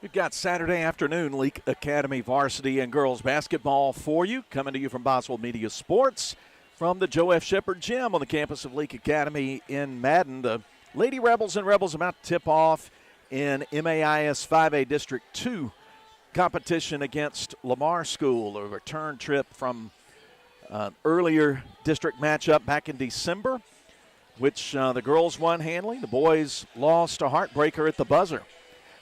We've got Saturday afternoon Leake Academy varsity and girls basketball for you, coming to you from Boswell Media Sports from the Joe F. Shepard Gym on the campus of Leake Academy in Madden. The Lady Rebels and Rebels about to tip off in MAIS 5A District 2 competition against Lamar School, a return trip from earlier district matchup back in December, which the girls won handily. The boys lost a heartbreaker at the buzzer.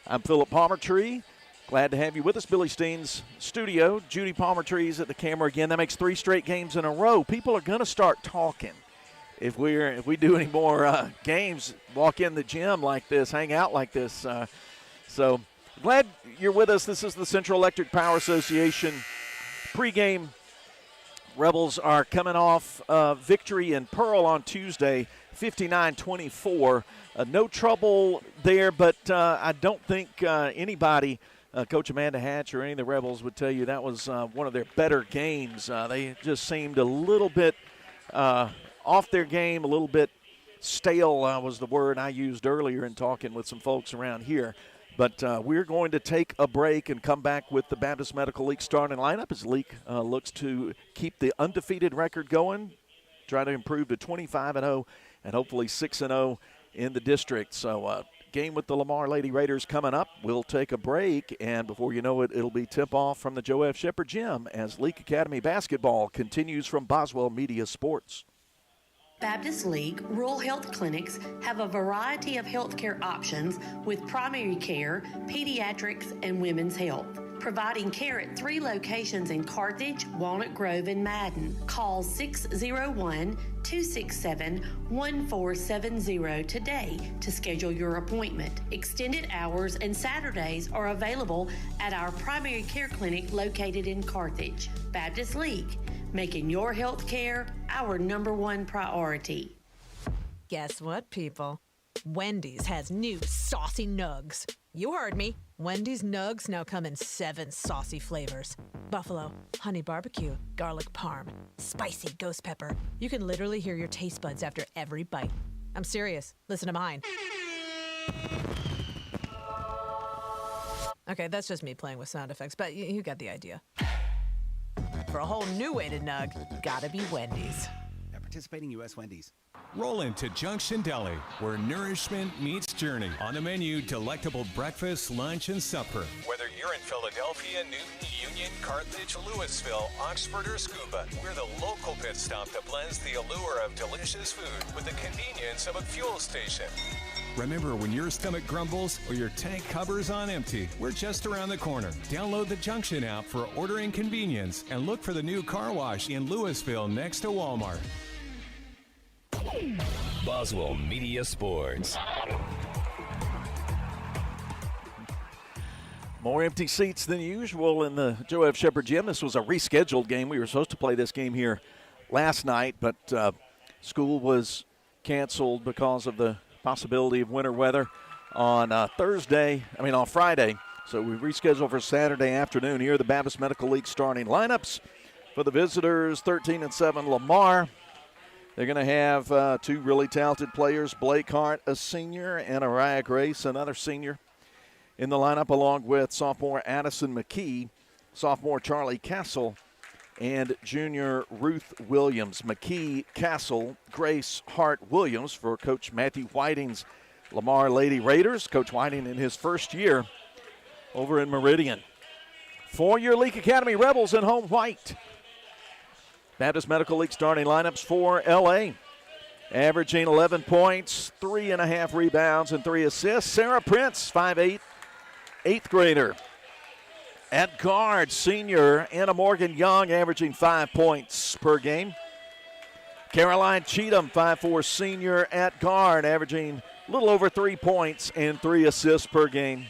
I'm Philip Palmertree. Glad to have you with us. Billy Steen's studio. Judy Palmertree's at the camera again. That makes 3 straight games in a row. People are going to start talking. If we do any more games, walk in the gym like this, hang out like this. So glad you're with us. This is the Central Electric Power Association pregame. Rebels are coming off victory in Pearl on Tuesday, 59-24. No trouble there, but I don't think anybody, Coach Amanda Hatch or any of the Rebels, would tell you that was one of their better games. They just seemed a little bit off their game, a little bit stale was the word I used earlier in talking with some folks around here. But we're going to take a break and come back with the Baptist Medical League starting lineup as Leake looks to keep the undefeated record going, try to improve to 25-0 and hopefully 6-0 in the district. So game with the Lamar Lady Raiders coming up. We'll take a break, and before you know it, it'll be tip-off from the Joe F. Shepard Gym as Leake Academy basketball continues from Boswell Media Sports. Baptist League Rural Health Clinics have a variety of healthcare options with primary care, pediatrics, and women's health. Providing care at 3 locations in Carthage, Walnut Grove, and Madden. Call 601-267-1470 today to schedule your appointment. Extended hours and Saturdays are available at our primary care clinic located in Carthage. Baptist League, making your health care our #1 priority. Guess what, people? Wendy's has new saucy nugs. You heard me. Wendy's nugs now come in 7 saucy flavors. Buffalo, honey barbecue, garlic parm, spicy ghost pepper. You can literally hear your taste buds after every bite. I'm serious. Listen to mine. Okay, that's just me playing with sound effects, but you got the idea. For a whole new way to nug, gotta be Wendy's. At participating U.S. Wendy's. Roll into Junction Deli, where nourishment meets journey. On the menu, delectable breakfast, lunch, and supper. Whether you're in Philadelphia, Newton, Union, Carthage, Louisville, Oxford, or Scuba, we're the local pit stop that blends the allure of delicious food with the convenience of a fuel station. Remember, when your stomach grumbles or your tank covers on empty, we're just around the corner. Download the Junction app for ordering convenience and look for the new car wash in Louisville next to Walmart. Boswell Media Sports. More empty seats than usual in the Joe F. Shepard Gym. This was a rescheduled game. We were supposed to play this game here last night, but school was canceled because of the possibility of winter weather on Friday. So we rescheduled for Saturday afternoon. Here are the Baptist Medical League starting lineups for the visitors. 13-7 Lamar. They're going to have 2 really talented players, Blake Hart, a senior, and Araya Grace, another senior, in the lineup, along with sophomore Addison McKee, sophomore Charlie Castle, and junior Ruth Williams. McKee, Castle, Grace, Hart, Williams for Coach Matthew Whiting's Lamar Lady Raiders. Coach Whiting in his first year over in Meridian. For your Leake Academy Rebels in home white. Baptist Medical League starting lineups for L.A. Averaging 11 points, 3.5 rebounds, and 3 assists. Sarah Prince, 5'8", 8th grader. At guard, senior Anna Morgan Young, averaging 5 points per game. Caroline Cheatham, 5'4", senior at guard, averaging a little over 3 points and 3 assists per game.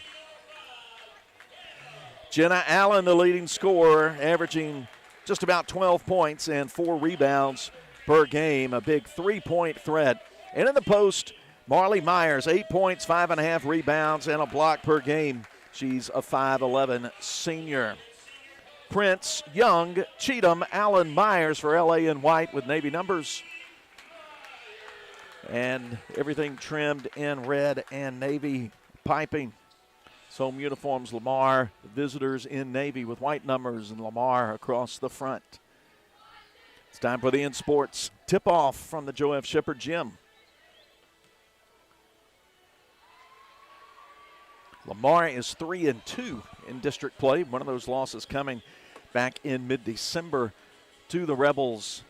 Jenna Allen, the leading scorer, averaging just about 12 points and 4 rebounds per game, a big 3-point threat. And in the post, Marley Myers, 8 points, 5.5 rebounds, and a block per game. She's a 5'11 senior. Prince, Young, Cheatham, Allen, Myers for L.A. in white with navy numbers. And everything trimmed in red and navy piping. Home uniforms, Lamar. The visitors in navy with white numbers, and Lamar across the front. It's time for the InSports tip-off from the Joe F. Shepherd Gym. Lamar is 3-2 in district play. One of those losses coming back in mid-December to the Rebels.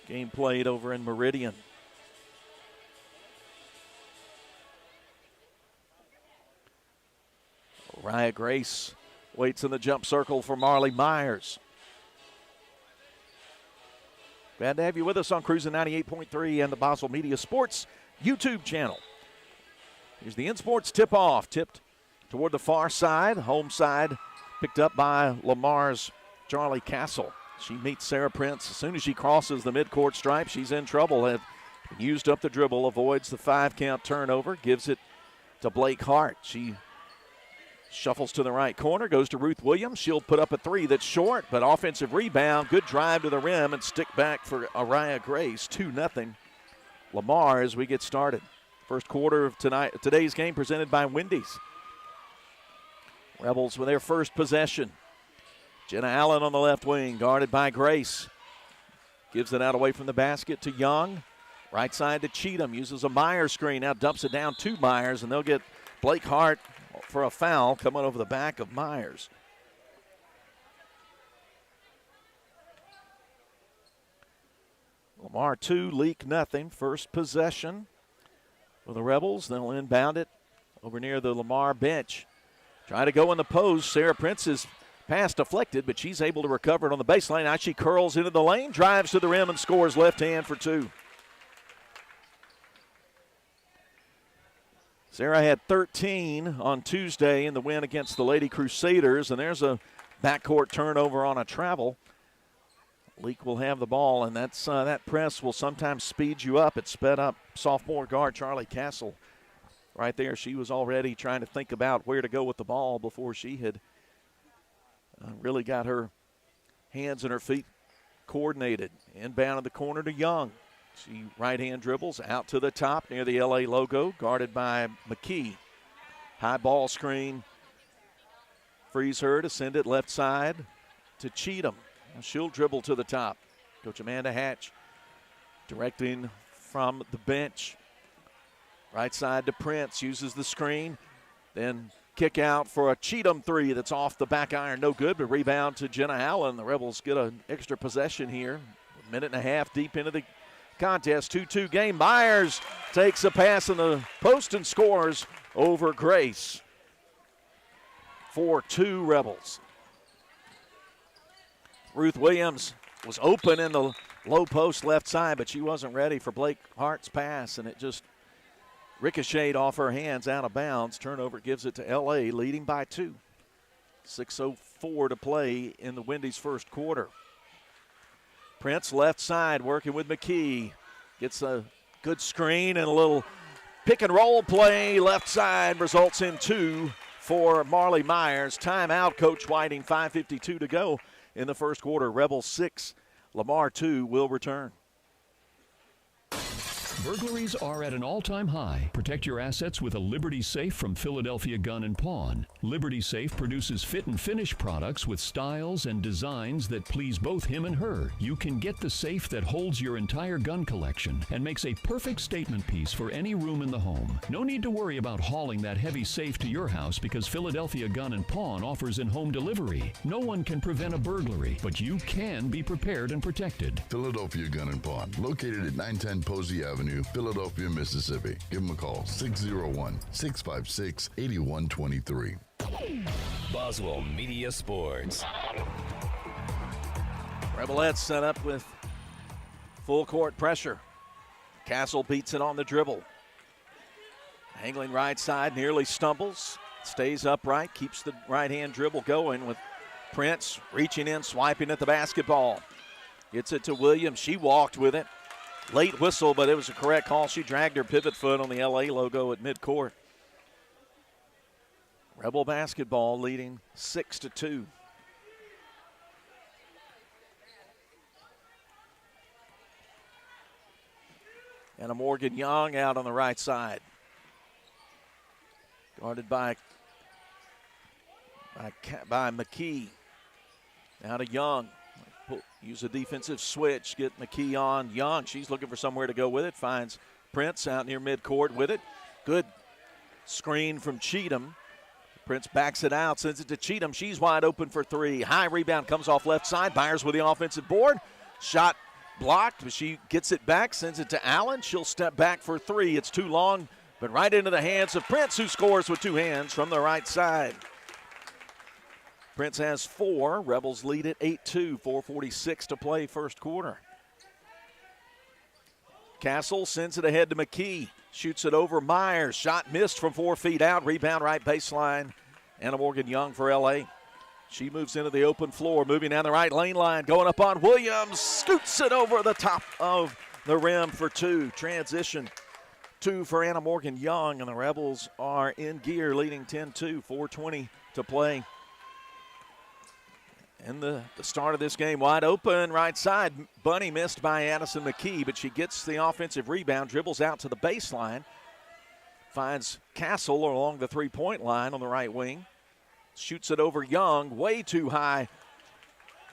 Game played over in Meridian. Raya Grace waits in the jump circle for Marley Myers. Glad to have you with us on Cruising 98.3 and the Boswell Media Sports YouTube channel. Here's the InSports tip-off, tipped toward the far side. Home side picked up by Lamar's Charlie Castle. She meets Sarah Prince. As soon as she crosses the midcourt stripe, she's in trouble. Had used up the dribble, avoids the 5-count turnover, gives it to Blake Hart. She shuffles to the right corner, goes to Ruth Williams. She'll put up a three that's short, but offensive rebound. Good drive to the rim and stick back for Araya Grace. 2-0 Lamar as we get started. First quarter of today's game presented by Wendy's. Rebels with their first possession. Jenna Allen on the left wing, guarded by Grace. Gives it out away from the basket to Young. Right side to Cheatham, uses a Myers screen. Now dumps it down to Myers, and they'll get Blake Hart for a foul coming over the back of Myers. Lamar 2, Leake nothing. First possession for the Rebels. They'll inbound it over near the Lamar bench. Try to go in the post. Sarah Prince is pass deflected, but she's able to recover it on the baseline. Now she curls into the lane, drives to the rim, and scores left hand for two. Sarah had 13 on Tuesday in the win against the Lady Crusaders, and there's a backcourt turnover on a travel. Leake will have the ball, and that press will sometimes speed you up. It sped up sophomore guard Charlie Castle right there. She was already trying to think about where to go with the ball before she had really got her hands and her feet coordinated. Inbound in the corner to Young. She right-hand dribbles out to the top near the LA logo, guarded by McKee. High ball screen. Frees her to send it left side to Cheatham. She'll dribble to the top. Coach Amanda Hatch directing from the bench. Right side to Prince, uses the screen. Then kick out for a Cheatham three that's off the back iron. No good, but rebound to Jenna Allen. The Rebels get an extra possession here. A minute and a half deep into the contest. 2-2 game. Myers takes a pass in the post and scores over Grace. 4-2 Rebels. Ruth Williams was open in the low post left side, but she wasn't ready for Blake Hart's pass, and it just ricocheted off her hands out of bounds. Turnover gives it to L.A., leading by 2. 6:04 to play in the Wendy's first quarter. Prince left side working with McKee. Gets a good screen and a little pick and roll play. Left side results in 2 for Marley Myers. Timeout, Coach Whiting. 5:52 to go in the first quarter. Rebels 6, Lamar 2 will return. Burglaries are at an all-time high. Protect your assets with a Liberty Safe from Philadelphia Gun & Pawn. Liberty Safe produces fit and finish products with styles and designs that please both him and her. You can get the safe that holds your entire gun collection and makes a perfect statement piece for any room in the home. No need to worry about hauling that heavy safe to your house because Philadelphia Gun & Pawn offers in-home delivery. No one can prevent a burglary, but you can be prepared and protected. Philadelphia Gun & Pawn, located at 910 Posey Avenue, Philadelphia, Mississippi. Give them a call, 601-656-8123. Boswell Media Sports. Rebelettes set up with full court pressure. Castle beats it on the dribble. Angling right side, nearly stumbles. Stays upright, keeps the right-hand dribble going with Prince reaching in, swiping at the basketball. Gets it to Williams. She walked with it. Late whistle, but it was a correct call. She dragged her pivot foot on the L.A. logo at midcourt. Rebel basketball leading 6-2. And a Morgan Young out on the right side. Guarded by McKee. Now to Young. Use a defensive switch. Get McKee on Young. She's looking for somewhere to go with it. Finds Prince out near midcourt with it. Good screen from Cheatham. Prince backs it out, sends it to Cheatham. She's wide open for three. High rebound comes off left side. Byers with the offensive board. Shot blocked, but she gets it back, sends it to Allen. She'll step back for three. It's too long, but right into the hands of Prince, who scores with two hands from the right side. Prince has four. Rebels lead at 8-2, 4:46 to play first quarter. Castle sends it ahead to McKee. Shoots it over Myers. Shot missed from 4 feet out. Rebound right baseline. Anna Morgan Young for L.A. She moves into the open floor, moving down the right lane line. Going up on Williams. Scoots it over the top of the rim for two. Transition. Two for Anna Morgan Young, and the Rebels are in gear, leading 10-2, 4:20 to play. And the start of this game wide open right side. Bunny missed by Addison McKee, but she gets the offensive rebound, dribbles out to the baseline, finds Castle along the three-point line on the right wing, shoots it over Young, way too high.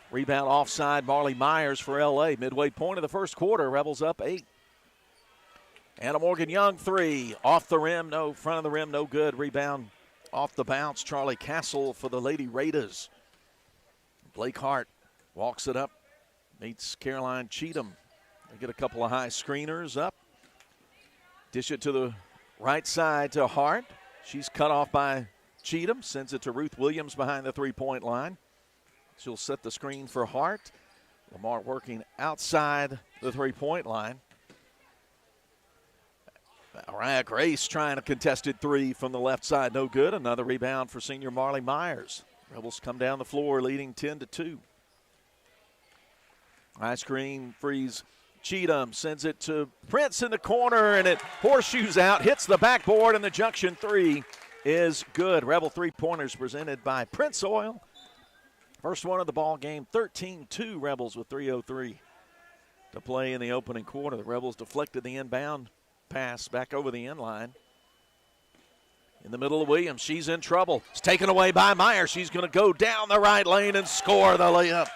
Rebound offside, Marley Myers for L.A. Midway point of the first quarter, Rebels up 8. Anna Morgan Young, three, off the rim, no, front of the rim, no good. Rebound off the bounce, Charlie Castle for the Lady Raiders. Blake Hart walks it up, meets Caroline Cheatham. They get a couple of high screeners up. Dish it to the right side to Hart. She's cut off by Cheatham, sends it to Ruth Williams behind the three-point line. She'll set the screen for Hart. Lamar working outside the three-point line. Mariah Grace trying a contested three from the left side, no good. Another rebound for senior Marley Myers. Rebels come down the floor, leading 10-2. High screen frees Cheatham, sends it to Prince in the corner, and it horseshoes out, hits the backboard, and the junction three is good. Rebel three-pointers presented by Prince Oil. First one of the ball game, 13-2 Rebels with 3:03 to play in the opening quarter. The Rebels deflected the inbound pass back over the end line. In the middle of Williams, she's in trouble. It's taken away by Meyer. She's going to go down the right lane and score the layup.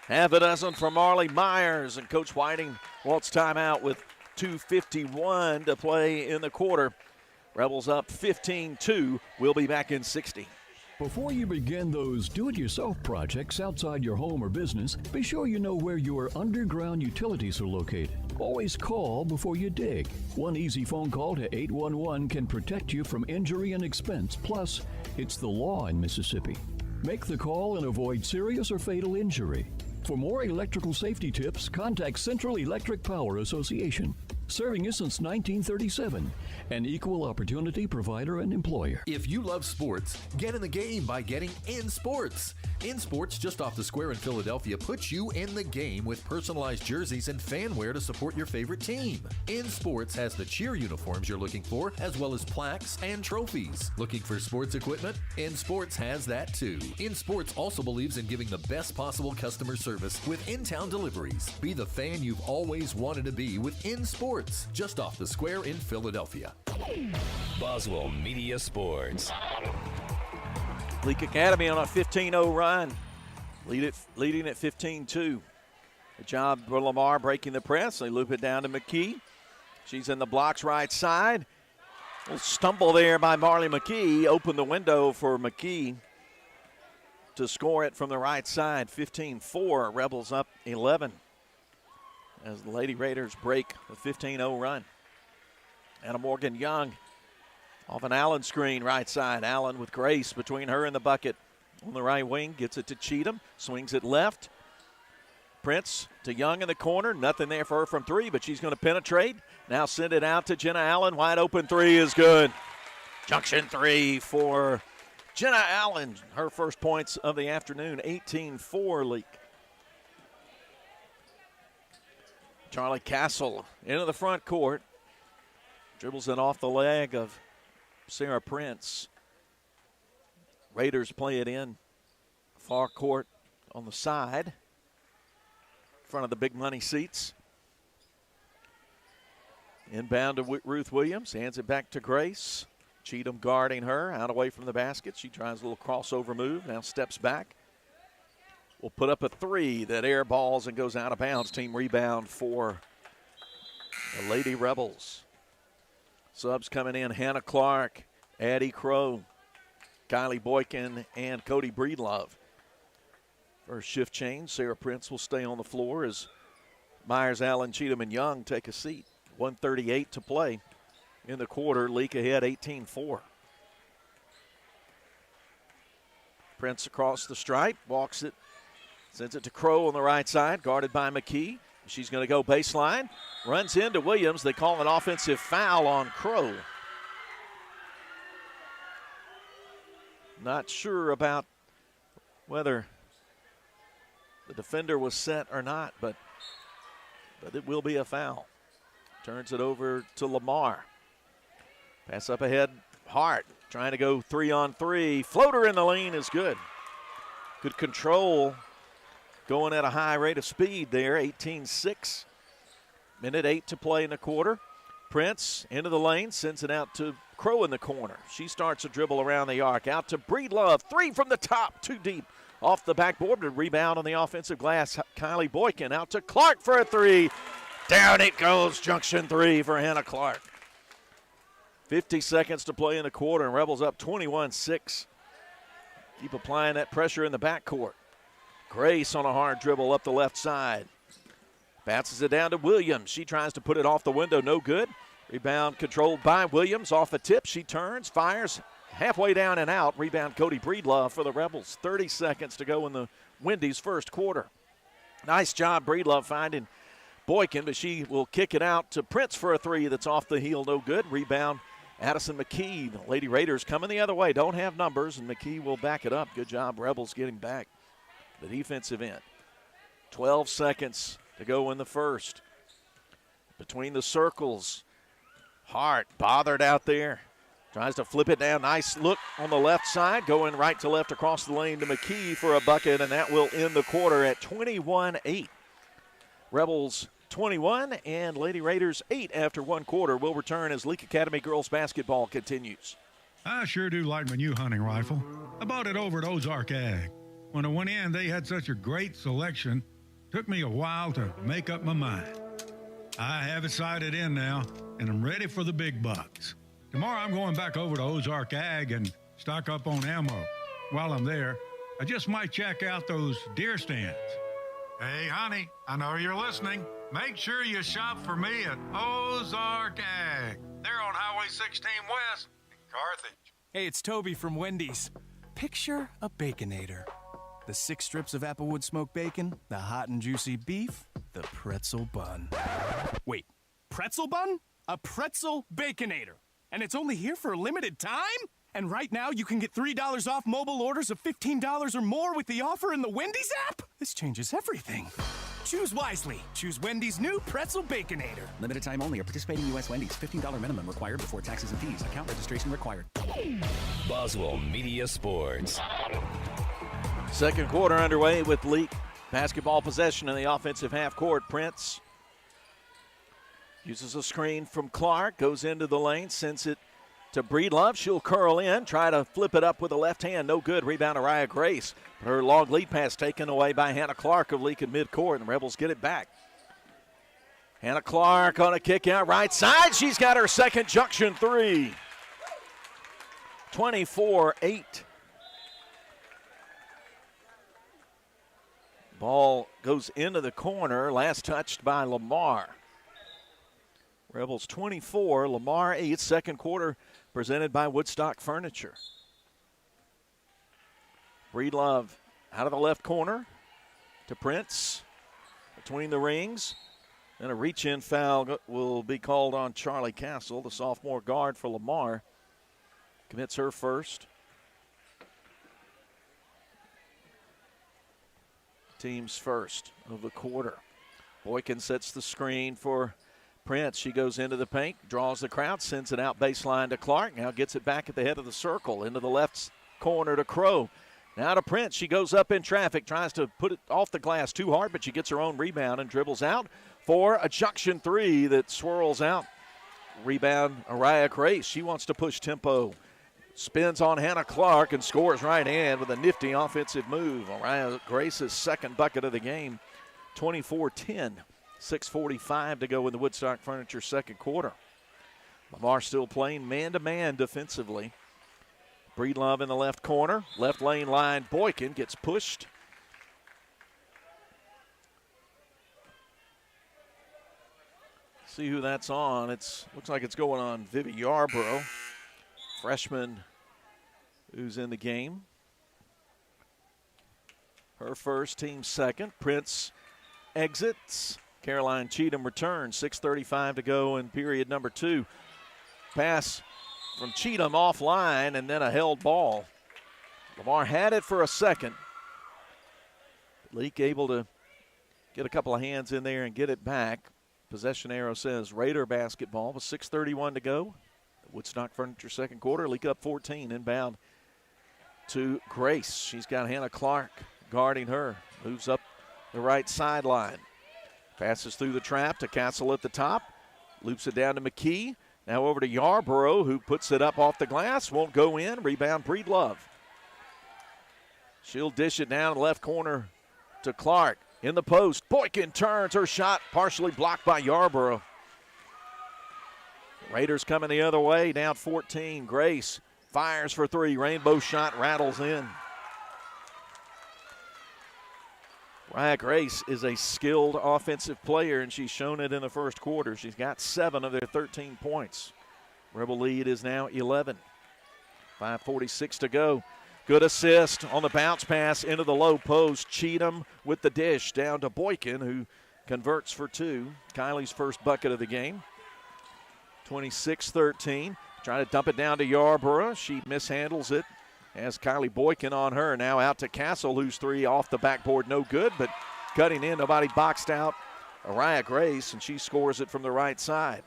Half a dozen for Marley Myers, and Coach Whiting wants timeout with 2:51 to play in the quarter. Rebels up 15-2. We'll be back in 60. Before you begin those do-it-yourself projects outside your home or business, be sure you know where your underground utilities are located. Always call before you dig. One easy phone call to 811 can protect you from injury and expense. Plus, it's the law in Mississippi. Make the call and avoid serious or fatal injury. For more electrical safety tips, contact Central Electric Power Association. Serving you since 1937. An equal opportunity provider and employer. If you love sports, get in the game by getting In Sports. In Sports, just off the square in Philadelphia, puts you in the game with personalized jerseys and fan wear to support your favorite team. In Sports has the cheer uniforms you're looking for, as well as plaques and trophies. Looking for sports equipment? In Sports has that too. In Sports also believes in giving the best possible customer service with in-town deliveries. Be the fan you've always wanted to be with In Sports, just off the square in Philadelphia. Boswell Media Sports. Leake Academy on a 15-0 run, leading at 15-2. Good job for Lamar breaking the press. They loop it down to McKee. She's in the blocks right side. A little stumble there by Marley McKee. Opened the window for McKee to score it from the right side. 15-4, Rebels up 11 as the Lady Raiders break the 15-0 run. Anna Morgan Young off an Allen screen right side. Allen with Grace between her and the bucket. On the right wing, gets it to Cheatham. Swings it left. Prince to Young in the corner. Nothing there for her from three, but she's going to penetrate. Now send it out to Jenna Allen. Wide open three is good. Junction three for Jenna Allen. Her first points of the afternoon. 18-4 Leake. Charlie Castle into the front court. Dribbles it off the leg of Sarah Prince. Raiders play it in. Far court on the side. In front of the big money seats. Inbound to Ruth Williams. Hands it back to Grace. Cheatham guarding her, out away from the basket. She tries a little crossover move, now steps back. Will put up a three that air balls and goes out of bounds. Team rebound for the Lady Rebels. Subs coming in, Hannah Clark, Addie Crow, Kylie Boykin, and Cody Breedlove. First shift change, Sarah Prince will stay on the floor as Myers, Allen, Cheatham, and Young take a seat. 1:38 to play in the quarter. Leake ahead 18-4. Prince across the stripe, walks it, sends it to Crow on the right side, guarded by McKee. She's going to go baseline, runs into Williams. They call an offensive foul on Crow. Not sure about whether the defender was set or not, but it will be a foul. Turns it over to Lamar. Pass up ahead, Hart trying to go 3-on-3. Floater in the lane is good. Good control, going at a high rate of speed there, 18-6. Minute 8 to play in the quarter. Prince into the lane, sends it out to Crow in the corner. She starts a dribble around the arc, out to Breedlove. Three from the top, too deep. Off the backboard, to rebound on the offensive glass. Kylie Boykin out to Clark for a three. Down it goes, Junction 3 for Hannah Clark. 50 seconds to play in the quarter, and Rebels up 21-6. Keep applying that pressure in the backcourt. Grace on a hard dribble up the left side. Passes it down to Williams. She tries to put it off the window, no good. Rebound controlled by Williams. Off a tip, she turns, fires, halfway down and out. Rebound Cody Breedlove for the Rebels. 30 seconds to go in the Wendy's first quarter. Nice job, Breedlove, finding Boykin, but she will kick it out to Prince for a three that's off the heel, no good. Rebound, Addison McKee. The Lady Raiders coming the other way, don't have numbers, and McKee will back it up. Good job, Rebels, getting back the defensive end. 12 seconds to go in the first. Between the circles, Hart bothered out there. Tries to flip it down. Nice look on the left side. Going right to left across the lane to McKee for a bucket, and that will end the quarter at 21-8. Rebels 21 and Lady Raiders 8 after one quarter. Will return as Leake Academy girls basketball continues. I sure do like my new hunting rifle. I bought it over at Ozark Ag. When I went in, they had such a great selection. Took me a while to make up my mind. I have it sighted in now, and I'm ready for the big bucks. Tomorrow I'm going back over to Ozark Ag and stock up on ammo. While I'm there, I just might check out those deer stands. Hey, honey, I know you're listening. Make sure you shop for me at Ozark Ag. They're on Highway 16 West in Carthage. Hey, it's Toby from Wendy's. Picture a Baconator. The 6 strips of Applewood smoked bacon, the hot and juicy beef, the pretzel bun. Wait, pretzel bun? A pretzel Baconator. And it's only here for a limited time? And right now you can get $3 off mobile orders of $15 or more with the offer in the Wendy's app? This changes everything. Choose wisely. Choose Wendy's new Pretzel Baconator. Limited time only at participating U.S. Wendy's. $15 minimum required before taxes and fees. Account registration required. Boswell Media Sports. Second quarter underway with Leake basketball possession in the offensive half court. Prince uses a screen from Clark, goes into the lane, sends it to Breedlove. She'll curl in, try to flip it up with the left hand. No good. Rebound, Araya Grace. Her long lead pass taken away by Hannah Clark of Leake at midcourt, and the Rebels get it back. Hannah Clark on a kick out right side. She's got her second Junction 3. 24-8. Ball goes into the corner. Last touched by Lamar. Rebels 24, Lamar 8. Second quarter presented by Woodstock Furniture. Breedlove out of the left corner to Prince. Between the rings. And a reach-in foul will be called on Charlie Castle, the sophomore guard for Lamar. Commits her first. Team's first of the quarter. Boykin sets the screen for Prince. She goes into the paint, draws the crowd, sends it out baseline to Clark. Now gets it back at the head of the circle, into the left corner to Crow. Now to Prince. She goes up in traffic, tries to put it off the glass too hard, but she gets her own rebound and dribbles out for a Junction 3 that swirls out Rebound, Araya Grace. She wants to push tempo. Spins on Hannah Clark and scores right hand with a nifty offensive move. Araya Grace's second bucket of the game, 24-10. 6:45 to go in the Woodstock Furniture second quarter. Lamar still playing man-to-man defensively. Breedlove in the left corner. Left lane line. Boykin gets pushed. See who that's on. Looks like it's going on Vivi Yarborough, freshman who's in the game. Her first, team second. Prince exits. Caroline Cheatham returns. 6:35 to go in period number 2. Pass from Cheatham offline and then a held ball. Lamar had it for a second. Leake able to get a couple of hands in there and get it back. Possession arrow says Raider basketball with 6:31 to go. Woodstock Furniture second quarter. Leake up 14. Inbound to Grace. She's got Hannah Clark guarding her. Moves up the right sideline. Passes through the trap to Castle at the top. Loops it down to McKee. Now over to Yarborough, who puts it up off the glass. Won't go in. Rebound Breedlove. She'll dish it down in the left corner to Clark. In the post, Boykin turns. Her shot partially blocked by Yarborough. Raiders coming the other way, down 14. Grace fires for 3. Rainbow shot rattles in. Raya Grace is a skilled offensive player, and she's shown it in the first quarter. She's got 7 of their 13 points. Rebel lead is now 11. 5:46 to go. Good assist on the bounce pass into the low post. Cheatham with the dish down to Boykin, who converts for 2. Kylie's first bucket of the game. 26-13. Trying to dump it down to Yarborough. She mishandles it. Has Kylie Boykin on her. Now out to Castle, who's 3 off the backboard. No good, but cutting in. Nobody boxed out Araya Grace, and she scores it from the right side.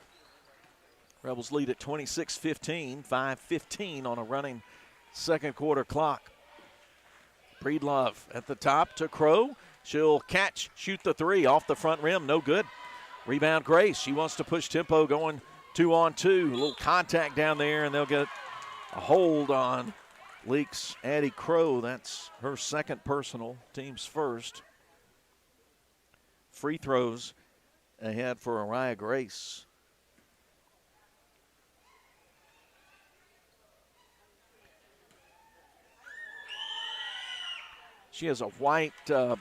Rebels lead at 26-15. 5:15 on a running second quarter clock. Breedlove at the top to Crow. She'll catch, shoot the 3 off the front rim. No good. Rebound Grace. She wants to push tempo going 2-on-2. A little contact down there, and they'll get a hold on Leake's Addie Crow. That's her second personal, team's first. Free throws ahead for Araya Grace. She has a white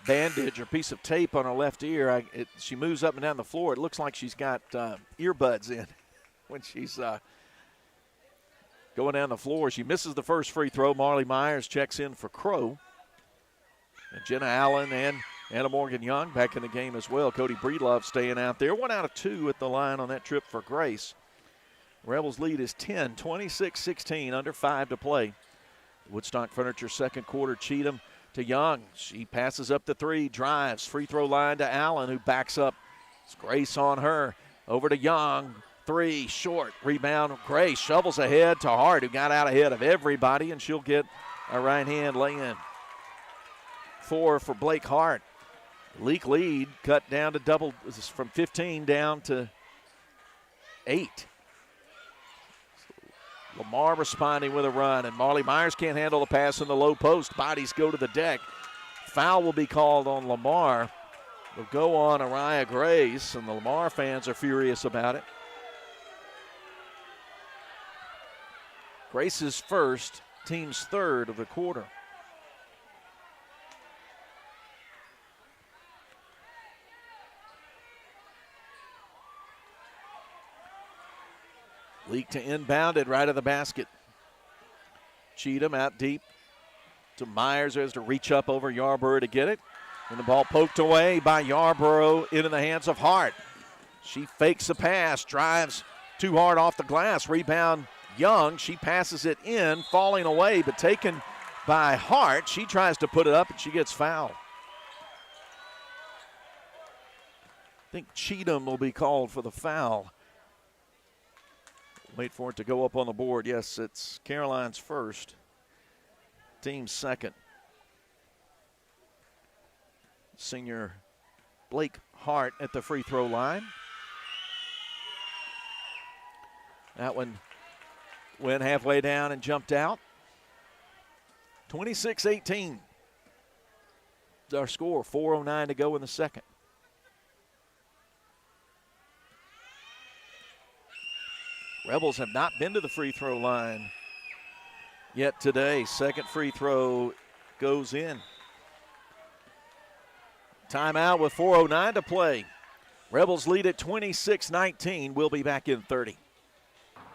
bandage or piece of tape on her left ear. She moves up and down the floor. It looks like she's got earbuds in when she's going down the floor. She misses the first free throw. Marley Myers checks in for Crow. And Jenna Allen and Anna Morgan-Young back in the game as well. Cody Breedlove staying out there. 1 out of 2 at the line on that trip for Grace. Rebels lead is 10, 26-16, under 5 to play. Woodstock Furniture second quarter. Cheatham to Young. She passes up the 3, drives. Free throw line to Allen, who backs up. It's Grace on her. Over to Young. 3, short. Rebound. Grace shovels ahead to Hart, who got out ahead of everybody, and she'll get a right-hand lay-in. 4 for Blake Hart. Leake lead cut down to double, from 15 down to 8. Lamar responding with a run, and Marley Myers can't handle the pass in the low post. Bodies go to the deck. Foul will be called on Lamar. Will go on Araya Grace, and the Lamar fans are furious about it. Grace's first, team's third of the quarter. Leak to inbound it right of the basket. Cheatham out deep to Myers, who has to reach up over Yarborough to get it. And the ball poked away by Yarborough into the hands of Hart. She fakes the pass, drives too hard off the glass. Rebound Young. She passes it in, falling away, but taken by Hart. She tries to put it up, and she gets fouled. I think Cheatham will be called for the foul. Wait for it to go up on the board. Yes, it's Caroline's first, team's second. Senior Blake Hart at the free throw line. That one went halfway down and jumped out. 26-18 is our score. 4:09 to go in the second. Rebels have not been to the free throw line yet today. Second free throw goes in. Timeout with 4:09 to play. Rebels lead at 26-19. We'll be back in 30.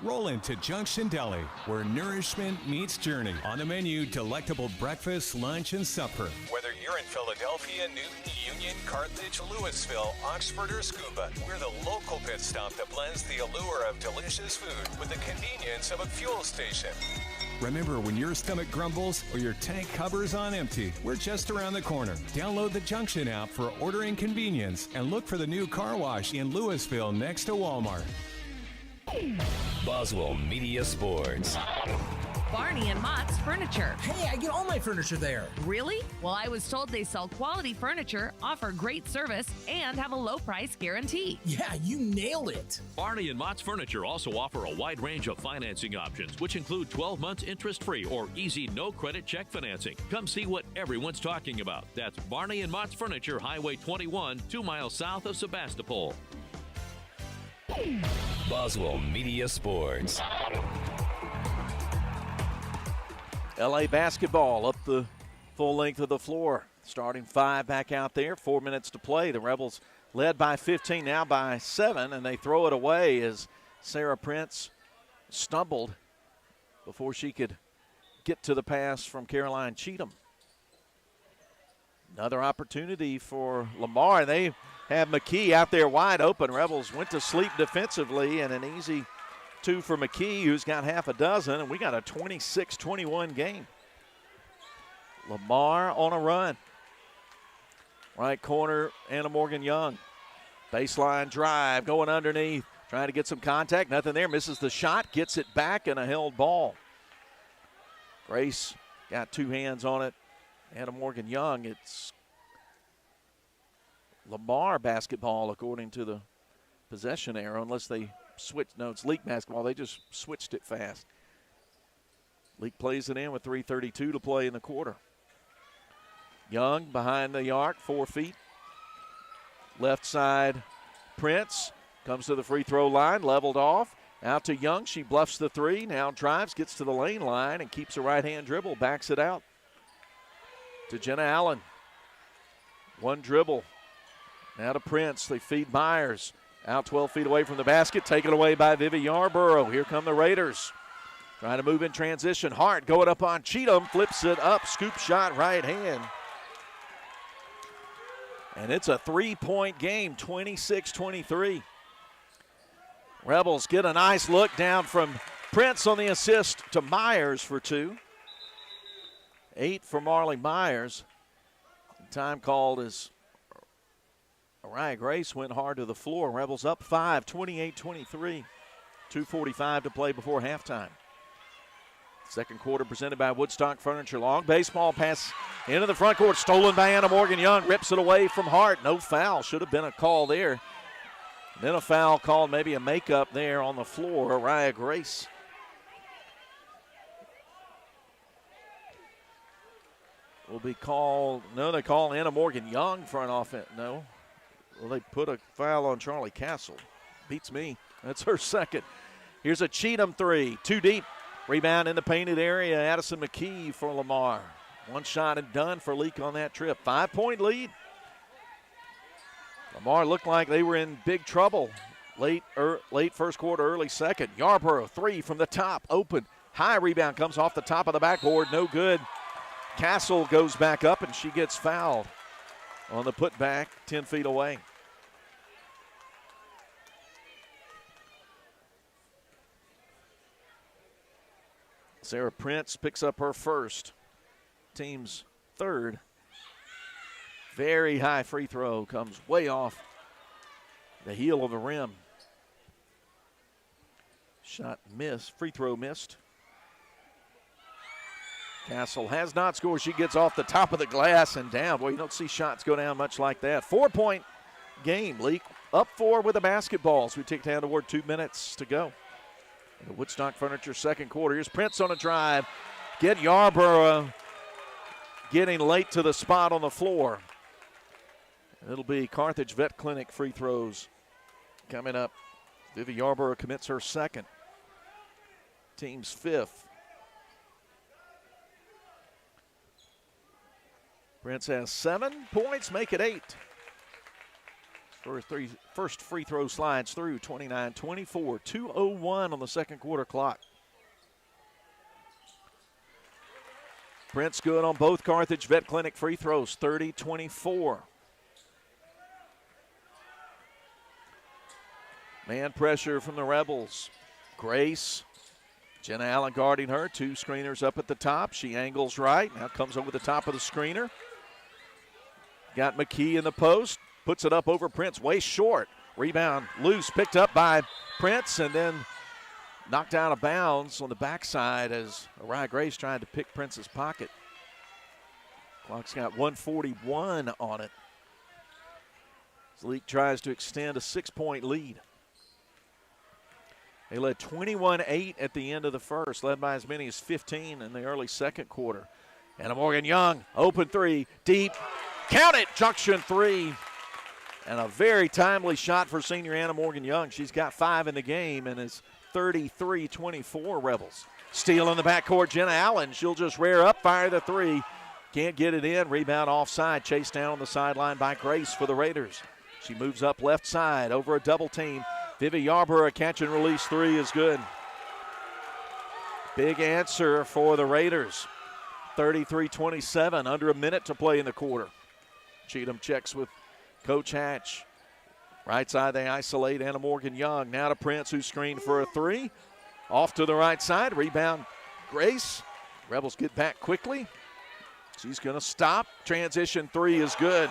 Roll into Junction Deli, where nourishment meets journey. On the menu, delectable breakfast, lunch, and supper. Whether you're in Philadelphia, Newton, Union, Carthage, Louisville, Oxford, or Scuba, we're the local pit stop that blends the allure of delicious food with the convenience of a fuel station. Remember, when your stomach grumbles or your tank hovers on empty, we're just around the corner. Download the Junction app for ordering convenience and look for the new car wash in Louisville next to Walmart. Boswell Media Sports. Barney and Mott's Furniture. Hey, I get all my furniture there. Really? Well, I was told they sell quality furniture, offer great service, and have a low price guarantee. Yeah, you nailed it. Barney and Mott's Furniture also offer a wide range of financing options, which include 12 months interest-free or easy no-credit check financing. Come see what everyone's talking about. That's Barney and Mott's Furniture, Highway 21, 2 miles south of Sebastopol. Boswell Media Sports. LA basketball up the full length of the floor. Starting 5 back out there. 4 minutes to play. The Rebels led by 15, now by 7, and they throw it away as Sarah Prince stumbled before she could get to the pass from Caroline Cheatham. Another opportunity for Lamar. They have McKee out there wide open. Rebels went to sleep defensively, and an easy 2 for McKee, who's got half a dozen, and we got a 26-21 game. Lamar on a run. Right corner, Anna Morgan Young. Baseline drive, going underneath, trying to get some contact. Nothing there, misses the shot, gets it back, and a held ball. Grace got 2 hands on it. Anna Morgan Young, it's Lamar basketball according to the possession arrow, unless they switch. No, it's Leake basketball. They just switched it fast. Leake plays it in with 3:32 to play in the quarter. Young behind the arc, 4 feet. Left side, Prince comes to the free throw line, leveled off. Out to Young. She bluffs the 3, now drives, gets to the lane line, and keeps a right-hand dribble, backs it out to Jenna Allen. 1 dribble. Now to Prince. They feed Myers. Out 12 feet away from the basket. Taken away by Vivi Yarborough. Here come the Raiders. Trying to move in transition. Hart going up on Cheatham. Flips it up. Scoop shot right hand. And it's a 3-point game. 26-23. Rebels get a nice look down from Prince on the assist to Myers for 2. 8 for Marley Myers. Time called as Araya Grace went hard to the floor. Rebels up 5, 28-23. 2:45 to play before halftime. Second quarter presented by Woodstock Furniture. Long baseball pass into the front court. Stolen by Anna Morgan Young. Rips it away from Hart. No foul. Should have been a call there. Then a foul called, maybe a makeup there on the floor. Araya Grace. Will be called. No, they call Anna Morgan Young for an offense. No. Well, they put a foul on Charlie Castle. Beats me. That's her second. Here's a Cheatham 3. 2 deep. Rebound in the painted area. Addison McKee for Lamar. 1 shot and done for Leake on that trip. 5-point lead. Lamar looked like they were in big trouble. Late first quarter, early second. Yarborough 3 from the top. Open. High rebound comes off the top of the backboard. No good. Castle goes back up, and she gets fouled on the putback 10 feet away. Sarah Prince picks up her first, team's third. Very high free throw, comes way off the heel of the rim. Shot missed, free throw missed. Castle has not scored. She gets off the top of the glass and down. Boy, you don't see shots go down much like that. 4-point game. Leake up 4 with the basketballs. We take down toward 2 minutes to go. The Woodstock Furniture second quarter. Here's Prince on a drive. Get Yarborough getting late to the spot on the floor. It'll be Carthage Vet Clinic free throws coming up. Vivi Yarborough commits her second. Team's fifth. Prince has 7 points, make it 8. First free throw slides through, 29-24, 2:01 on the second quarter clock. Prince good on both Carthage Vet Clinic free throws, 30-24. Man pressure from the Rebels. Grace, Jenna Allen guarding her, 2 screeners up at the top. She angles right, now comes over the top of the screener. Got McKee in the post. Puts it up over Prince, way short. Rebound loose, picked up by Prince, and then knocked out of bounds on the backside as Araya Grace tried to pick Prince's pocket. Clock's got 1:41 on it. Leake tries to extend a 6-point lead. They led 21-8 at the end of the first, led by as many as 15 in the early second quarter. Anna Morgan Young, open three, deep, count it, junction three. And a very timely shot for senior Anna Morgan Young. She's got 5 in the game and is 33-24 Rebels. Steal in the backcourt, Jenna Allen. She'll just rear up, fire the three. Can't get it in. Rebound offside. Chased down on the sideline by Grace for the Raiders. She moves up left side over a double team. Vivi Yarborough, catch and release three is good. Big answer for the Raiders. 33-27, under a minute to play in the quarter. Cheatham checks with Coach Hatch. Right side, they isolate Anna Morgan Young. Now to Prince, who screened for a three. Off to the right side. Rebound, Grace. Rebels get back quickly. She's going to stop. Transition three is good.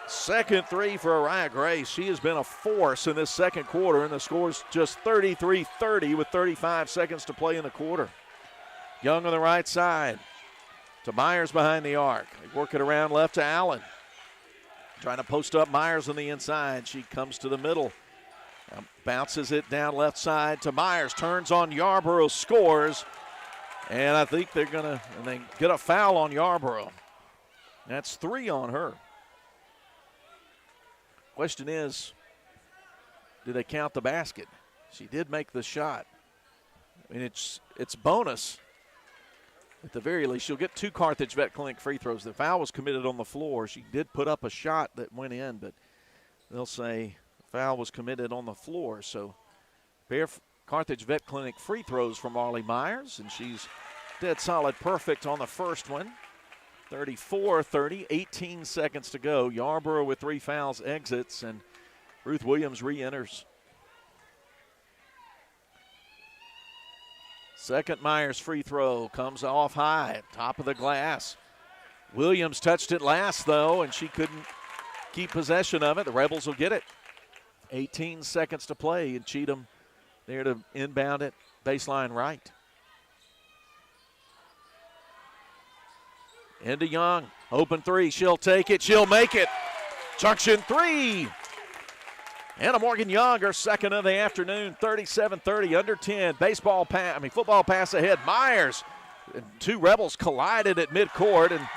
Second three for Araya Grace. She has been a force in this second quarter, and the score's just 33-30 with 35 seconds to play in the quarter. Young on the right side. To Myers behind the arc. They work it around left to Allen. Trying to post up Myers on the inside. She comes to the middle. Bounces it down left side to Myers. Turns on Yarborough, scores. And I think they're going to get a foul on Yarborough. That's 3 on her. Question is, do they count the basket? She did make the shot. I mean, it's bonus. At the very least, she'll get 2 Carthage Vet Clinic free throws. The foul was committed on the floor. She did put up a shot that went in, but they'll say foul was committed on the floor. So Carthage Vet Clinic free throws from Marley Myers, and she's dead solid perfect on the first one. 34-30, 18 seconds to go. Yarborough with 3 fouls exits, and Ruth Williams re-enters. Second Myers free throw comes off high, top of the glass. Williams touched it last, though, and she couldn't keep possession of it. The Rebels will get it. 18 seconds to play, and Cheatham there to inbound it, baseline right. Into Young, open three, she'll take it, she'll make it. Junction three. Anna Morgan Young, her second of the afternoon, 37-30, under 10. Football pass ahead. Myers, and 2 Rebels collided at midcourt, and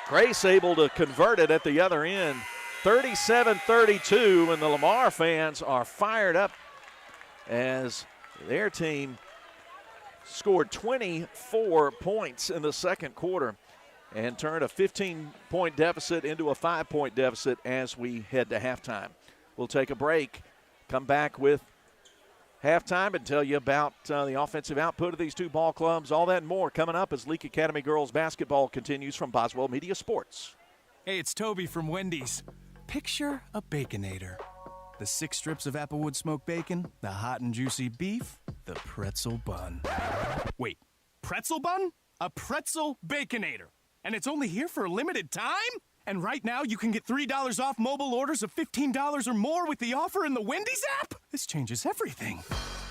Grace able to convert it at the other end. 37-32, and the Lamar fans are fired up as their team scored 24 points in the second quarter and turned a 15-point deficit into a 5-point deficit as we head to halftime. We'll take a break, come back with halftime and tell you about the offensive output of these 2 ball clubs. All that and more coming up as Leake Academy girls basketball continues from Boswell Media Sports. Hey, it's Toby from Wendy's. Picture a Baconator. The 6 strips of Applewood smoked bacon, the hot and juicy beef, the pretzel bun. Wait, pretzel bun? A pretzel Baconator. And it's only here for a limited time? And right now, you can get $3 off mobile orders of $15 or more with the offer in the Wendy's app? This changes everything.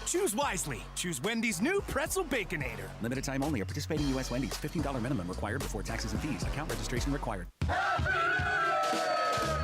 Choose wisely. Choose Wendy's new Pretzel Baconator. Limited time only. At participating U.S. Wendy's. $15 minimum required before taxes and fees. Account registration required.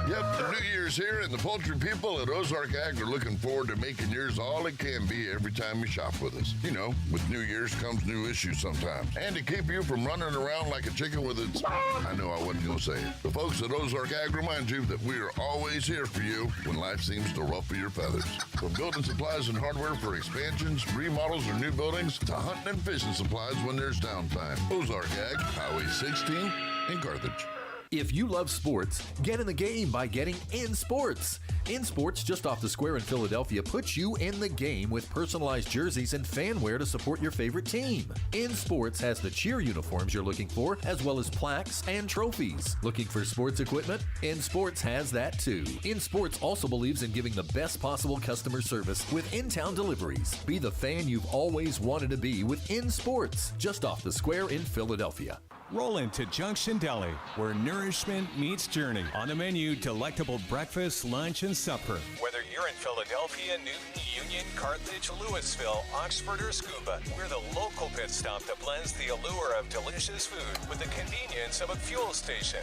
Yep, the new year's here, and the poultry people at Ozark Ag are looking forward to making yours all it can be every time you shop with us. You know, with new year's comes new issues sometimes. And to keep you from running around like a chicken with its... I know I wasn't going to say it. The folks at Ozark Ag remind you that we are always here for you when life seems to ruffle your feathers. From building supplies and hardware for expansions, remodels, or new buildings, to hunting and fishing supplies when there's downtime. Ozark Ag, Highway 16 in Carthage. If you love sports, get in the game by getting In Sports. In Sports, just off the square in Philadelphia, puts you in the game with personalized jerseys and fan wear to support your favorite team. In Sports has the cheer uniforms you're looking for, as well as plaques and trophies. Looking for sports equipment? In Sports has that too. In Sports also believes in giving the best possible customer service with in-town deliveries. Be the fan you've always wanted to be with In Sports, just off the square in Philadelphia. Roll into Junction Deli, where nourishment meets journey. On the menu, delectable breakfast, lunch, and supper. Whether you're in Philadelphia, Newton, Union, Carthage, Louisville, Oxford, or Scuba, we're the local pit stop that blends the allure of delicious food with the convenience of a fuel station.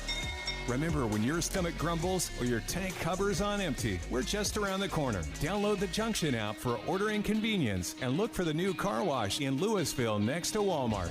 Remember, when your stomach grumbles or your tank covers on empty, we're just around the corner. Download the Junction app for ordering convenience and look for the new car wash in Louisville next to Walmart.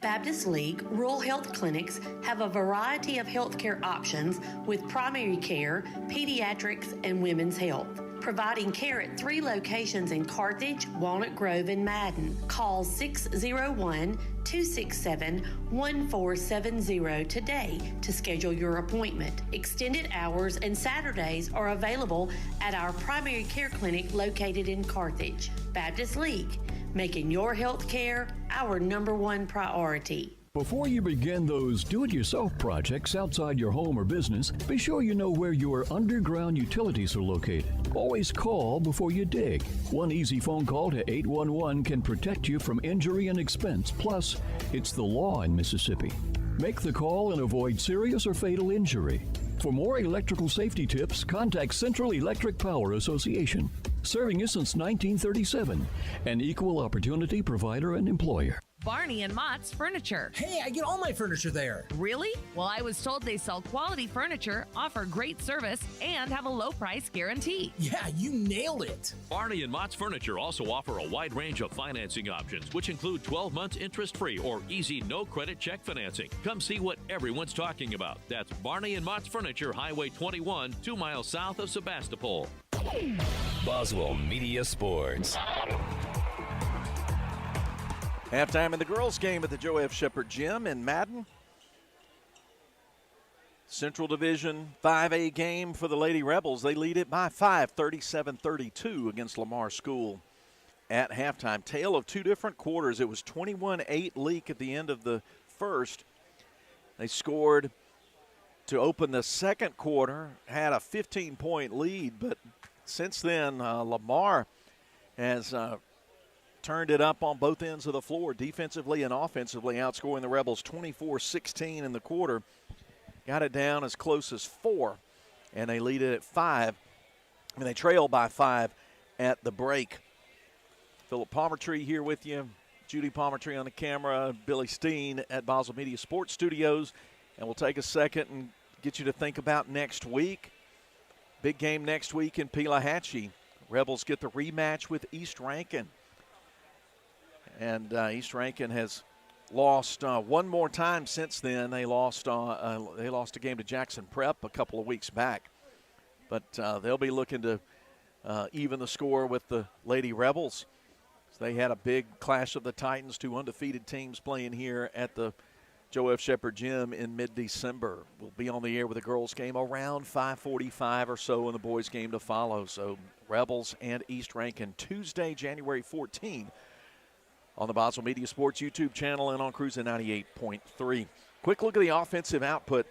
Baptist Leake Rural Health Clinics have a variety of healthcare options with primary care, pediatrics, and women's health. Providing care at 3 locations in Carthage, Walnut Grove, and Madden. Call 601-267-1470 today to schedule your appointment. Extended hours and Saturdays are available at our primary care clinic located in Carthage. Baptist Leake, making your health care our #1 priority. Before you begin those do-it-yourself projects outside your home or business, be sure you know where your underground utilities are located. Always call before you dig. One easy phone call to 811 can protect you from injury and expense. Plus, it's the law in Mississippi. Make the call and avoid serious or fatal injury. For more electrical safety tips, contact Central Electric Power Association, serving you since 1937, an equal opportunity provider and employer. Barney and Mott's Furniture. Hey, I get all my furniture there. Really? Well, I was told they sell quality furniture, offer great service, and have a low price guarantee. Yeah, you nailed it. Barney and Mott's Furniture also offer a wide range of financing options, which include 12 months interest-free or easy no-credit check financing. Come see what everyone's talking about. That's Barney and Mott's Furniture, Highway 21, 2 miles south of Sebastopol. Boswell Media Sports. Halftime in the girls' game at the Joe F. Shepherd Gym in Madden. Central Division 5A game for the Lady Rebels. They lead it by 5, 37-32 against Lamar School at halftime. Tale of 2 different quarters. It was 21-8 Leake at the end of the first. They scored to open the second quarter, had a 15-point lead, but since then Lamar has turned it up on both ends of the floor, defensively and offensively, outscoring the Rebels 24-16 in the quarter. Got it down as close as 4, and they lead it at 5. I mean, they trail by 5 at the break. Philip Palmertree here with you, Judy Palmertree on the camera, Billy Steen at Boswell Media Sports Studios, and we'll take a second and get you to think about next week. Big game next week in Pelahatchie. Rebels get the rematch with East Rankin. And East Rankin has lost one more time since then. They lost a game to Jackson Prep a couple of weeks back. But they'll be looking to even the score with the Lady Rebels. So they had a big clash of the Titans, 2 undefeated teams playing here at the Joe F. Shepherd Gym in mid-December. We'll be on the air with the girls' game around 5:45 or so, and the boys' game to follow. So Rebels and East Rankin Tuesday, January 14. On the Boswell Media Sports YouTube channel and on Cruisin' 98.3. Quick look at the offensive output.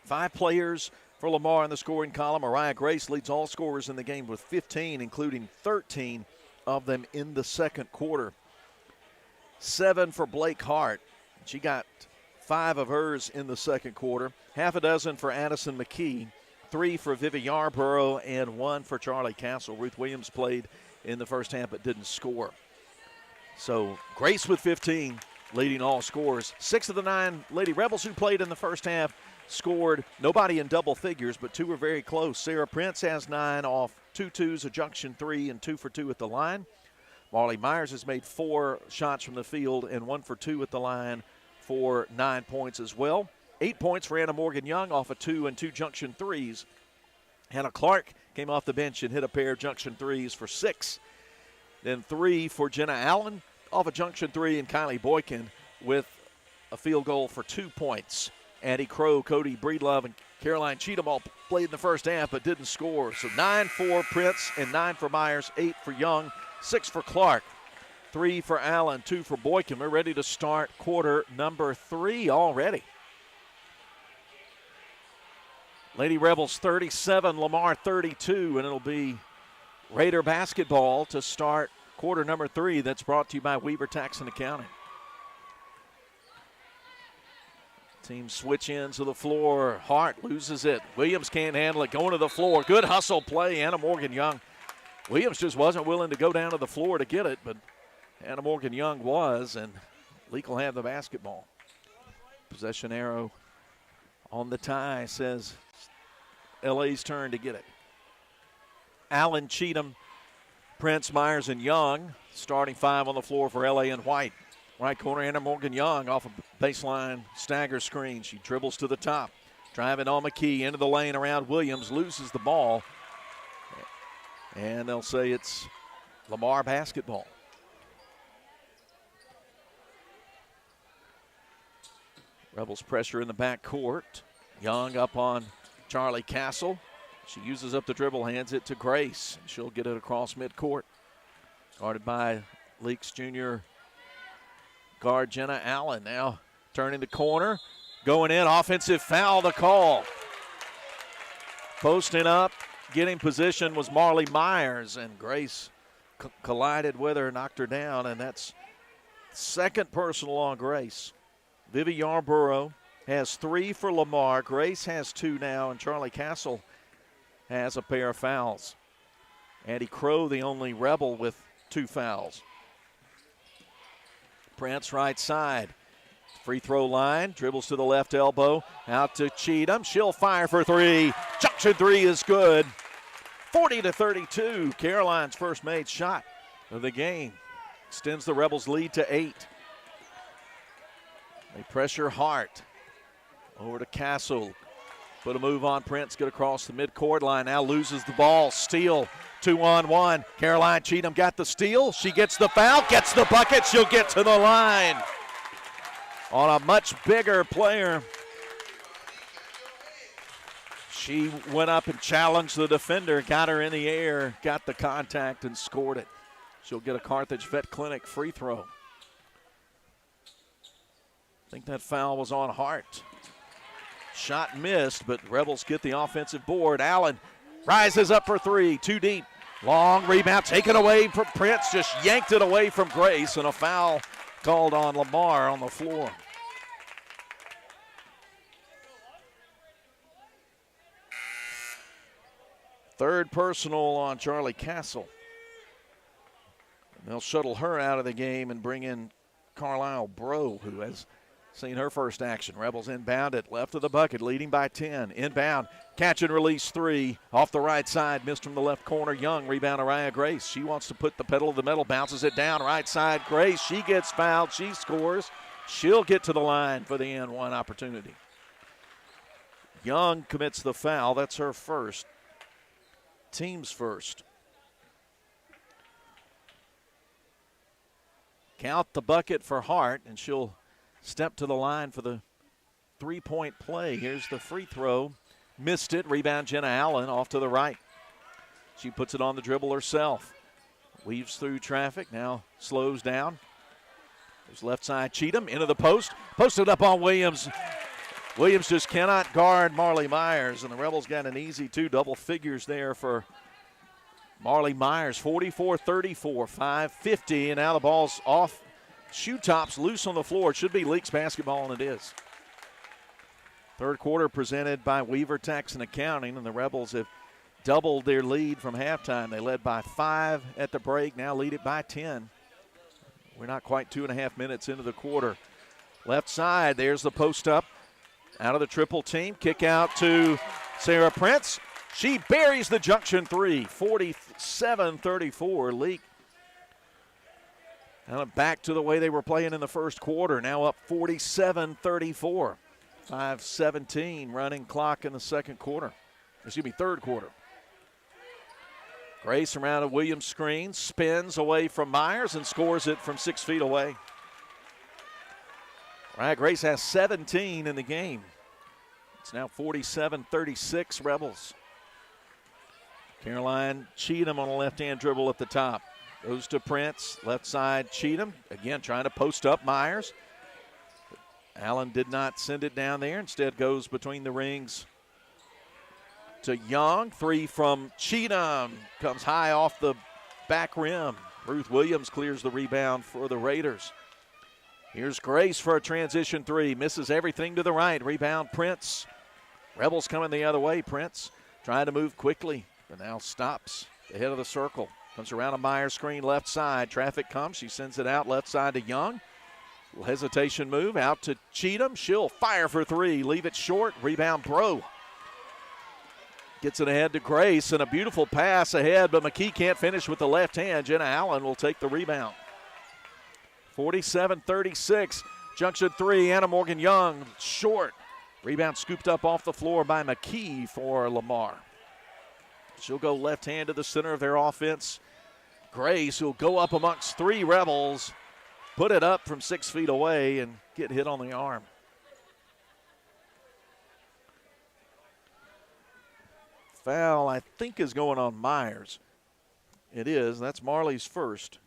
5 players for Lamar in the scoring column. Mariah Grace leads all scorers in the game with 15, including 13 of them in the second quarter. 7 for Blake Hart. She got 5 of hers in the second quarter. Half a dozen for Addison McKee. 3 for Vivi Yarborough and 1 for Charlie Castle. Ruth Williams played in the first half but didn't score. So Grace with 15, leading all scorers. 6 of the 9 Lady Rebels who played in the first half scored, nobody in double figures, but 2 were very close. Sarah Prince has 9 off 2 twos, a junction 3, and 2 for 2 at the line. Marley Myers has made 4 shots from the field and 1 for 2 at the line for 9 points as well. 8 points for Anna Morgan Young off of 2 and 2 junction 3s. Hannah Clark came off the bench and hit a pair of junction 3s for 6. Then 3 for Jenna Allen off a junction 3, and Kylie Boykin with a field goal for 2 points. Addie Crow, Cody Breedlove, and Caroline Cheatham all played in the first half but didn't score. So 9 for Prince and 9 for Myers, 8 for Young, 6 for Clark, 3 for Allen, 2 for Boykin. We're ready to start quarter number 3 already. Lady Rebels 37, Lamar 32, and it'll be Raider basketball to start quarter number 3. That's brought to you by Weaver Tax and Accounting. Team switch ends to the floor. Hart loses it. Williams can't handle it. Going to the floor. Good hustle play. Anna Morgan Young. Williams just wasn't willing to go down to the floor to get it, but Anna Morgan Young was, and Leake will have the basketball. Possession arrow on the tie says LA's turn to get it. Allen, Cheatham, Prince, Myers, and Young. Starting 5 on the floor for LA and White. Right corner, Anna Morgan Young off a baseline stagger screen. She dribbles to the top. Driving on McKee into the lane around Williams. Loses the ball. And they'll say it's Lamar basketball. Rebels pressure in the backcourt. Young up on Charlie Castle. She uses up the dribble, hands it to Grace. She'll get it across midcourt. Guarded by Leake's junior guard Jenna Allen. Now turning the corner, going in, offensive foul, the call. Posting up, getting position was Marley Myers, and Grace collided with her, knocked her down, and that's second personal on Grace. Vivi Yarborough has 3 for Lamar. Grace has 2 now, and Charlie Castle has a pair of fouls. Addie Crow, the only Rebel with 2 fouls. Prince right side. Free throw line, dribbles to the left elbow, out to Cheatham. She'll fire for 3. Junction 3 is good. 40-32. Caroline's first made shot of the game. Extends the Rebels' lead to 8. They pressure Hart. Over to Castle. Put a move on Prince, get across the midcourt line. Now loses the ball. Steal. 2-on-1. Caroline Cheatham got the steal. She gets the foul, gets the bucket. She'll get to the line. On a much bigger player. She went up and challenged the defender, got her in the air, got the contact, and scored it. She'll get a Carthage Vet Clinic free throw. I think that foul was on Hart. Shot missed, but Rebels get the offensive board. Allen rises up for 3, 2 deep. Long rebound taken away from Prince, just yanked it away from Grace, and a foul called on Lamar on the floor. Third personal on Charlie Castle. And they'll shuttle her out of the game and bring in Carlisle Bro, who has seen her first action. Rebels inbound at left of the bucket, leading by 10. Inbound, catch and release 3. Off the right side, missed from the left corner. Young, rebound Araya Grace. She wants to put the pedal to the metal, bounces it down. Right side, Grace. She gets fouled. She scores. She'll get to the line for the N1 opportunity. Young commits the foul. That's her first. Team's first. Count the bucket for Hart, and she'll step to the line for the 3-point play. Here's the free throw. Missed it. Rebound Jenna Allen off to the right. She puts it on the dribble herself. Weaves through traffic. Now slows down. There's left side Cheatham into the post. Posted up on Williams. Williams just cannot guard Marley Myers, and the Rebels got an easy 2 double figures there for Marley Myers. 44-34, 5:50, and now the ball's off. Shoe tops loose on the floor. It should be Leake's basketball, and it is. Third quarter presented by Weaver Tax and Accounting, and the Rebels have doubled their lead from halftime. They led by 5 at the break, now lead it by 10. We're not quite 2.5 minutes into the quarter. Left side, there's the post up. Out of the triple team, kick out to Sarah Prince. She buries the Junction three, 47-34. Leake kind of back to the way they were playing in the first quarter, now up 47-34. 5:17 running clock in the third quarter. Grace around a Williams screen, spins away from Myers and scores it from 6 feet away. All right, Grace has 17 in the game. It's now 47-36 Rebels. Caroline Cheatham on a left-hand dribble at the top. Goes to Prince, left side Cheatham. Again, trying to post up Myers. Allen did not send it down there. Instead goes between the rings to Young. Three from Cheatham. Comes high off the back rim. Ruth Williams clears the rebound for the Raiders. Here's Grace for a transition three. Misses everything to the right. Rebound Prince. Rebels coming the other way. Prince trying to move quickly, but now stops the head of the circle. Comes around a Myers screen left side. Traffic comes. She sends it out left side to Young. Hesitation move out to Cheatham. She'll fire for three. Leave it short. Rebound Bro. Gets it ahead to Grace and a beautiful pass ahead, but McKee can't finish with the left hand. Jenna Allen will take the rebound. 47-36. Junction three. Anna Morgan Young short. Rebound scooped up off the floor by McKee for Lamar. She'll go left hand to the center of their offense. Grace will go up amongst three Rebels, put it up from 6 feet away and get hit on the arm. Foul, I think, is going on Myers. It is. That's Marley's first.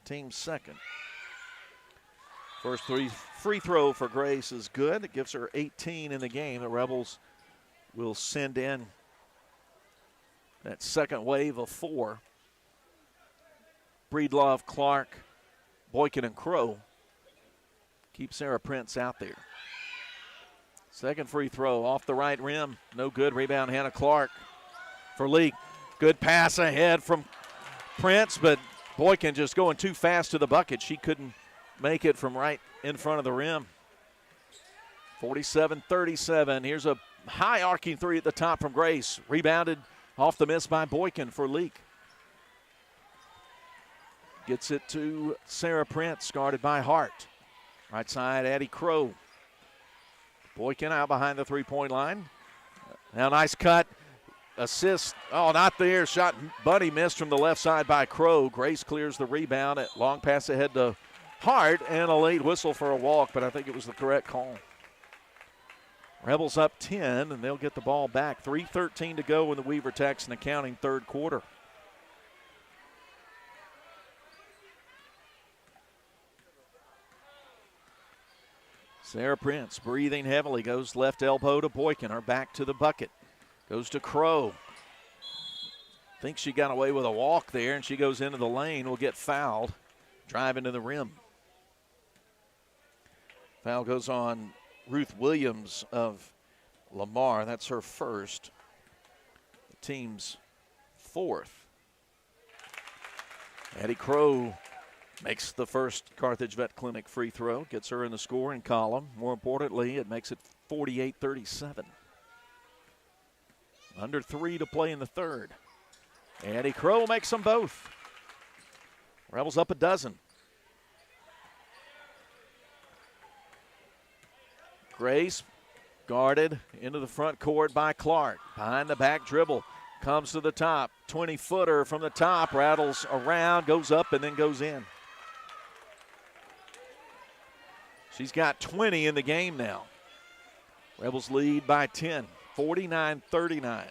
Team's second. First free throw for Grace is good. It gives her 18 in the game. The Rebels will send in that second wave of four. Breedlove, Clark, Boykin, and Crow. Keep Sarah Prince out there. Second free throw off the right rim. No good. Rebound Hannah Clark for Leake. Good pass ahead from Prince, but Boykin just going too fast to the bucket. She couldn't make it from right in front of the rim. 47-37. Here's a high arcing three at the top from Grace. Rebounded off the miss by Boykin for Leake. Gets it to Sarah Prince, guarded by Hart. Right side, Addie Crow. Boykin out behind the three-point line. Now nice cut. Assist. Oh, not there. Shot Bunny missed from the left side by Crow. Grace clears the rebound. Long pass ahead to Hart and a late whistle for a walk, but I think it was the correct call. Rebels up 10, and they'll get the ball back. 3:13 to go in the Weaver Texan Accounting third quarter. Sarah Prince breathing heavily, goes left elbow to Boykin. Her back to the bucket. Goes to Crow. Thinks she got away with a walk there, and she goes into the lane. Will get fouled. Driving to the rim. Foul goes on Ruth Williams of Lamar. That's her first. The team's fourth. Addie Crow makes the first Carthage Vet Clinic free throw. Gets her in the scoring column. More importantly, it makes it 48-37. Under 3 to play in the third. Addie Crow makes them both. Rebels up a dozen. Grace guarded into the front court by Clark. Behind the back dribble. Comes to the top. 20-footer from the top. Rattles around, goes up, and then goes in. She's got 20 in the game now. Rebels lead by 10. 49-39.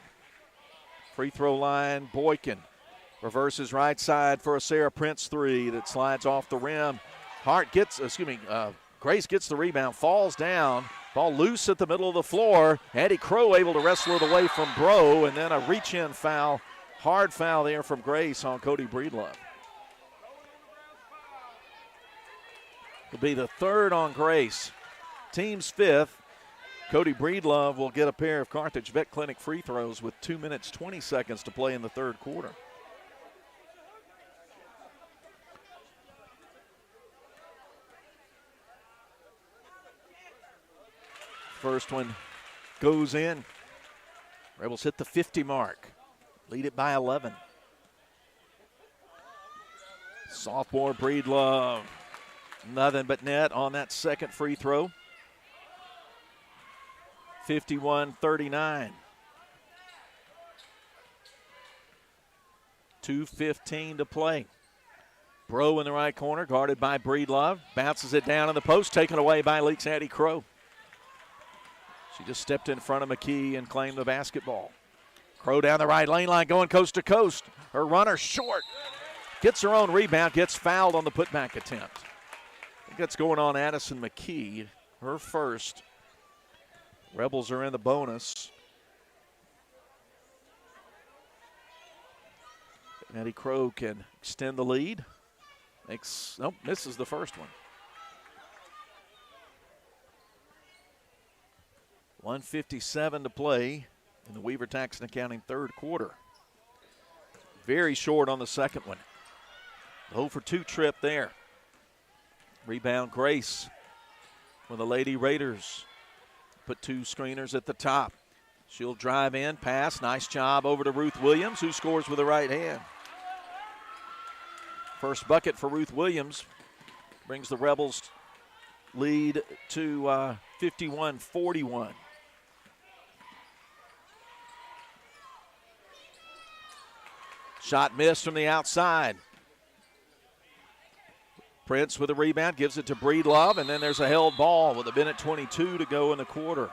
Free throw line, Boykin. Reverses right side for a Sarah Prince three that slides off the rim. Grace gets the rebound, falls down. Ball loose at the middle of the floor. Addie Crow able to wrestle it away from Bro, and then a reach-in foul. Hard foul there from Grace on Cody Breedlove. It'll be the third on Grace. Team's fifth. Cody Breedlove will get a pair of Carthage Vet Clinic free throws with 2 minutes, 20 seconds to play in the third quarter. First one goes in. Rebels hit the 50 mark. Lead it by 11. Sophomore Breedlove. Nothing but net on that second free throw. 51-39. 2:15 to play. Bro in the right corner, guarded by Breedlove. Bounces it down in the post, taken away by Leake's Addie Crow. She just stepped in front of McKee and claimed the basketball. Crow down the right lane line, going coast to coast. Her runner short. Gets her own rebound, gets fouled on the putback attempt. I think that's going on Addison McKee, her first. Rebels are in the bonus. Addie Crow can extend the lead. Misses the first one. 1:57 to play in the Weaver Tax and Accounting third quarter. Very short on the second one. 0 for 2 trip there. Rebound Grace for the Lady Raiders. Put 2 screeners at the top. She'll drive in, pass. Nice job over to Ruth Williams, who scores with the right hand. First bucket for Ruth Williams brings the Rebels lead to 51-41. Shot missed from the outside. Prince with a rebound, gives it to Breedlove, and then there's a held ball with 1:22 to go in the quarter.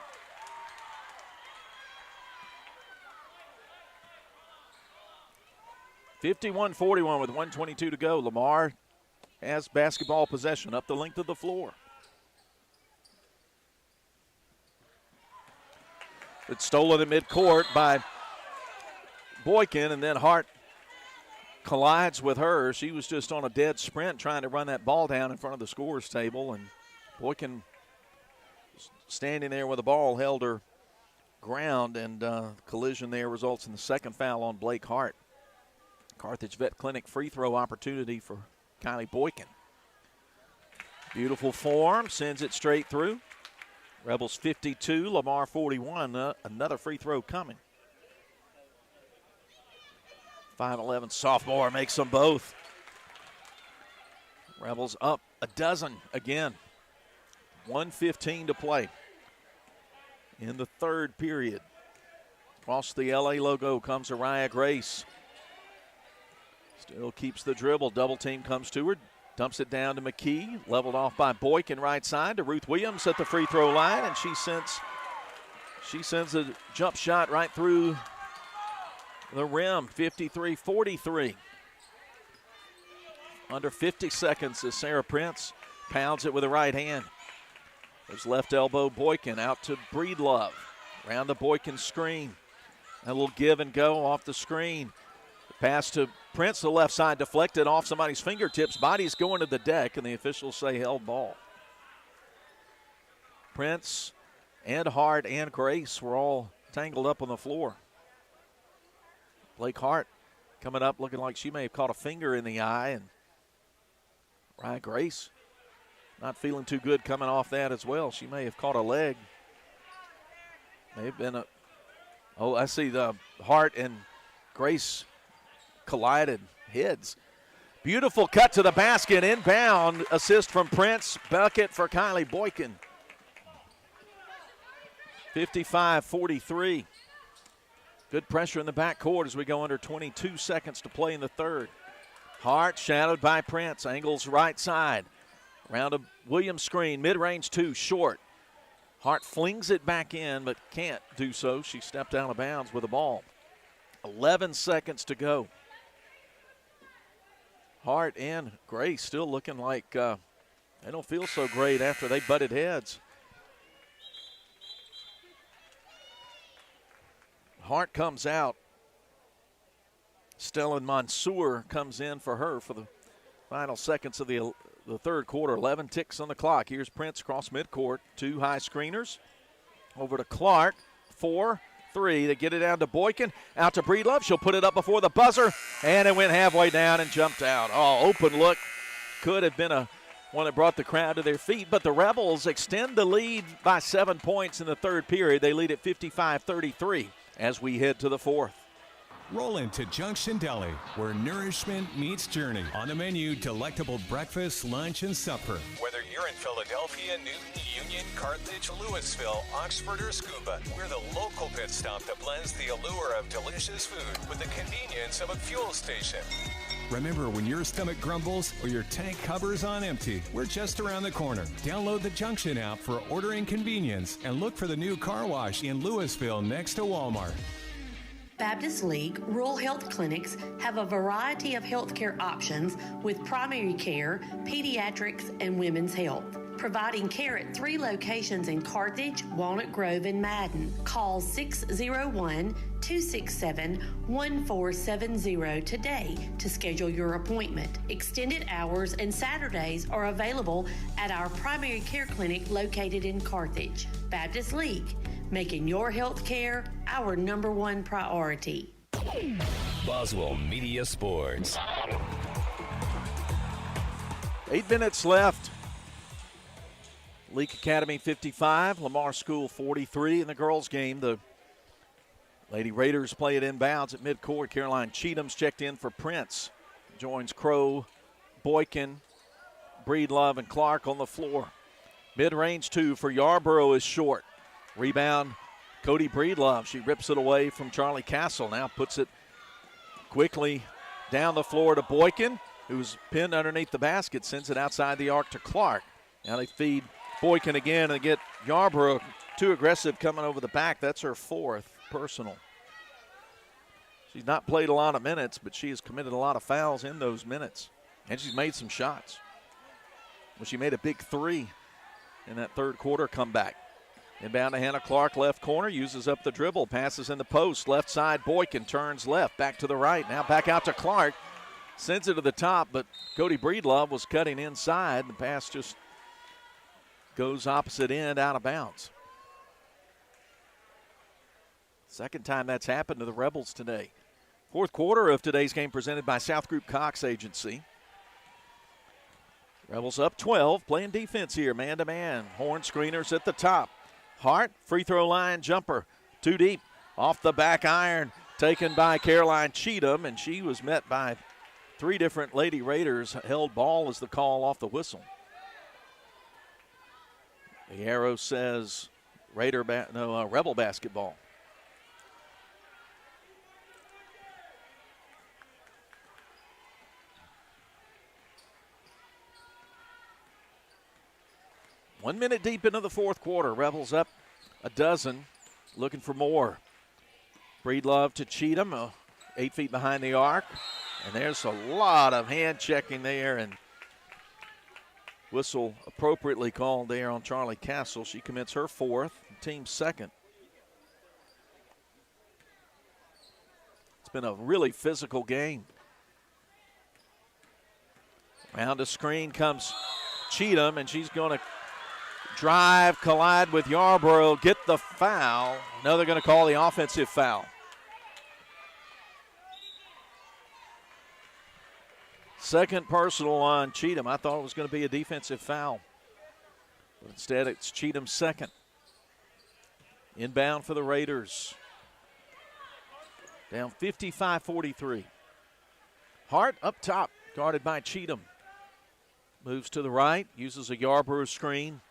(51-41) with 1:22 to go. Lamar has basketball possession up the length of the floor. It's stolen at midcourt by Boykin, and then Hart collides with her. She was just on a dead sprint trying to run that ball down in front of the scorer's table, and Boykin standing there with the ball held her ground, and collision there results in the second foul on Blake Hart. Carthage Vet Clinic free throw opportunity for Kylie Boykin. Beautiful form, sends it straight through. Rebels 52, Lamar 41. Another free throw coming. 5'11" sophomore makes them both. Rebels up a dozen again. 1:15 to play in the third period. Across the LA logo comes Araya Grace. Still keeps the dribble. Double team comes to her. Dumps it down to McKee. Leveled off by Boykin right side to Ruth Williams at the free throw line. And she sends a jump shot right through the rim. 53-43. Under 50 seconds as Sarah Prince pounds it with the right hand. There's left elbow Boykin out to Breedlove. Around the Boykin screen. A little give and go off the screen. Pass to Prince, the left side deflected off somebody's fingertips. Body's going to the deck, and the officials say held ball. Prince and Hart and Grace were all tangled up on the floor. Blake Hart coming up looking like she may have caught a finger in the eye, and Ryan Grace not feeling too good coming off that as well. She may have caught a leg. May have been I see the Hart and Grace collided heads. Beautiful cut to the basket, inbound assist from Prince, bucket for Kylie Boykin. 55-43. Good pressure in the backcourt as we go under 22 seconds to play in the third. Hart shadowed by Prince, angles right side. Round a Williams screen, mid-range 2, short. Hart flings it back in, but can't do so. She stepped out of bounds with the ball. 11 seconds to go. Hart and Grace still looking like they don't feel so great after they butted heads. Hart comes out. Stellan Mansour comes in for her for the final seconds of the third quarter. 11 ticks on the clock. Here's Prince across midcourt. 2 high screeners. Over to Clark. 4-3. They get it down to Boykin. Out to Breedlove. She'll put it up before the buzzer. And it went halfway down and jumped out. Oh, open look. Could have been one that brought the crowd to their feet. But the Rebels extend the lead by 7 points in the third period. They lead at 55-33 as we head to the fourth. Roll into Junction Deli, where nourishment meets journey. On the menu, delectable breakfast, lunch, and supper. Whether you're in Philadelphia, Newton, Union, Carthage, Louisville, Oxford, or Scuba, we're the local pit stop that blends the allure of delicious food with the convenience of a fuel station. Remember, when your stomach grumbles or your tank hovers on empty, we're just around the corner. Download the Junction app for ordering convenience and look for the new car wash in Louisville next to Walmart. Baptist League Rural Health Clinics have a variety of healthcare options with primary care, pediatrics, and women's health. Providing care at 3 locations in Carthage, Walnut Grove, and Madden. Call 601-267-1470 today to schedule your appointment. Extended hours and Saturdays are available at our primary care clinic located in Carthage. Baptist League, making your health care our #1 priority. Boswell Media Sports. 8 minutes left. Leake Academy 55, Lamar School 43 in the girls' game. The Lady Raiders play it inbounds at midcourt. Caroline Cheatham's checked in for Prince. Joins Crow, Boykin, Breedlove, and Clark on the floor. Mid-range 2 for Yarborough is short. Rebound, Cody Breedlove. She rips it away from Charlie Castle. Now puts it quickly down the floor to Boykin, who's pinned underneath the basket, sends it outside the arc to Clark. Now they feed Boykin again and get Yarborough too aggressive coming over the back. That's her 4th personal. She's not played a lot of minutes, but she has committed a lot of fouls in those minutes. And she's made some shots. Well, she made a big 3 in that third quarter comeback. Inbound to Hannah Clark, left corner, uses up the dribble, passes in the post, left side, Boykin turns left, back to the right, now back out to Clark, sends it to the top, but Cody Breedlove was cutting inside. The pass just goes opposite end, out of bounds. Second time that's happened to the Rebels today. Fourth quarter of today's game presented by South Group Cox Agency. Rebels up 12, playing defense here, man-to-man. Horn screeners at the top. Hart, free throw line jumper, too deep, off the back iron, taken by Caroline Cheatham, and she was met by 3 different Lady Raiders. Held ball is the call off the whistle. The arrow says Rebel basketball. One minute deep into the fourth quarter. Rebels up a dozen, looking for more. Breedlove to Cheatham, 8 feet behind the arc. And there's a lot of hand checking there, and whistle appropriately called there on Charlie Castle. She commits her 4th, team's 2nd. It's been a really physical game. Round a screen comes Cheatham, and she's going to drive, collide with Yarborough, get the foul. Now they're going to call the offensive foul. Second personal on Cheatham. I thought it was going to be a defensive foul, but instead it's Cheatham's 2nd. Inbound for the Raiders. Down 55-43. Hart up top, guarded by Cheatham. Moves to the right, uses a Yarborough screen.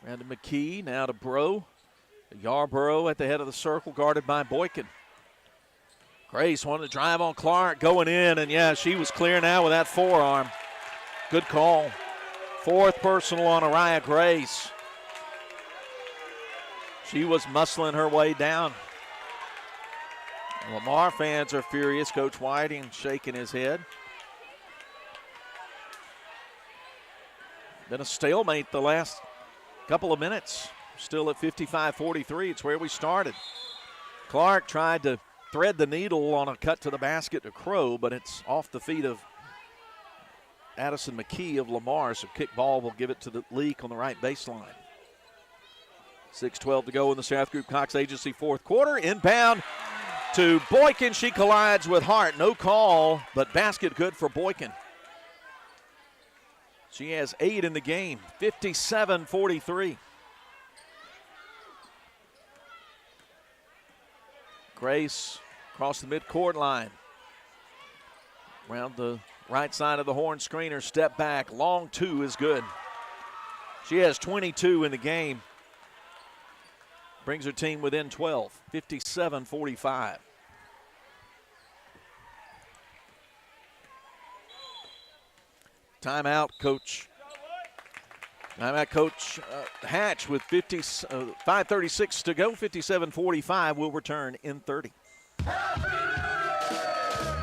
Brandon McKee, now to Bro. Yarborough at the head of the circle, guarded by Boykin. Grace wanted to drive on Clark, going in, and yeah, she was clear now with that forearm. Good call. 4th personal on Araya Grace. She was muscling her way down. Lamar fans are furious. Coach Whiting shaking his head. Been a stalemate the last couple of minutes. Still at 55-43. It's where we started. Clark tried to thread the needle on a cut to the basket to Crow, but it's off the feet of Addison McKee of Lamar, so kick ball will give it to the Leake on the right baseline. 6:12 to go in the South Group Cox Agency fourth quarter. Inbound to Boykin. She collides with Hart. No call, but basket good for Boykin. She has 8 in the game, 57-43. Grace across the midcourt line. Around the right side of the horn screener, step back, long 2 is good. She has 22 in the game. Brings her team within 12, 57-45. Timeout, Coach. Timeout, Coach Hatch with 5:36 to go, 57-45. Will return in 30.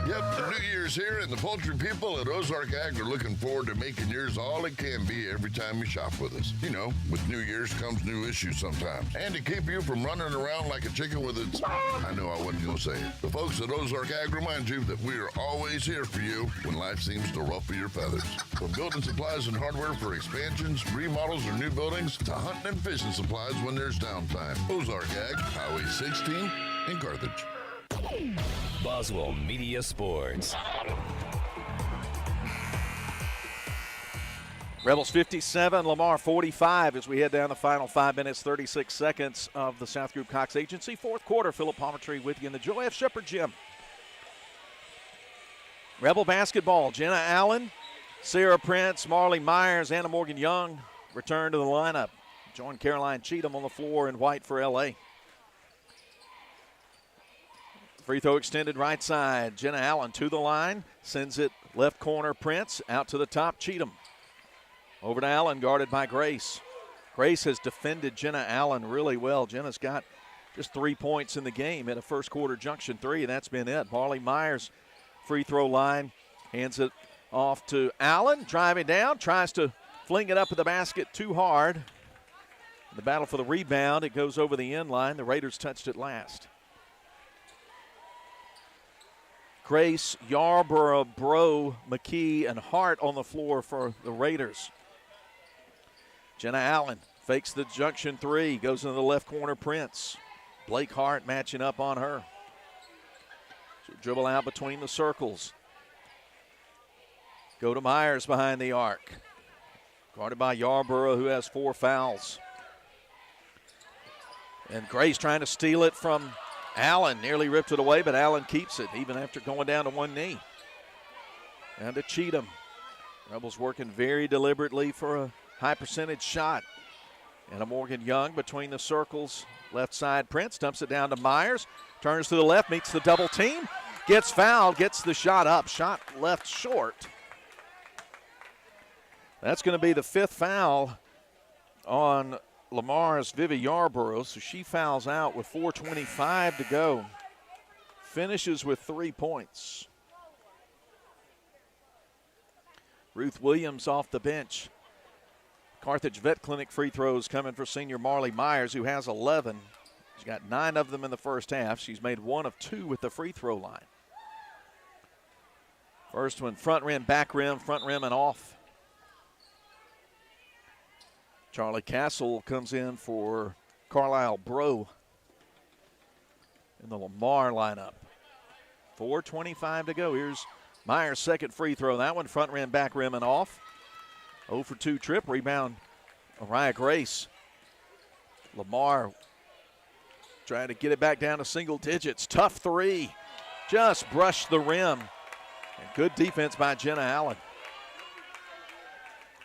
Yep, the new year's here, and the poultry people at Ozark Ag are looking forward to making yours all it can be every time you shop with us. You know, with New Year's comes new issues sometimes. And to keep you from running around like a chicken with its... I know I wasn't going to say it. The folks at Ozark Ag remind you that we are always here for you when life seems to ruffle your feathers. From building supplies and hardware for expansions, remodels, or new buildings, to hunting and fishing supplies when there's downtime. Ozark Ag, Highway 16 in Carthage. Boswell Media Sports. Rebels 57, Lamar 45 as we head down the final 5 minutes, 36 seconds of the South Group Cox Agency. Fourth quarter, Philip Palmertree with you in the Joe F. Shepherd Gym. Rebel basketball, Jenna Allen, Sarah Prince, Marley Myers, Anna Morgan Young return to the lineup. Join Caroline Cheatham on the floor in white for L.A. Free throw extended right side. Jenna Allen to the line. Sends it left corner. Prince out to the top. Cheatham. Over to Allen, guarded by Grace. Grace has defended Jenna Allen really well. Jenna's got just 3 points in the game at a first quarter junction 3, and that's been it. Marley Myers, free throw line. Hands it off to Allen. Driving down. Tries to fling it up at the basket too hard. In the battle for the rebound, it goes over the end line. The Raiders touched it last. Grace, Yarborough, Bro, McKee, and Hart on the floor for the Raiders. Jenna Allen fakes the junction 3, goes into the left corner, Prince. Blake Hart matching up on her. She'll dribble out between the circles. Go to Myers behind the arc. Guarded by Yarborough, who has 4 fouls. And Grace trying to steal it from Allen, nearly ripped it away, but Allen keeps it, even after going down to one knee. Down to Cheatham. Rebels working very deliberately for a high percentage shot. And a Morgan Young between the circles. Left side, Prince dumps it down to Myers. Turns to the left, meets the double team. Gets fouled, gets the shot up. Shot left short. That's going to be the 5th foul on Lamar's Vivi Yarborough, so she fouls out with 4:25 to go. Finishes with 3 points. Ruth Williams off the bench. Carthage Vet Clinic free throws coming for senior Marley Myers, who has 11. She's got 9 of them in the first half. She's made 1 of 2 with the free throw line. First one, front rim, and off. Charlie Castle comes in for Carlisle Bro in the Lamar lineup. 4:25 to go. Here's Myers' second free throw. That one front rim, and off. 0 for 2 trip. Rebound, Mariah Grace. Lamar trying to get it back down to single digits. Tough 3. Just brushed the rim. And good defense by Jenna Allen.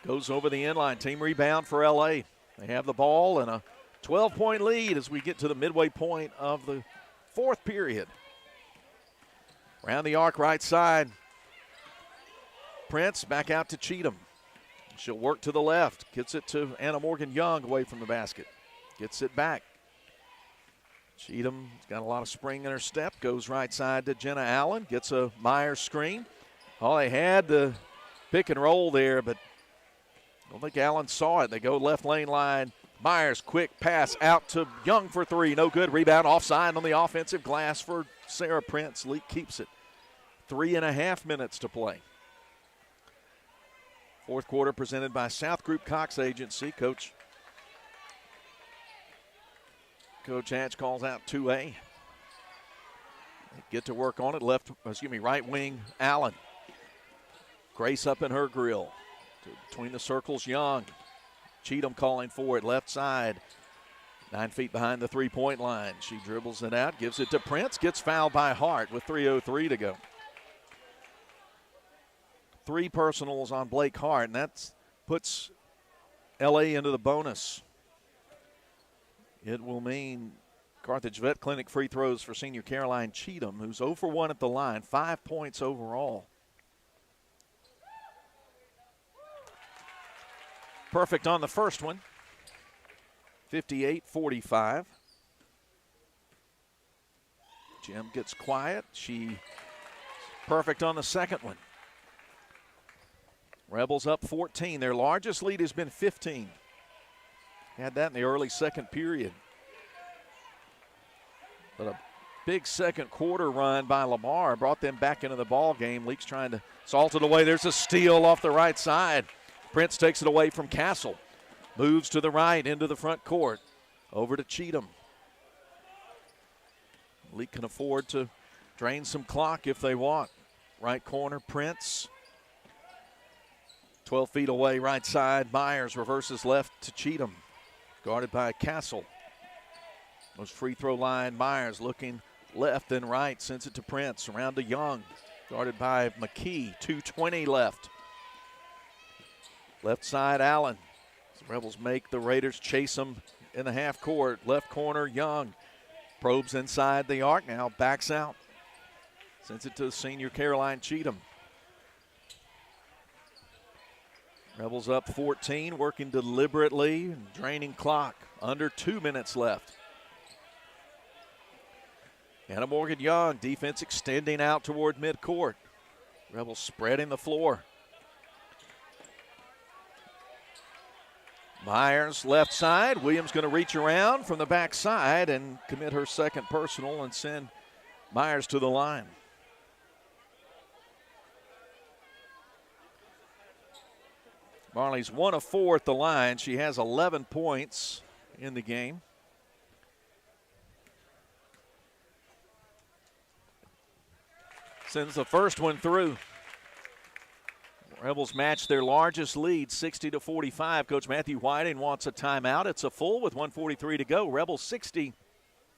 Goes over the end line. Team rebound for L.A. They have the ball and a 12-point lead as we get to the midway point of the 4th period. Around the arc right side. Prince back out to Cheatham. She'll work to the left. Gets it to Anna Morgan Young away from the basket. Gets it back. Cheatham's got a lot of spring in her step. Goes right side to Jenna Allen. Gets a Myers screen. Oh, they had the pick and roll there, but I don't think Allen saw it. They go left lane line. Myers, quick pass out to Young for 3. No good. Rebound offside on the offensive glass for Sarah Prince. Leake keeps it. 3.5 minutes to play. 4th quarter presented by South Group Cox Agency. Coach Hatch calls out 2A. They get to work on it. Right wing, Allen. Grace up in her grill. Between the circles, Young. Cheatham calling for it, left side. 9 feet behind the three-point line. She dribbles it out, gives it to Prince, gets fouled by Hart with 3:03 to go. 3 personals on Blake Hart, and that puts LA into the bonus. It will mean Carthage Vet Clinic free throws for senior Caroline Cheatham, who's 0 for 1 at the line, 5 points overall. Perfect on the first one. 58-45. Jim gets quiet. She perfect on the second one. Rebels up 14. Their largest lead has been 15. Had that in the early second period. But a big second quarter run by Lamar brought them back into the ball game. Leake's trying to salt it away. There's a steal off the right side. Prince takes it away from Castle. Moves to the right into the front court. Over to Cheatham. Leake can afford to drain some clock if they want. Right corner, Prince. 12 feet away, right side. Myers reverses left to Cheatham. Guarded by Castle. Goes free throw line. Myers looking left and right. Sends it to Prince. Around to Young. Guarded by McKee. 2:20 left. Left side, Allen. The Rebels make the Raiders chase them in the half court. Left corner, Young. Probes inside the arc now. Backs out. Sends it to senior Caroline Cheatham. Rebels up 14, working deliberately and draining clock. Under 2 minutes left. Anna Morgan Young, defense extending out toward midcourt. Rebels spreading the floor. Myers left side. Williams going to reach around from the backside and commit her second personal and send Myers to the line. Marley's 1 of 4 at the line. She has 11 points in the game. Sends the first one through. Rebels match their largest lead, 60-45. Coach Matthew Whiting wants a timeout. It's a full with 1:43 to go. Rebels 60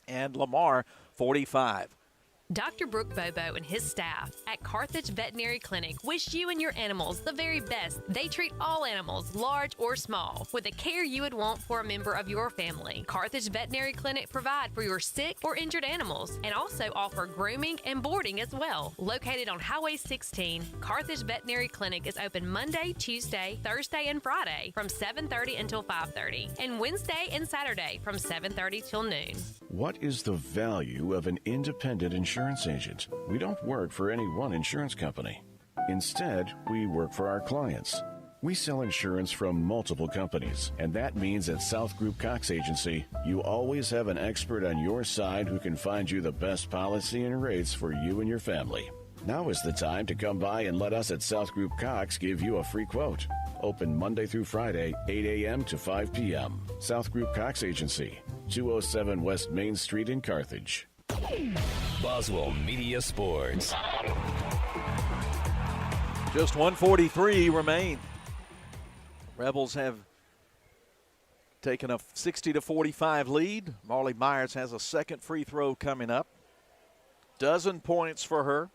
and Lamar 45. Dr. Brooke Bobo and his staff at Carthage Veterinary Clinic wish you and your animals the very best. They treat all animals, large or small, with the care you would want for a member of your family. Carthage Veterinary Clinic provide for your sick or injured animals and also offer grooming and boarding as well. Located on Highway 16, Carthage Veterinary Clinic is open Monday, Tuesday, Thursday, and Friday from 7:30 until 5:30, and Wednesday and Saturday from 7:30 till noon. What is the value of an independent insurance agent? We don't work for any one insurance company. Instead, we work for our clients. We sell insurance from multiple companies, and that means at South Group Cox Agency, you always have an expert on your side who can find you the best policy and rates for you and your family. Now is the time to come by and let us at South Group Cox give you a free quote. Open Monday through Friday, 8 a.m. to 5 p.m. South Group Cox Agency, 207 West Main Street in Carthage. Boswell Media Sports. Just 1:43 remain. Rebels have taken a 60-45 lead. Marley Myers has a second free throw coming up. Dozen points for her.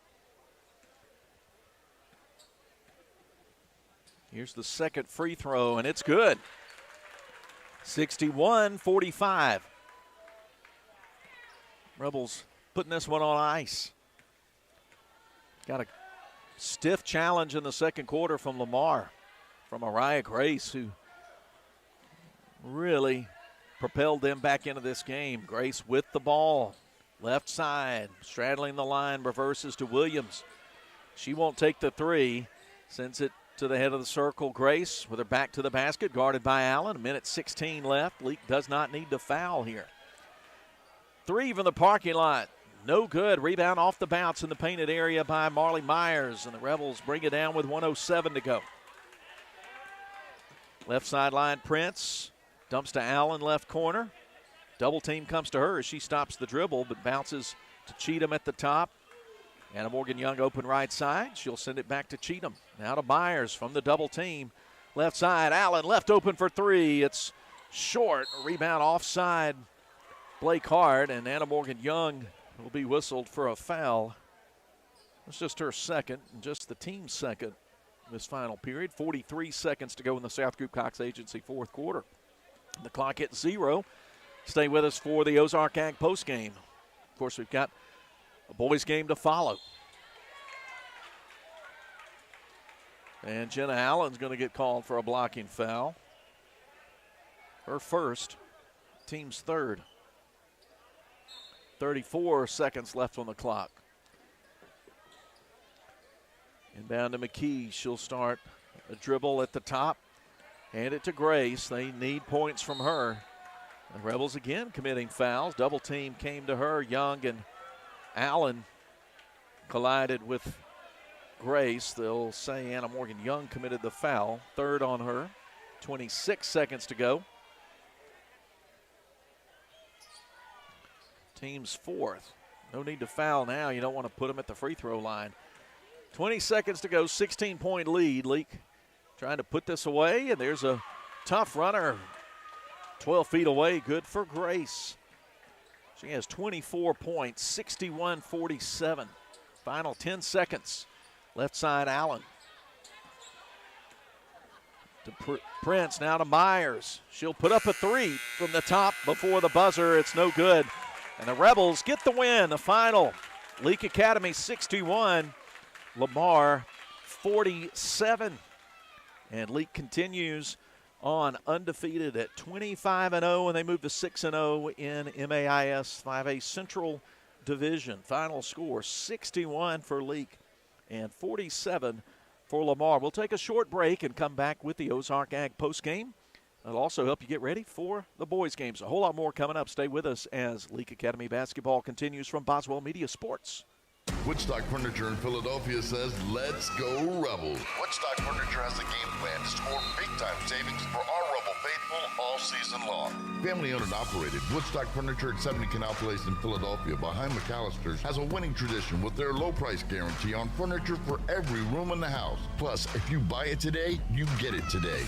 Here's the second free throw, and it's good. 61-45. Rebels putting this one on ice. Got a stiff challenge in the second quarter from Lamar, from Mariah Grace, who really propelled them back into this game. Grace with the ball, left side, straddling the line, reverses to Williams. She won't take the three, sends it to the head of the circle. Grace with her back to the basket, guarded by Allen. 1:16 left. Leake does not need to foul here. Three from the parking lot. No good. Rebound off the bounce in the painted area by Marley Myers, and the Rebels bring it down with 1:07 to go. Left sideline, Prince dumps to Allen, left corner. Double team comes to her as she stops the dribble, but bounces to Cheatham at the top. Anna Morgan Young open right side. She'll send it back to Cheatham. Now to Myers from the double team. Left side, Allen left open for three. It's short. Rebound offside. Blake Hart, and Anna Morgan Young will be whistled for a foul. It's just her second, and just the team's second this final period. 43 seconds to go in the South Group Cox Agency fourth quarter. The clock at 0. Stay with us for the Ozark Ag postgame. Of course, we've got a boys game to follow. And Jenna Allen's going to get called for a blocking foul. Her first, team's third. 34 seconds left on the clock. Inbound to McKee. She'll start a dribble at the top. Hand it to Grace. They need points from her. The Rebels again committing fouls. Double team came to her. Young and Allen collided with Grace. They'll say Anna Morgan Young committed the foul. Third on her. 26 seconds to go. Team's fourth. No need to foul now. You don't want to put them at the free throw line. 20 seconds to go. 16-point lead. Leake trying to put this away, and there's a tough runner. 12 feet away. Good for Grace. She has 24 points. 61-47. Final 10 seconds. Left side, Allen. To Prince, now to Myers. She'll put up a three from the top before the buzzer. It's no good. And the Rebels get the win. The final, Leake Academy 61, Lamar 47. And Leake continues on undefeated at 25-0, and they move to 6-0 in MAIS 5A Central Division. Final score 61 for Leake and 47 for Lamar. We'll take a short break and come back with the Ozark Ag postgame. It'll also help you get ready for the boys' games. A whole lot more coming up. Stay with us as Leake Academy basketball continues from Boswell Media Sports. Woodstock Furniture in Philadelphia says, let's go Rebels. Woodstock Furniture has a game plan to score big-time savings for our Rebel faithful all season long. Family-owned and operated, Woodstock Furniture at 70 Canal Place in Philadelphia behind McAllister's has a winning tradition with their low price guarantee on furniture for every room in the house. Plus, if you buy it today, you get it today.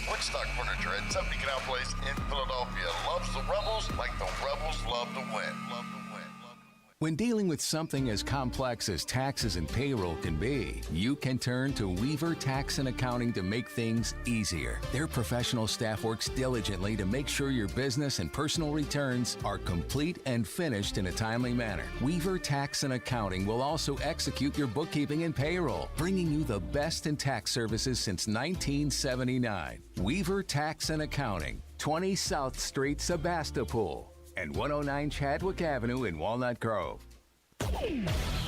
Woodstock Furniture at 70 Canal Place in Philadelphia loves the Rebels like the Rebels love to win. When dealing with something as complex as taxes and payroll can be, you can turn to Weaver Tax and Accounting to make things easier. Their professional staff works diligently to make sure your business and personal returns are complete and finished in a timely manner. Weaver Tax and Accounting will also execute your bookkeeping and payroll, bringing you the best in tax services since 1979. Weaver Tax and Accounting, 20 South Street, Sebastopol, and 109 Chadwick Avenue in Walnut Grove.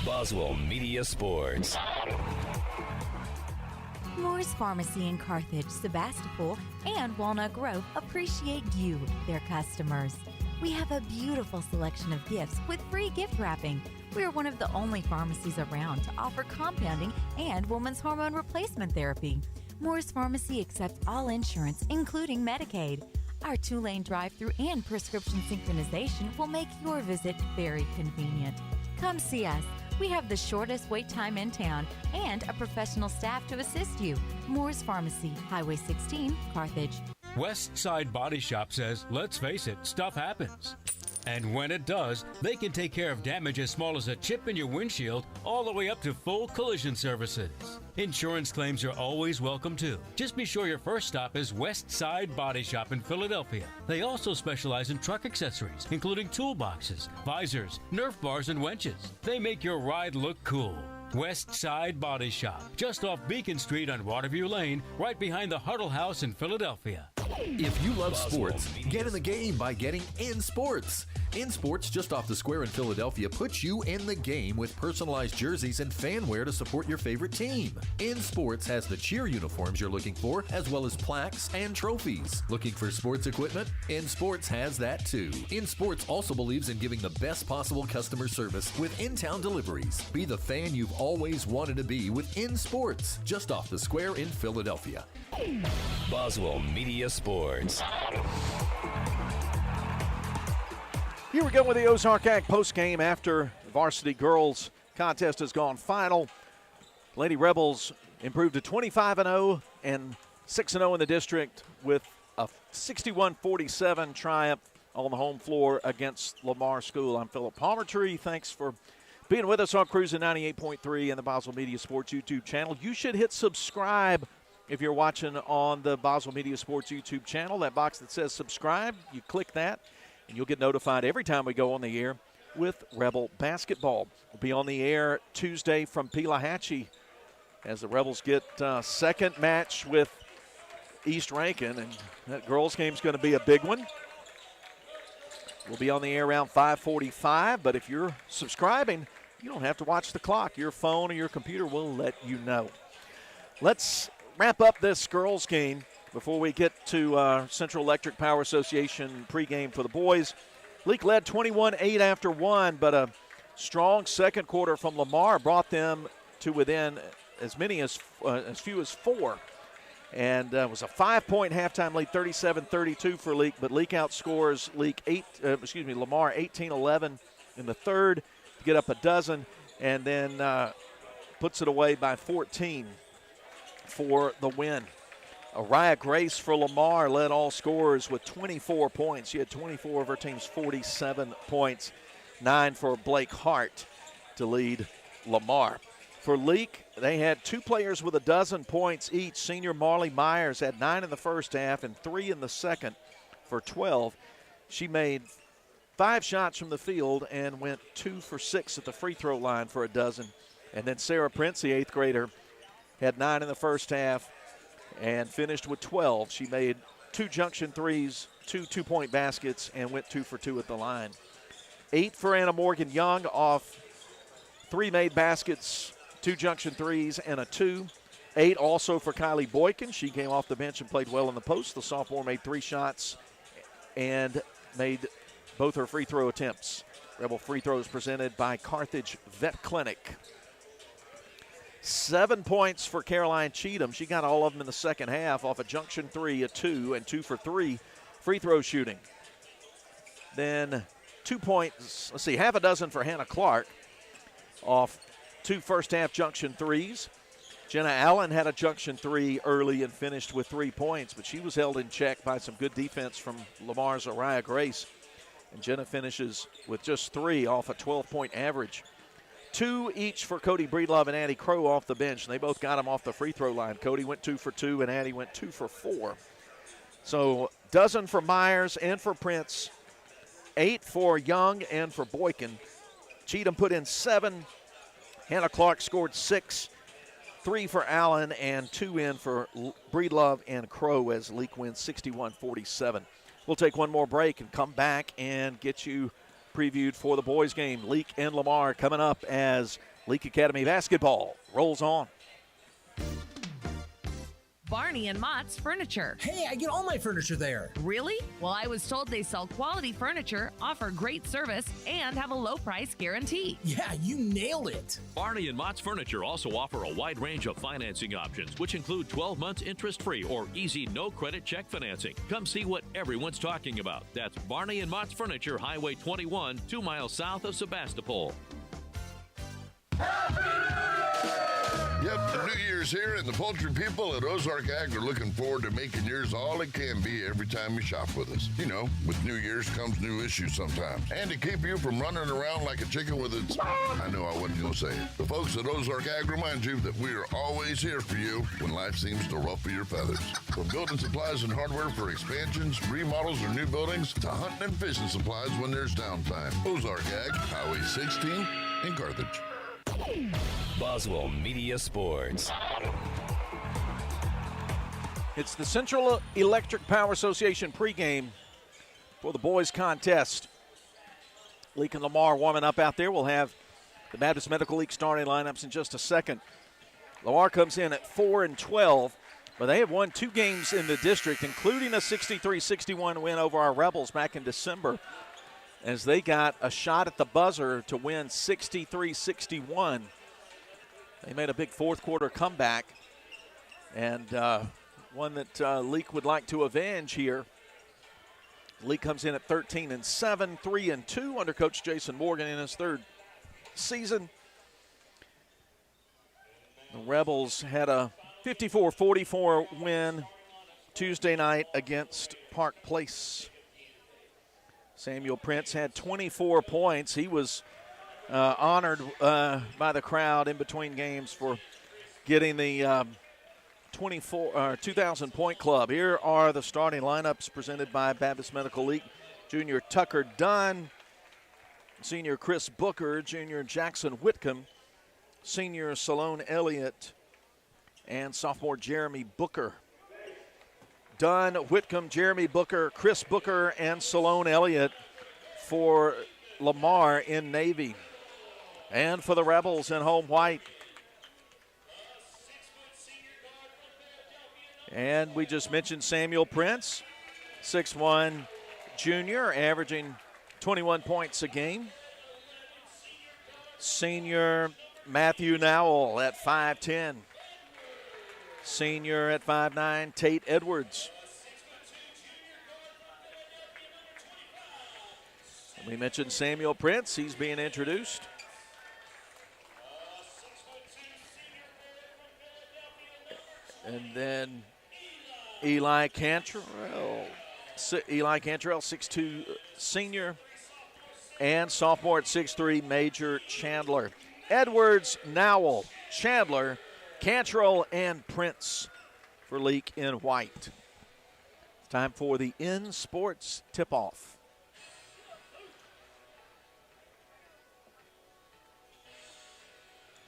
Boswell Media Sports. Moore's Pharmacy in Carthage, Sebastopol, and Walnut Grove appreciate you, their customers. We have a beautiful selection of gifts with free gift wrapping. We are one of the only pharmacies around to offer compounding and women's hormone replacement therapy. Moore's Pharmacy accepts all insurance, including Medicaid. Our 2-lane drive-thru and prescription synchronization will make your visit very convenient. Come see us. We have the shortest wait time in town and a professional staff to assist you. Moore's Pharmacy, Highway 16, Carthage. West Side Body Shop says, let's face it, stuff happens. And when it does, they can take care of damage as small as a chip in your windshield all the way up to full collision services. Insurance claims are always welcome too. Just be sure your first stop is West Side Body Shop in Philadelphia. They also specialize in truck accessories, including toolboxes, visors, Nerf bars, and winches. They make your ride look cool. West Side Body Shop, just off Beacon Street on Waterview Lane, right behind the Huddle House in Philadelphia. If you love sports, get in the game by getting In Sports. In Sports, just off the square in Philadelphia, puts you in the game with personalized jerseys and fan wear to support your favorite team. In Sports has the cheer uniforms you're looking for, as well as plaques and trophies. Looking for sports equipment? In Sports has that too. In Sports also believes in giving the best possible customer service with in-town deliveries. Be the fan you've always wanted to be with In Sports, just off the square in Philadelphia. Boswell Media Sports. Here we go with the Ozark Ag postgame after the varsity girls contest has gone final. Lady Rebels improved to 25-0 and 6-0 in the district with a 61-47 triumph on the home floor against Lamar School. I'm Philip Palmertree. Thanks for being with us on Cruising 98.3 and the Boswell Media Sports YouTube channel. You should hit subscribe if you're watching on the Boswell Media Sports YouTube channel. That box that says subscribe, you click that, and you'll get notified every time we go on the air with Rebel basketball. We'll be on the air Tuesday from Pelahatchie as the Rebels get second match with East Rankin, and that girls game's going to be a big one. We'll be on the air around 5:45, but if you're subscribing, you don't have to watch the clock. Your phone or your computer will let you know. Let's wrap up this girls game before we get to Central Electric Power Association pregame for the boys. Leake led 21-8 after one, but a strong second quarter from Lamar brought them to within as few as four. And it was a 5-point halftime lead, 37-32 for Leake, but Leake outscores Lamar 18-11 in the third to get up a dozen, and then puts it away by 14 for the win. Araya Grace for Lamar led all scorers with 24 points. She had 24 of her team's 47 points, 9 for Blake Hart to lead Lamar. For Leake, they had two players with a dozen points each. Senior Marley Myers had 9 in the first half and 3 in the second for 12. She made 5 shots from the field and went 2 for 6 at the free throw line for a dozen. And then Sarah Prince, the 8th grader, had 9 in the first half and finished with 12. She made 2 junction threes, 2 two-point baskets, and went 2 for 2 at the line. 8 for Anna Morgan Young off 3 made baskets, 2 junction threes, and a 2. 8 also for Kylie Boykin. She came off the bench and played well in the post. The sophomore made 3 shots and made both her free throw attempts. Rebel free throws presented by Carthage Vet Clinic. 7 points for Caroline Cheatham. She got all of them in the second half off a junction 3, a 2, and 2 for 3 free throw shooting. Then 2 points, half a dozen for Hannah Clark off 2 first-half junction threes. Jenna Allen had a junction 3 early and finished with 3 points, but she was held in check by some good defense from Lamar's Araya Grace. And Jenna finishes with just 3 off a 12-point average. 2 each for Cody Breedlove and Addie Crow off the bench, and they both got them off the free throw line. Cody went 2 for 2, and Addie went 2 for 4. So dozen for Myers and for Prince, 8 for Young and for Boykin. Cheatham put in 7. Hannah Clark scored 6, 3 for Allen, and 2 in for Breedlove and Crow as Leake wins 61-47. We'll take one more break and come back and get you previewed for the boys' game. Leake and Lamar coming up as Leake Academy basketball rolls on. Barney and Mott's Furniture. Hey, I get all my furniture there. Really? Well, I was told they sell quality furniture, offer great service, and have a low price guarantee. Yeah, you nailed it. Barney and Mott's Furniture also offer a wide range of financing options, which include 12 months interest-free or easy no-credit check financing. Come see what everyone's talking about. That's Barney and Mott's Furniture, Highway 21, 2 miles south of Sebastopol. Yep, the new year's here, and the poultry people at Ozark Ag are looking forward to making yours all it can be every time you shop with us. You know, with New Year's comes new issues sometimes. And to keep you from running around like a chicken with its... I know I wasn't going to say it. The folks at Ozark Ag remind you that we are always here for you when life seems to ruffle your feathers. From building supplies and hardware for expansions, remodels, or new buildings, to hunting and fishing supplies when there's downtime. Ozark Ag, Highway 16 in Carthage. Boswell Media Sports. It's the Central Electric Power Association pregame for the boys contest. Leake and Lamar warming up out there. We'll have the Baptist Medical League starting lineups in just a second. Lamar comes in at 4-12, but they have won 2 games in the district, including a 63-61 win over our Rebels back in December, as they got a shot at the buzzer to win 63-61. They made a big fourth quarter comeback, and one that Leake would like to avenge here. Leake comes in at 13-7, 3-2 under Coach Jason Morgan in his 3rd season. The Rebels had a 54-44 win Tuesday night against Park Place. Samuel Prince had 24 points. He was honored by the crowd in between games for getting the 2,000 point club. Here are the starting lineups presented by Baptist Medical League. Junior Tucker Dunn, senior Chris Booker, junior Jackson Whitcomb, senior Salone Elliott, and sophomore Jeremy Booker. Dunn, Whitcomb, Jeremy Booker, Chris Booker, and Salone Elliott for Lamar in Navy. And for the Rebels in home white. And we just mentioned Samuel Prince, 6'1", junior, averaging 21 points a game. Senior Matthew Nowell at 5'10". Senior at 5'9", Tate Edwards. We mentioned Samuel Prince. He's being introduced. And then Eli Cantrell, 6'2", senior, and sophomore at 6'3", Major Chandler. Edwards, Nowell, Chandler, Cantrell, and Prince for Leake in white. Time for the In Sports tip-off.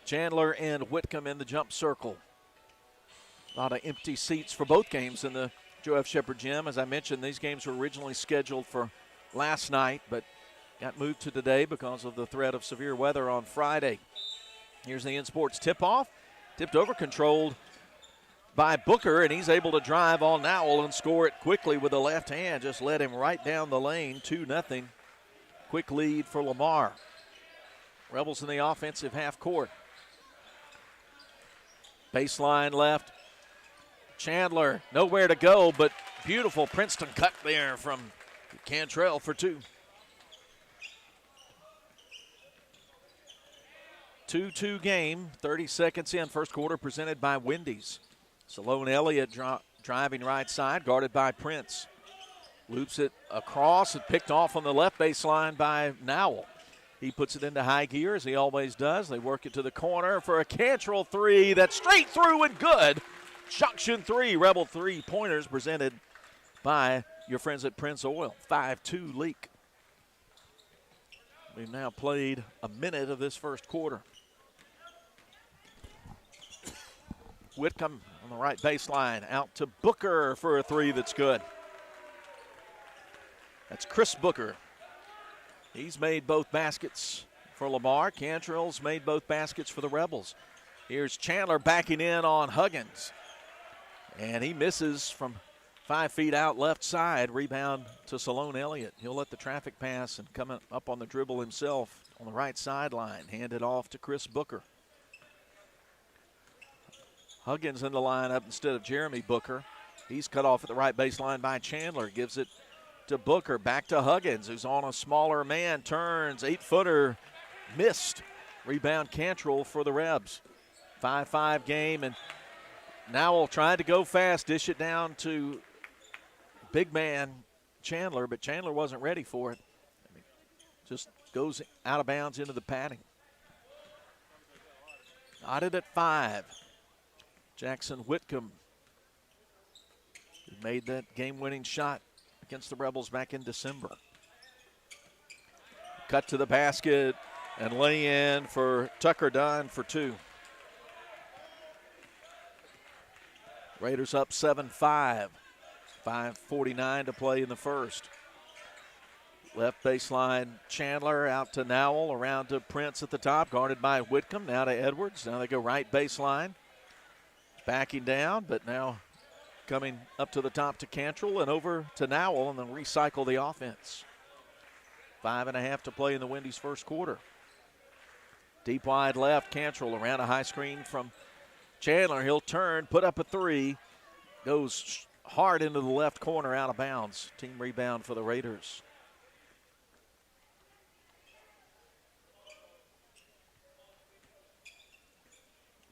Chandler and Whitcomb in the jump circle. A lot of empty seats for both games in the Joe F. Shepherd Gym. As I mentioned, these games were originally scheduled for last night, but got moved to today because of the threat of severe weather on Friday. Here's the In Sports tip-off. Tipped over, controlled by Booker, and he's able to drive on Nowell and score it quickly with the left hand. Just led him right down the lane, 2-0. Quick lead for Lamar. Rebels in the offensive half court. Baseline left. Chandler, nowhere to go, but beautiful Princeton cut there from Cantrell for two. 2-2 game, 30 seconds in, first quarter, presented by Wendy's. Salone Elliott driving right side, guarded by Prince. Loops it across and picked off on the left baseline by Nowell. He puts it into high gear, as he always does. They work it to the corner for a Cantrell three that's straight through and good. Junction 3, Rebel 3-pointers presented by your friends at Prince Oil. 5-2 Leake. We've now played a minute of this first quarter. Whitcomb on the right baseline, out to Booker for a three that's good. That's Chris Booker. He's made both baskets for Lamar. Cantrell's made both baskets for the Rebels. Here's Chandler backing in on Huggins. And he misses from 5 feet out left side. Rebound to Salone Elliott. He'll let the traffic pass and come up on the dribble himself on the right sideline. Hand it off to Chris Booker. Huggins in the lineup instead of Jeremy Booker. He's cut off at the right baseline by Chandler. Gives it to Booker. Back to Huggins, who's on a smaller man. Turns, 8-footer, missed. Rebound Cantrell for the Rebs. 5-5 game, and Nowell tried to go fast, dish it down to big man Chandler, but Chandler wasn't ready for it. Just goes out of bounds into the padding. Knotted at 5. Jackson Whitcomb, who made that game-winning shot against the Rebels back in December. Cut to the basket and lay in for Tucker Dunn for two. Raiders up 7-5. 5:49 to play in the first. Left baseline Chandler out to Nowell, around to Prince at the top, guarded by Whitcomb. Now to Edwards. Now they go right baseline. Backing down, but now coming up to the top to Cantrell and over to Nowell, and then recycle the offense. 5.5 to play in the Wendy's first quarter. Deep wide left, Cantrell around a high screen from Chandler. He'll turn, put up a three. Goes hard into the left corner, out of bounds. Team rebound for the Raiders.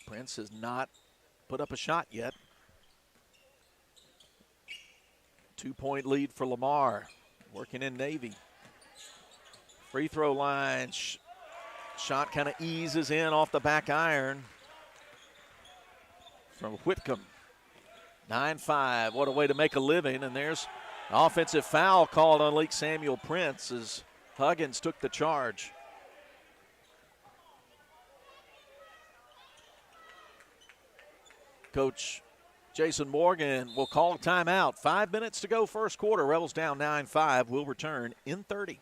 Prince has not put up a shot yet. 2-point lead for Lamar, working in Navy. Free throw line, shot kind of eases in off the back iron from Whitcomb. 9-5, what a way to make a living, and there's an offensive foul called on Leake Samuel Prince as Huggins took the charge. Coach Jason Morgan will call a timeout. 5 minutes to go first quarter. Rebels down 9-5. We'll return in 30.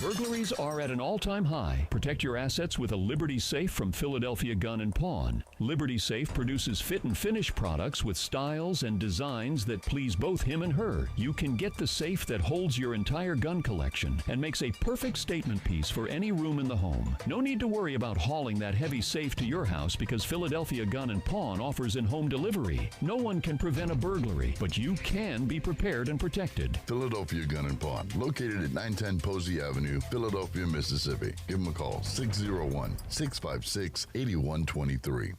Burglaries are at an all-time high. Protect your assets with a Liberty Safe from Philadelphia Gun & Pawn. Liberty Safe produces fit and finish products with styles and designs that please both him and her. You can get the safe that holds your entire gun collection and makes a perfect statement piece for any room in the home. No need to worry about hauling that heavy safe to your house because Philadelphia Gun & Pawn offers in-home delivery. No one can prevent a burglary, but you can be prepared and protected. Philadelphia Gun & Pawn, located at 910 Posey Avenue, Philadelphia, Mississippi. Give them a call, 601-656-8123.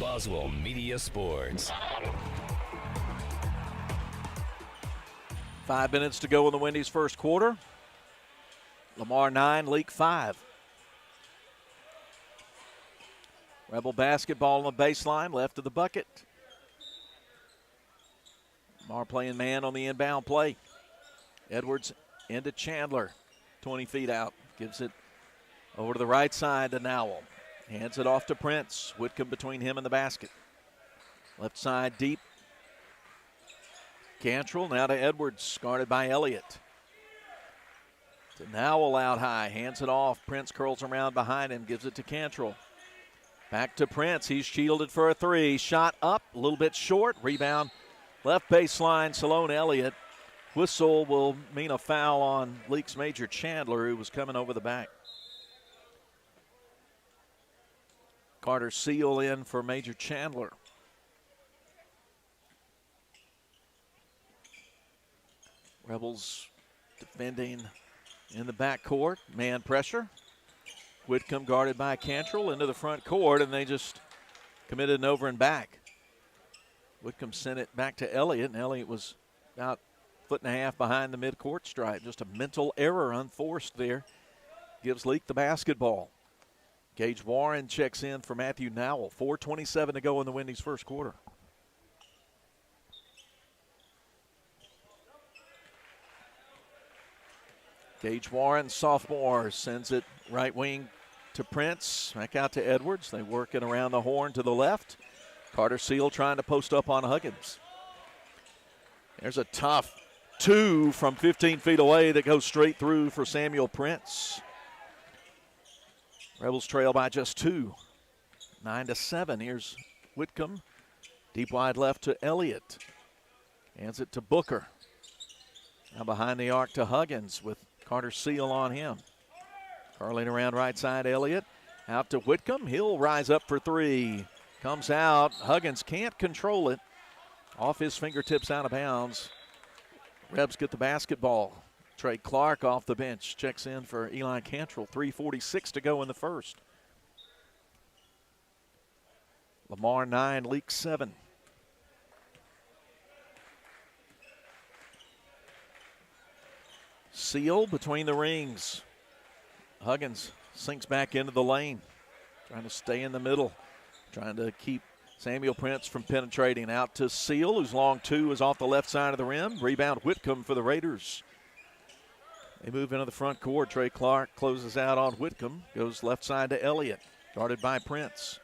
Boswell Media Sports. 5 minutes to go in the Wendy's first quarter. Lamar 9, Leake 5. Rebel basketball on the baseline, left of the bucket. Lamar playing man on the inbound play. Edwards into Chandler. 20 feet out, gives it over to the right side to Nowell. Hands it off to Prince. Whitcomb between him and the basket. Left side deep. Cantrell now to Edwards, guarded by Elliott. To Nowell out high, hands it off. Prince curls around behind him, gives it to Cantrell. Back to Prince, he's shielded for a three. Shot up, a little bit short. Rebound, left baseline, Salone Elliott. Whistle will mean a foul on Leake's Major Chandler, who was coming over the back. Carter Seal in for Major Chandler. Rebels defending in the backcourt. Man pressure. Whitcomb guarded by Cantrell into the front court, and they just committed an over and back. Whitcomb sent it back to Elliott, and Elliott was about foot and a half behind the midcourt stripe. Just a mental error unforced there. Gives Leake the basketball. Gage Warren checks in for Matthew Nowell. 4:27 to go in the Wendy's first quarter. Gage Warren, sophomore, sends it right wing to Prince. Back out to Edwards. They work it around the horn to the left. Carter Seal trying to post up on Huggins. There's a tough two from 15 feet away that goes straight through for Samuel Prince. Rebels trail by just 2. 9-7. Here's Whitcomb. Deep wide left to Elliott. Hands it to Booker. Now behind the arc to Huggins with Carter Seal on him. Curling around right side, Elliott. Out to Whitcomb. He'll rise up for three. Comes out. Huggins can't control it. Off his fingertips, out of bounds. Rebs get the basketball. Trey Clark off the bench. Checks in for Eli Cantrell. 3:46 to go in the first. Lamar 9, Leake 7. Seal between the rings. Huggins sinks back into the lane. Trying to stay in the middle. Trying to keep Samuel Prince from penetrating. Out to Seal, whose long two is off the left side of the rim. Rebound Whitcomb for the Raiders. They move into the front court. Trey Clark closes out on Whitcomb. Goes left side to Elliott. Guarded by Prince.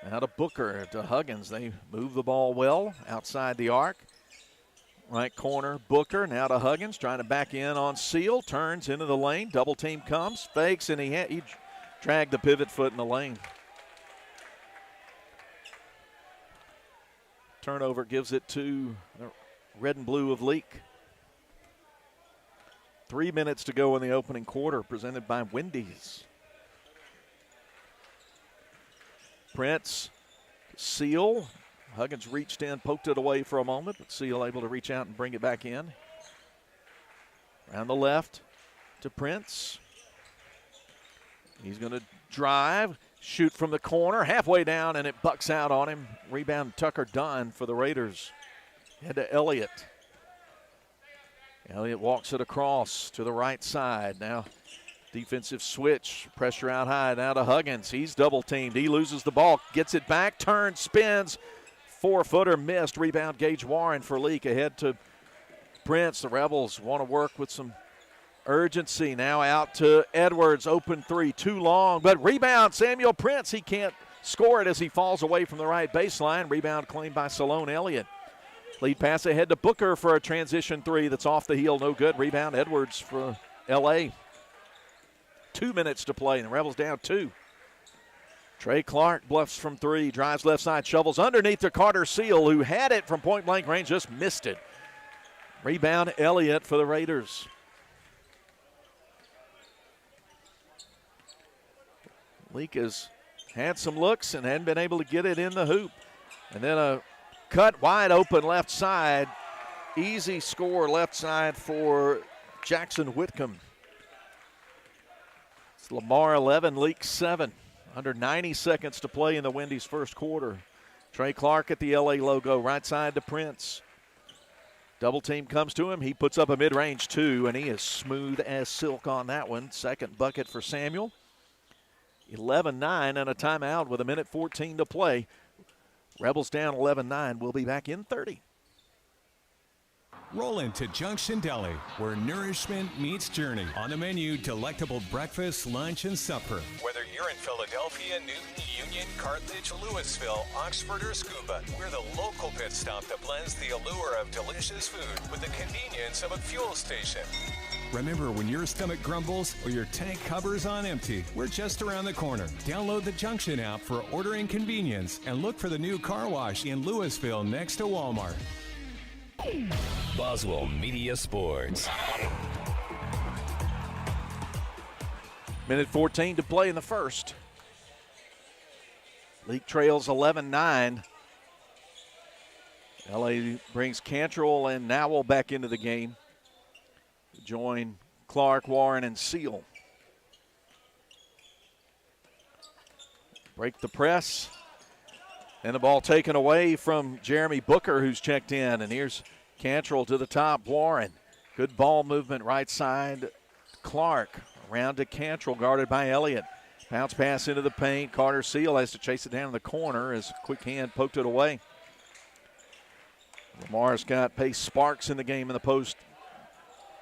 Now to Booker, to Huggins. They move the ball well outside the arc. Right corner, Booker. Now to Huggins. Trying to back in on Seal. Turns into the lane. Double team comes. Fakes, and he dragged the pivot foot in the lane. Turnover gives it to the red and blue of Leake. 3 minutes to go in the opening quarter, presented by Wendy's. Prince, Seal. Huggins reached in, poked it away for a moment, but Seal able to reach out and bring it back in. Around the left to Prince. He's going to drive, shoot from the corner, halfway down, and it bucks out on him. Rebound Tucker Dunn for the Raiders. Head to Elliott. Elliott walks it across to the right side. Now defensive switch, pressure out high, now to Huggins. He's double teamed. He loses the ball, gets it back, turns, spins. 4-footer missed. Rebound Gage Warren for Leake. Ahead to Prince. The Rebels want to work with some urgency. Now out to Edwards. Open three, too long. But rebound, Samuel Prince. He can't score it as he falls away from the right baseline. Rebound claimed by Salone Elliott. Lead pass ahead to Booker for a transition three that's off the heel. No good. Rebound Edwards for L.A. 2 minutes to play, and the Rebels down 2. Trey Clark bluffs from 3, drives left side, shovels underneath to Carter Seal, who had it from point-blank range, just missed it. Rebound Elliott for the Raiders. Leake has had some looks and hadn't been able to get it in the hoop. And then a cut wide open left side. Easy score left side for Jackson Whitcomb. It's Lamar 11, Leake 7. Under 90 seconds to play in the Wendy's first quarter. Trey Clark at the LA logo, right side to Prince. Double team comes to him. He puts up a mid-range 2, and he is smooth as silk on that one. Second bucket for Samuel. 11-9 and a timeout with 1:14 to play. Rebels down 11-9. We'll be back in 30. Roll into Junction Deli, where nourishment meets journey. On the menu, delectable breakfast, lunch, and supper. Whether you're in Philadelphia, Newton, Union, Carthage, Louisville, Oxford, or Scuba, we're the local pit stop that blends the allure of delicious food with the convenience of a fuel station. Remember, when your stomach grumbles or your tank covers on empty, we're just around the corner. Download the Junction app for ordering convenience and look for the new car wash in Louisville next to Walmart. Boswell Media Sports. 1:14 to play in the first. Leake trails 11-9. LA brings Cantrell and Nowell back into the game. Join Clark, Warren, and Seal. Break the press. And the ball taken away from Jeremy Booker, who's checked in. And here's Cantrell to the top. Warren. Good ball movement right side. Clark around to Cantrell, guarded by Elliott. Bounce pass into the paint. Carter Seal has to chase it down in the corner as quick hand poked it away. Lamar's got Pace Sparks in the game in the post.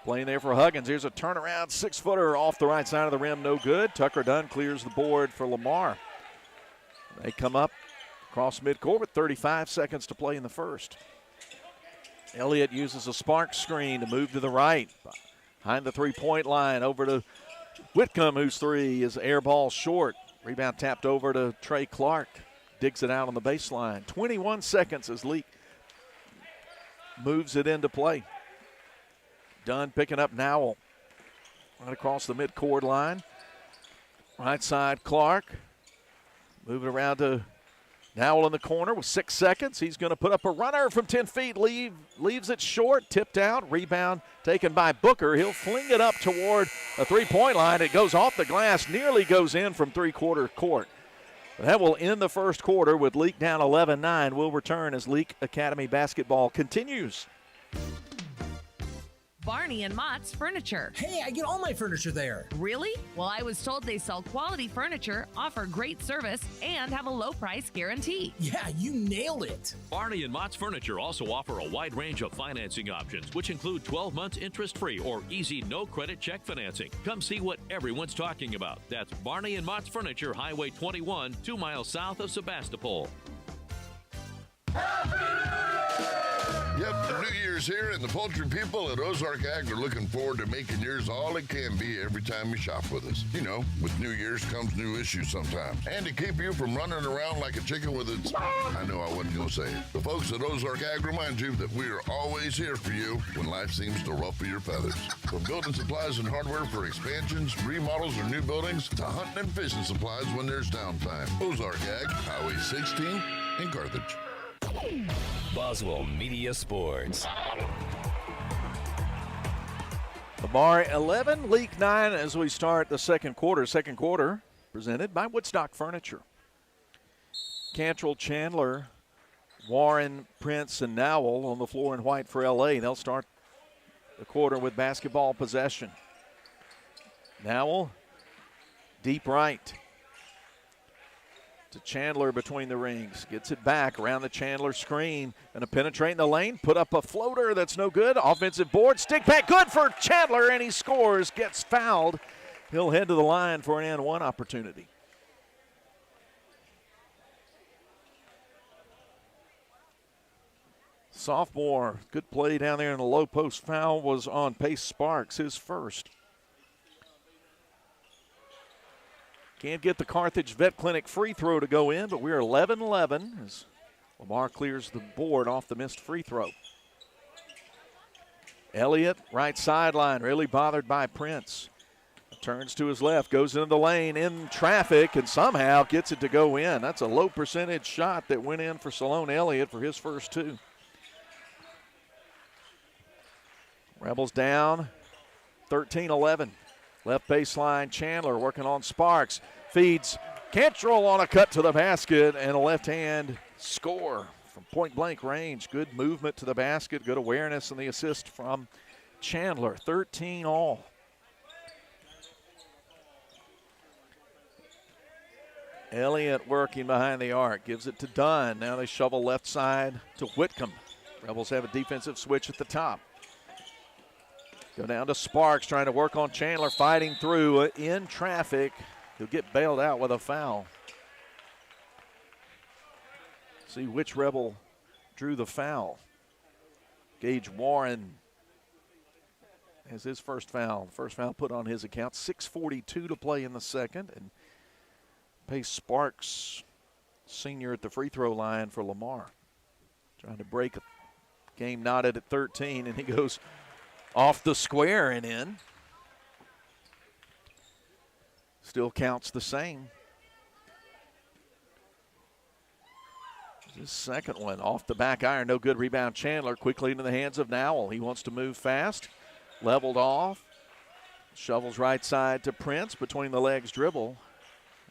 Playing there for Huggins. Here's a turnaround 6-footer off the right side of the rim. No good. Tucker Dunn clears the board for Lamar. They come up across midcourt with 35 seconds to play in the first. Elliott uses a spark screen to move to the right. Behind the three-point line, over to Whitcomb, whose three is air ball short. Rebound tapped over to Trey Clark. Digs it out on the baseline. 21 seconds as Leake moves it into play. Dunn picking up Nowell. Right across the midcourt line. Right side, Clark. Moving around to Nowell in the corner with 6 seconds. He's going to put up a runner from 10 feet. Leaves it short, tipped out. Rebound taken by Booker. He'll fling it up toward a three-point line. It goes off the glass, nearly goes in from three-quarter court. That will end the first quarter with Leake down 11-9. We'll return as Leake Academy basketball continues. Barney and Mott's Furniture. Hey, I get all my furniture there. Really? Well, I was told they sell quality furniture, offer great service, and have a low price guarantee. Yeah, you nailed it. Barney and Mott's Furniture also offer a wide range of financing options, which include 12 months interest-free or easy no-credit check financing. Come see what everyone's talking about. That's Barney and Mott's Furniture, Highway 21, 2 miles south of Sebastopol. Yep, the New Year's here, and the poultry people at Ozark Ag are looking forward to making yours all it can be every time you shop with us. You know, with New Year's comes new issues sometimes. And to keep you from running around like a chicken with its... I know I wasn't going to say it. The folks at Ozark Ag remind you that we are always here for you when life seems to ruffle your feathers. From building supplies and hardware for expansions, remodels, or new buildings, to hunting and fishing supplies when there's downtime. Ozark Ag, Highway 16 in Carthage. Boswell Media Sports. Lamar 11, Leake 9 as we start the second quarter. Second quarter presented by Woodstock Furniture. Cantrell, Chandler, Warren, Prince, and Nowell on the floor in white for LA. They'll start the quarter with basketball possession. Nowell, deep right to Chandler between the rings. Gets it back around the Chandler screen. Going to penetrate in the lane. Put up a floater that's no good. Offensive board. Stick back. Good for Chandler, and he scores. Gets fouled. He'll head to the line for an and one opportunity. Sophomore. Good play down there in the low post. Foul was on Pace Sparks, his first. Can't get the Carthage Vet Clinic free throw to go in, but we're 11-11 as Lamar clears the board off the missed free throw. Elliott, right sideline, really bothered by Prince. Turns to his left, goes into the lane, in traffic, and somehow gets it to go in. That's a low percentage shot that went in for Salone Elliott for his first two. Rebels down 13-11. Left baseline, Chandler working on Sparks. Feeds Cantrell on a cut to the basket and a left hand score from point blank range. Good movement to the basket, good awareness, and the assist from Chandler. 13 all. Elliott working behind the arc, gives it to Dunn. Now they shovel left side to Whitcomb. Rebels have a defensive switch at the top. Go down to Sparks, trying to work on Chandler, fighting through in traffic. He'll get bailed out with a foul. See which Rebel drew the foul. Gage Warren has his first foul. First foul put on his account. 6:42 to play in the second. And Pace Sparks, senior at the free throw line for Lamar. Trying to break a game knotted at 13, and he goes off the square and in. Still counts the same. His second one off the back iron. No good. Rebound Chandler quickly into the hands of Nowell. He wants to move fast. Leveled off. Shovels right side to Prince. Between the legs dribble.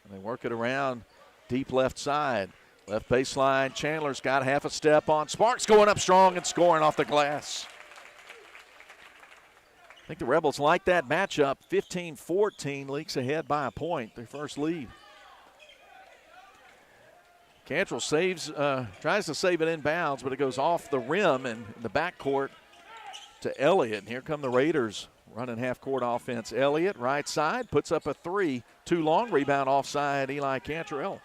And they work it around deep left side. Left baseline. Chandler's got half a step on. Sparks going up strong and scoring off the glass. I think the Rebels like that matchup. 15-14, Leaks ahead by a point, their first lead. Cantrell tries to save it inbounds, but it goes off the rim and in the backcourt to Elliott. And here come the Raiders running half-court offense. Elliott, right side, puts up a three. Too long, rebound offside, Eli Cantrell.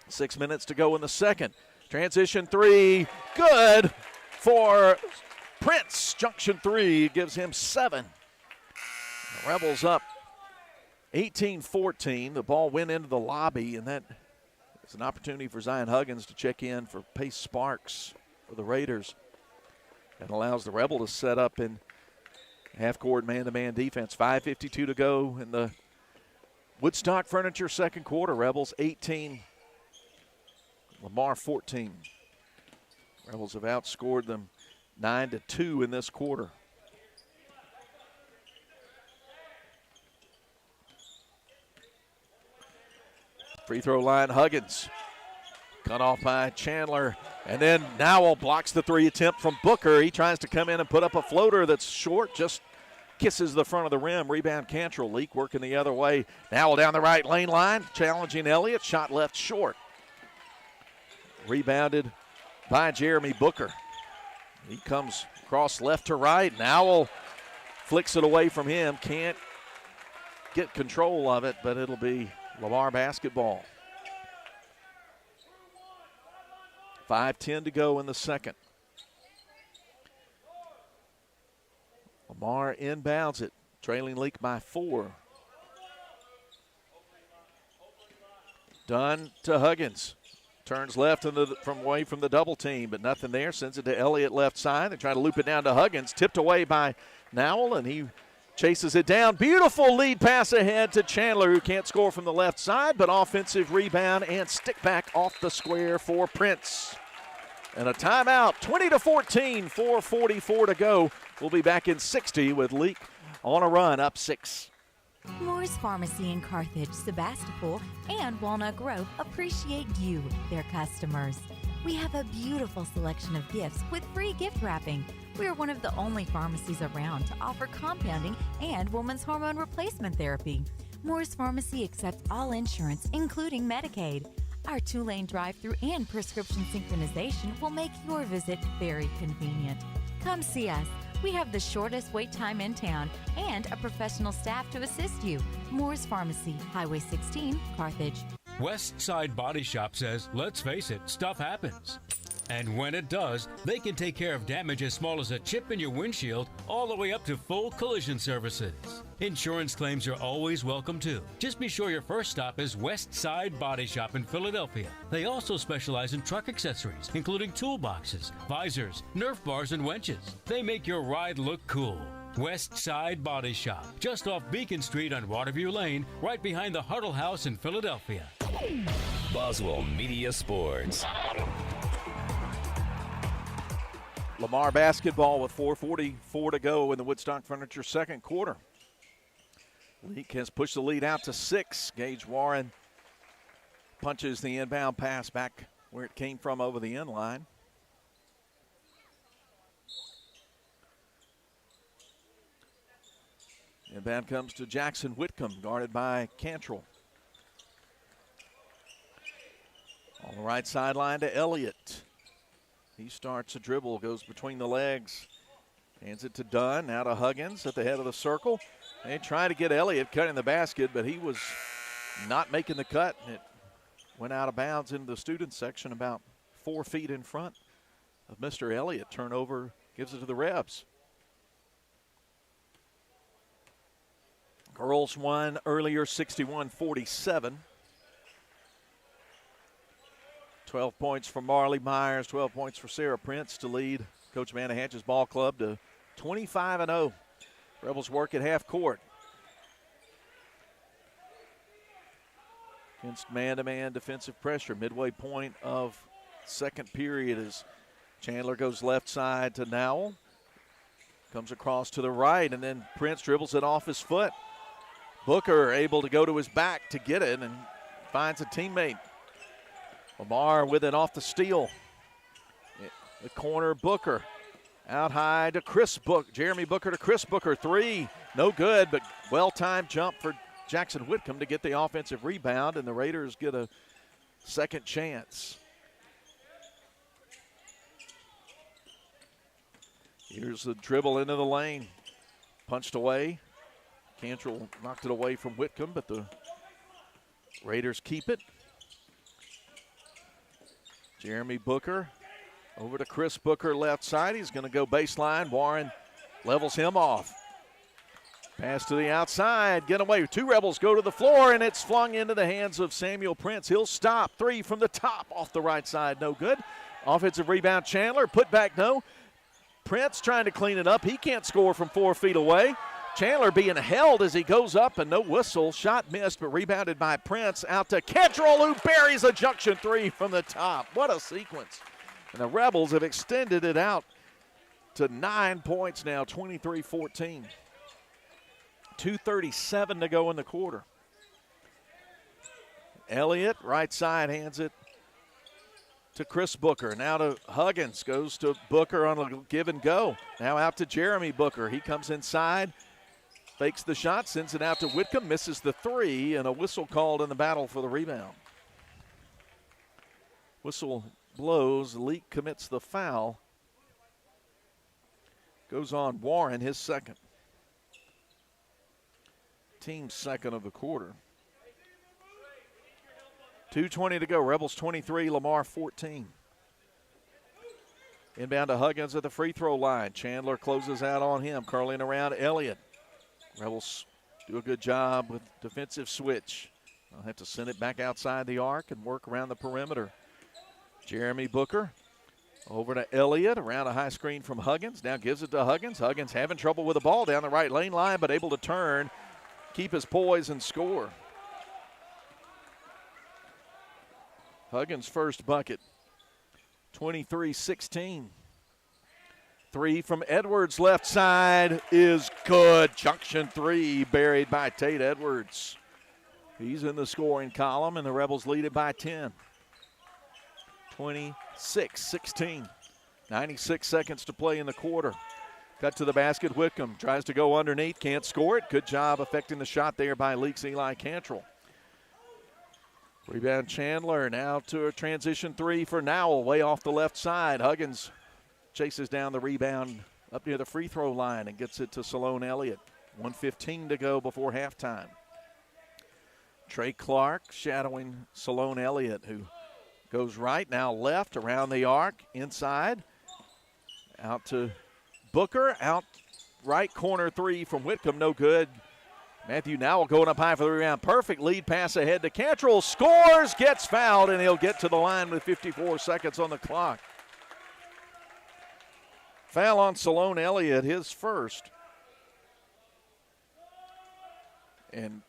6 minutes to go in the second. Transition three, good for Prince. Junction three gives him 7. The Rebels up 18-14. The ball went into the lobby, and that is an opportunity for Zion Huggins to check in for Pace Sparks for the Raiders. That allows the Rebel to set up in half-court man-to-man defense. 5:52 to go in the Woodstock Furniture second quarter. Rebels 18, Lamar 14. Rebels have outscored them 9-2 in this quarter. Free throw line, Huggins. Cut off by Chandler. And then Nowell blocks the three attempt from Booker. He tries to come in and put up a floater that's short, just kisses the front of the rim. Rebound Cantrell. Leake working the other way. Nowell down the right lane line, challenging Elliott. Shot left short. Rebounded by Jeremy Booker. He comes across left to right. Nowell flicks it away from him. Can't get control of it, but it'll be Lamar basketball. 5:10 to go in the second. Lamar inbounds it, trailing Leake by 4. Dunn to Huggins. Turns left from away from the double team, but nothing there. Sends it to Elliott left side. They try to loop it down to Huggins. Tipped away by Nowell, and he chases it down. Beautiful lead pass ahead to Chandler, who can't score from the left side, but offensive rebound and stick back off the square for Prince. And a timeout, 20-14, 4:44 to go. We'll be back in 60 with Leake on a run, up 6. Moore's Pharmacy in Carthage, Sebastopol, and Walnut Grove appreciate you, their customers. We have a beautiful selection of gifts with free gift wrapping. We are one of the only pharmacies around to offer compounding and women's hormone replacement therapy. Moore's Pharmacy accepts all insurance, including Medicaid. Our 2-lane drive-thru and prescription synchronization will make your visit very convenient. Come see us. We have the shortest wait time in town and a professional staff to assist you. Moore's Pharmacy, Highway 16, Carthage. West Side Body Shop says, let's face it, stuff happens. And when it does, they can take care of damage as small as a chip in your windshield all the way up to full collision services. Insurance claims are always welcome too. Just be sure your first stop is West Side Body Shop in Philadelphia. They also specialize in truck accessories, including toolboxes, visors, Nerf bars, and winches. They make your ride look cool. West Side Body Shop, just off Beacon Street on Waterview Lane, right behind the Huddle House in Philadelphia. Boswell Media Sports. Lamar basketball with 4:44 to go in the Woodstock Furniture second quarter. Leake has pushed the lead out to 6. Gage Warren punches the inbound pass back where it came from over the end line. Inbound comes to Jackson Whitcomb, guarded by Cantrell. On the right sideline to Elliott. He starts a dribble, goes between the legs, hands it to Dunn, now to Huggins at the head of the circle. They try to get Elliott cutting the basket, but he was not making the cut, and it went out of bounds into the student section about 4 feet in front of Mr. Elliott. Turnover gives it to the Rebs. Girls won earlier 61-47. 12 points for Marley Myers, 12 points for Sarah Prince to lead Coach Manahatch's ball club to 25-0. Rebels work at half court. Against man-to-man defensive pressure. Midway point of second period as Chandler goes left side to Nowell. Comes across to the right, and then Prince dribbles it off his foot. Booker able to go to his back to get it and finds a teammate. Lamar with it off the steal. The corner, Booker. Out high to Chris Booker. Jeremy Booker to Chris Booker. 3, no good, but well-timed jump for Jackson Whitcomb to get the offensive rebound, and the Raiders get a second chance. Here's the dribble into the lane. Punched away. Cantrell knocked it away from Whitcomb, but the Raiders keep it. Jeremy Booker over to Chris Booker left side. He's going to go baseline. Warren levels him off. Pass to the outside. Get away. 2 Rebels go to the floor, and it's flung into the hands of Samuel Prince. He'll stop. 3 from the top off the right side. No good. Offensive rebound, Chandler. Put back, no. Prince trying to clean it up. He can't score from 4 feet away. Chandler being held as he goes up, and no whistle. Shot missed, but rebounded by Prince. Out to Cantrell, who buries a junction 3 from the top. What a sequence. And the Rebels have extended it out to 9 points now, 23-14. 2:37 to go in the quarter. Elliott, right side, hands it to Chris Booker. Now to Huggins, goes to Booker on a give and go. Now out to Jeremy Booker. He comes inside, fakes the shot, sends it out to Whitcomb, misses the 3, and a whistle called in the battle for the rebound. Whistle blows. Leake commits the foul. Goes on Warren, his second. Team's second of the quarter. 2:20 to go. Rebels 23, Lamar 14. Inbound to Huggins at the free throw line. Chandler closes out on him, curling around Elliott. Rebels do a good job with defensive switch. They'll have to send it back outside the arc and work around the perimeter. Jeremy Booker over to Elliott, around a high screen from Huggins. Now gives it to Huggins. Huggins having trouble with the ball down the right lane line, but able to turn, keep his poise, and score. Huggins' first bucket, 23-16. 3 from Edwards, left side is good. Junction 3 buried by Tate Edwards. He's in the scoring column, and the Rebels lead it by 10. 26-16. 96 seconds to play in the quarter. Cut to the basket. Whitcomb tries to go underneath. Can't score it. Good job affecting the shot there by Leake's Eli Cantrell. Rebound Chandler. Now to a transition three for Nowell. Way off the left side. Huggins chases down the rebound up near the free throw line and gets it to Salone Elliott. 1:15 to go before halftime. Trey Clark shadowing Salone Elliott, who goes right, now left, around the arc, inside. Out to Booker, out right corner three from Whitcomb, no good. Matthew Nowell going up high for the rebound. Perfect lead pass ahead to Cantrell. Scores, gets fouled, and he'll get to the line with 54 seconds on the clock. Foul on Salone Elliott, his first. And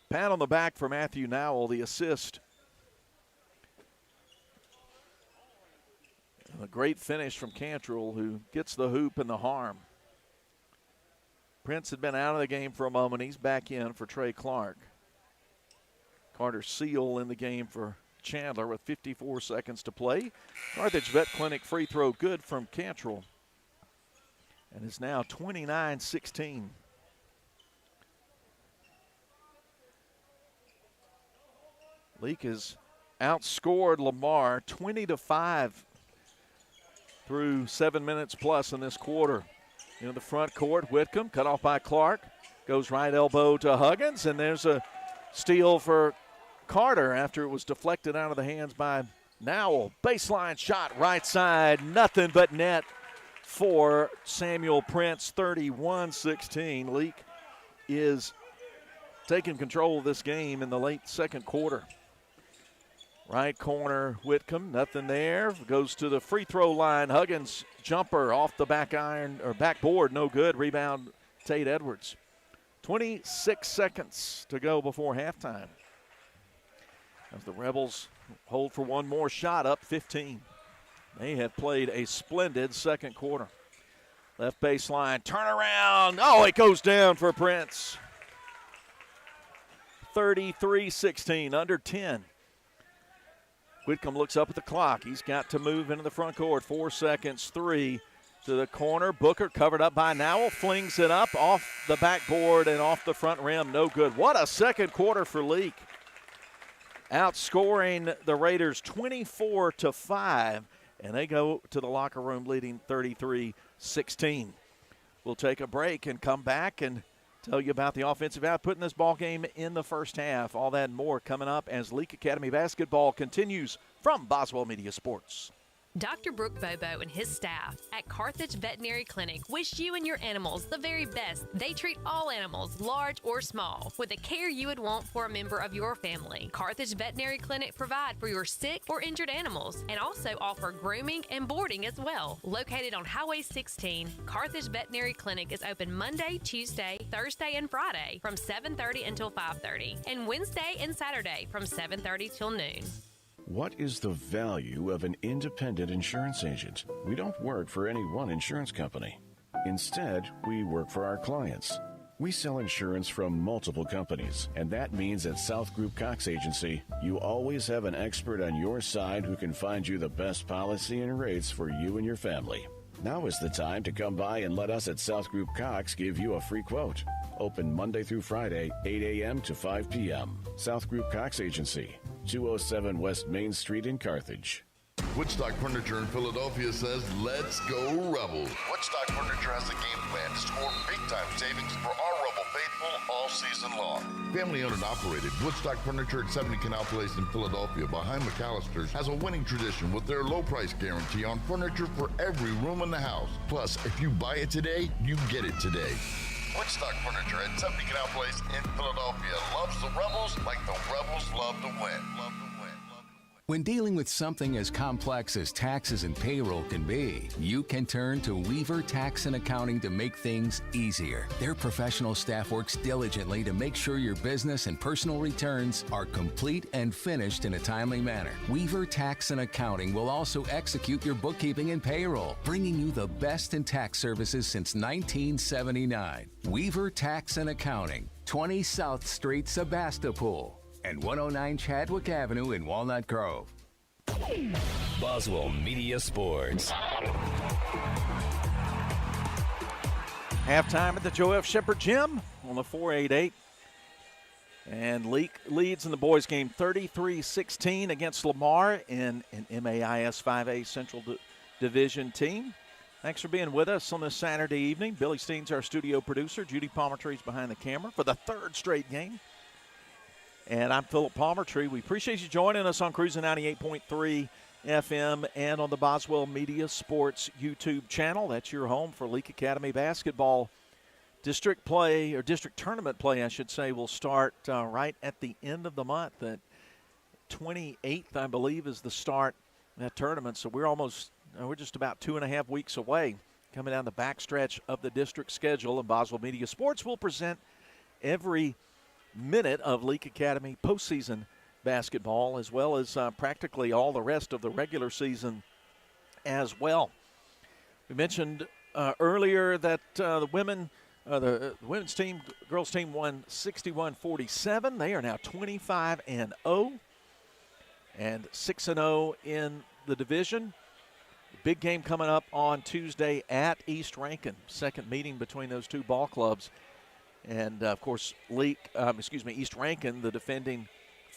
pat on the back for Matthew Nowell, the assist. A great finish from Cantrell, who gets the hoop and the harm. Prince had been out of the game for a moment. He's back in for Trey Clark. Carter Seal in the game for Chandler with 54 seconds to play. Carthage Vet Clinic free throw good from Cantrell. And it's now 29-16. Leake has outscored Lamar 20-5 through 7 minutes plus in this quarter. In the front court, Whitcomb cut off by Clark. Goes right elbow to Huggins, and there's a steal for Carter after it was deflected out of the hands by Nowell. Baseline shot, right side, nothing but net for Samuel Prince, 31-16. Leake is taking control of this game in the late second quarter. Right corner, Whitcomb, nothing there. Goes to the free throw line. Huggins jumper off the back iron or backboard, no good. Rebound, Tate Edwards. 26 seconds to go before halftime. As the Rebels hold for one more shot, up 15. They have played a splendid second quarter. Left baseline, turnaround. Oh, it goes down for Prince. 33-16, under 10. Whitcomb looks up at the clock. He's got to move into the front court. 4 seconds, three to the corner. Booker covered up by Nowell, flings it up off the backboard and off the front rim. No good. What a second quarter for Leake. Outscoring the Raiders 24-5, and they go to the locker room leading 33-16. We'll take a break and come back and tell you about the offensive output in this ball game in the first half. All that and more coming up as Leake Academy basketball continues from Boswell Media Sports. Dr. Brooke Bobo and his staff at Carthage Veterinary Clinic wish you and your animals the very best. They treat all animals, large or small, with the care you would want for a member of your family. Carthage Veterinary Clinic provide for your sick or injured animals and also offer grooming and boarding as well. Located on Highway 16, Carthage Veterinary Clinic is open Monday, Tuesday, Thursday, and Friday from 7:30 until 5:30, and Wednesday and Saturday from 7:30 till noon. What is the value of an independent insurance agent? We don't work for any one insurance company. Instead, we work for our clients. We sell insurance from multiple companies, and that means at South Group Cox Agency, you always have an expert on your side who can find you the best policy and rates for you and your family. Now is the time to come by and let us at South Group Cox give you a free quote. Open Monday through Friday, 8 a.m. to 5 p.m. South Group Cox Agency, 207 West Main Street in Carthage. Woodstock Furniture in Philadelphia says, let's go Rebels. Woodstock Furniture has a game plan to score big-time savings for our Rebel faithful all season long. Family-owned and operated, Woodstock Furniture at 70 Canal Place in Philadelphia behind McAllister's has a winning tradition with their low price guarantee on furniture for every room in the house. Plus, if you buy it today, you get it today. Woodstock Furniture at 70 Canal Place in Philadelphia loves the Rebels like the Rebels love to win. When dealing with something as complex as taxes and payroll can be, you can turn to Weaver Tax and Accounting to make things easier. Their professional staff works diligently to make sure your business and personal returns are complete and finished in a timely manner. Weaver Tax and Accounting will also execute your bookkeeping and payroll, bringing you the best in tax services since 1979. Weaver Tax and Accounting, 20 South Street, Sebastopol, and 109 Chadwick Avenue in Walnut Grove. Boswell Media Sports. Halftime at the Joe F. Shepherd Gym on the 488. And Leake leads in the boys game 33-16 against Lamar in an MAIS 5A Central Division team. Thanks for being with us on this Saturday evening. Billy Steen's our studio producer. Judy Palmertree's behind the camera for the third straight game. And I'm Philip Palmertree. We appreciate you joining us on Cruising 98.3 FM and on the Boswell Media Sports YouTube channel. That's your home for Leake Academy basketball. District play, or district tournament play, I should say, will start right at the end of the month. The 28th, I believe, is the start of that tournament. So we're just about 2.5 weeks away, coming down the backstretch of the district schedule. And Boswell Media Sports will present every minute of Leake Academy postseason basketball, as well as practically all the rest of the regular season as well. We mentioned earlier that the women's team, girls team, won 61-47. They are now 25-0 and 6-0 in the division. Big game coming up on Tuesday at East Rankin. Second meeting between those two ball clubs. And, of course, East Rankin, the defending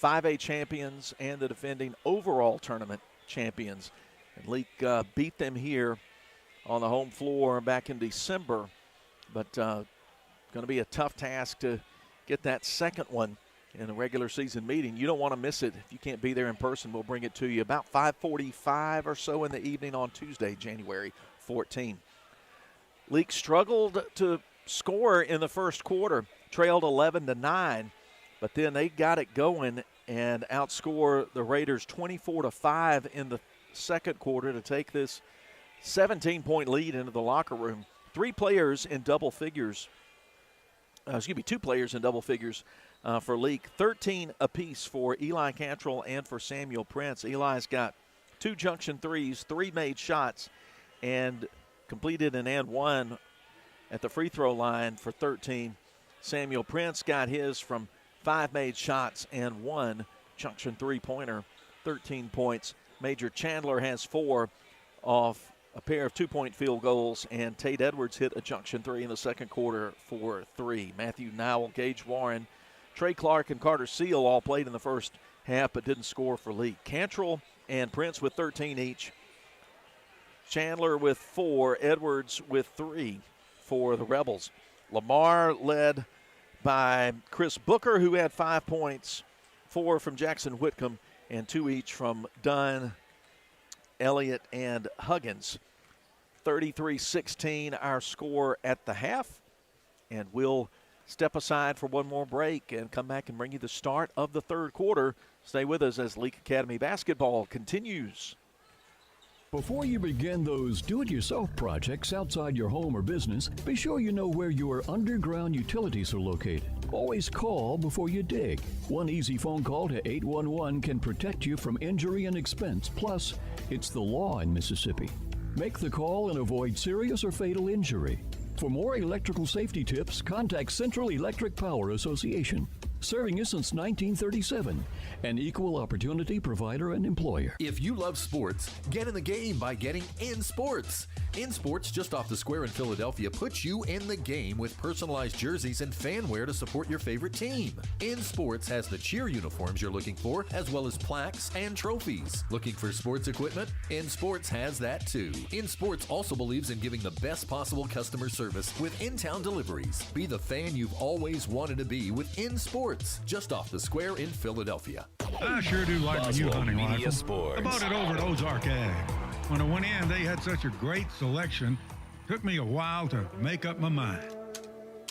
5A champions and the defending overall tournament champions. And Leake beat them here on the home floor back in December. But going to be a tough task to get that second one in a regular season meeting. You don't want to miss it. If you can't be there in person, we'll bring it to you about 5:45 or so in the evening on Tuesday, January 14. Leake struggled to score in the first quarter, trailed 11-9, but then they got it going and outscore the Raiders 24-5 in the second quarter to take this 17-point lead into the locker room. Two players in double figures for Leake. 13 apiece for Eli Cantrell and for Samuel Prince. Eli's got 2 junction threes, 3 made shots, and completed an and one at the free throw line for 13. Samuel Prince got his from 5 made shots and 1 junction three-pointer, 13 points. Major Chandler has 4 off a pair of 2-point field goals, and Tate Edwards hit a junction 3 in the second quarter for 3. Matthew Nowell, Gage Warren, Trey Clark, and Carter Seal all played in the first half but didn't score for Leake. Cantrell and Prince with 13 each. Chandler with 4, Edwards with 3 for the Rebels. Lamar led by Chris Booker, who had 5 points, 4 from Jackson Whitcomb, and 2 each from Dunn, Elliott, and Huggins. 33-16 our score at the half, and we'll step aside for one more break and come back and bring you the start of the third quarter. Stay with us as Leake Academy basketball continues. Before you begin those do-it-yourself projects outside your home or business, be sure you know where your underground utilities are located. Always call before you dig. One easy phone call to 811 can protect you from injury and expense. Plus, it's the law in Mississippi. Make the call and avoid serious or fatal injury. For more electrical safety tips, contact Central Electric Power Association, serving you since 1937, an equal opportunity provider and employer. If you love sports, get in the game by getting In Sports. In Sports, just off the square in Philadelphia, puts you in the game with personalized jerseys and fan wear to support your favorite team. In Sports has the cheer uniforms you're looking for, as well as plaques and trophies. Looking for sports equipment? In Sports has that too. In Sports also believes in giving the best possible customer service with in-town deliveries. Be the fan you've always wanted to be with In Sports, just off the square in Philadelphia. I sure do like my new hunting rifle. Sports. I bought it over at Ozark Ag. When I went in, they had such a great selection. Took me a while to make up my mind.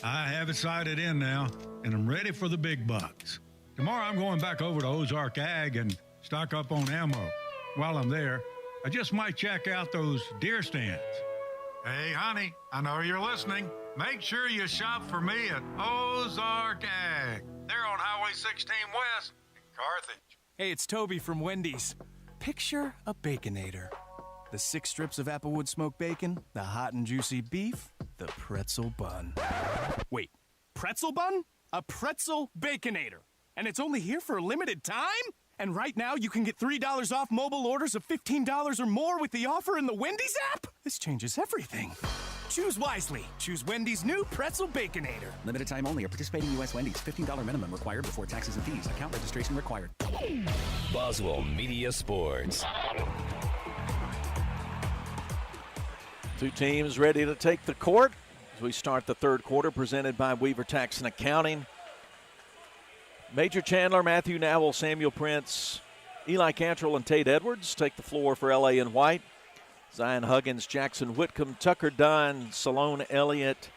I have it sighted in now, and I'm ready for the big bucks. Tomorrow I'm going back over to Ozark Ag and stock up on ammo. While I'm there, I just might check out those deer stands. Hey, honey, I know you're listening. Make sure you shop for me at Ozark Ag. They're on Highway 16 West in Carthage. Hey, it's Toby from Wendy's. Picture a Baconator. The 6 strips of Applewood smoked bacon, the hot and juicy beef, the pretzel bun. Wait, pretzel bun? A pretzel Baconator. And it's only here for a limited time? And right now, you can get $3 off mobile orders of $15 or more with the offer in the Wendy's app. This changes everything. Choose wisely. Choose Wendy's new Pretzel Baconator. Limited time only. At participating U.S. Wendy's. $15 minimum required before taxes and fees. Account registration required. Boswell Media Sports. Two teams ready to take the court as we start the third quarter, presented by Weaver Tax and Accounting. Major Chandler, Matthew Nowell, Samuel Prince, Eli Cantrell, and Tate Edwards take the floor for LA in white. Zion Huggins, Jackson Whitcomb, Tucker Dunn, Salone Elliott,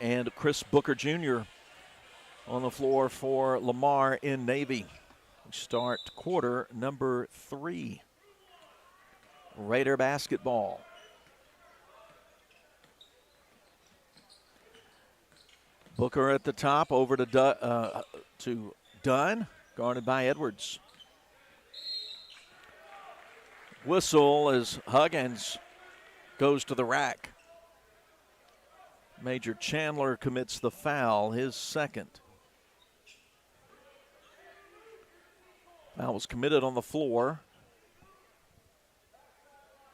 and Chris Booker Jr. on the floor for Lamar in Navy. We start quarter number 3. Raider basketball. Booker at the top, over to Dunn, guarded by Edwards. Whistle as Huggins goes to the rack. Major Chandler commits the foul, his second. Foul was committed on the floor.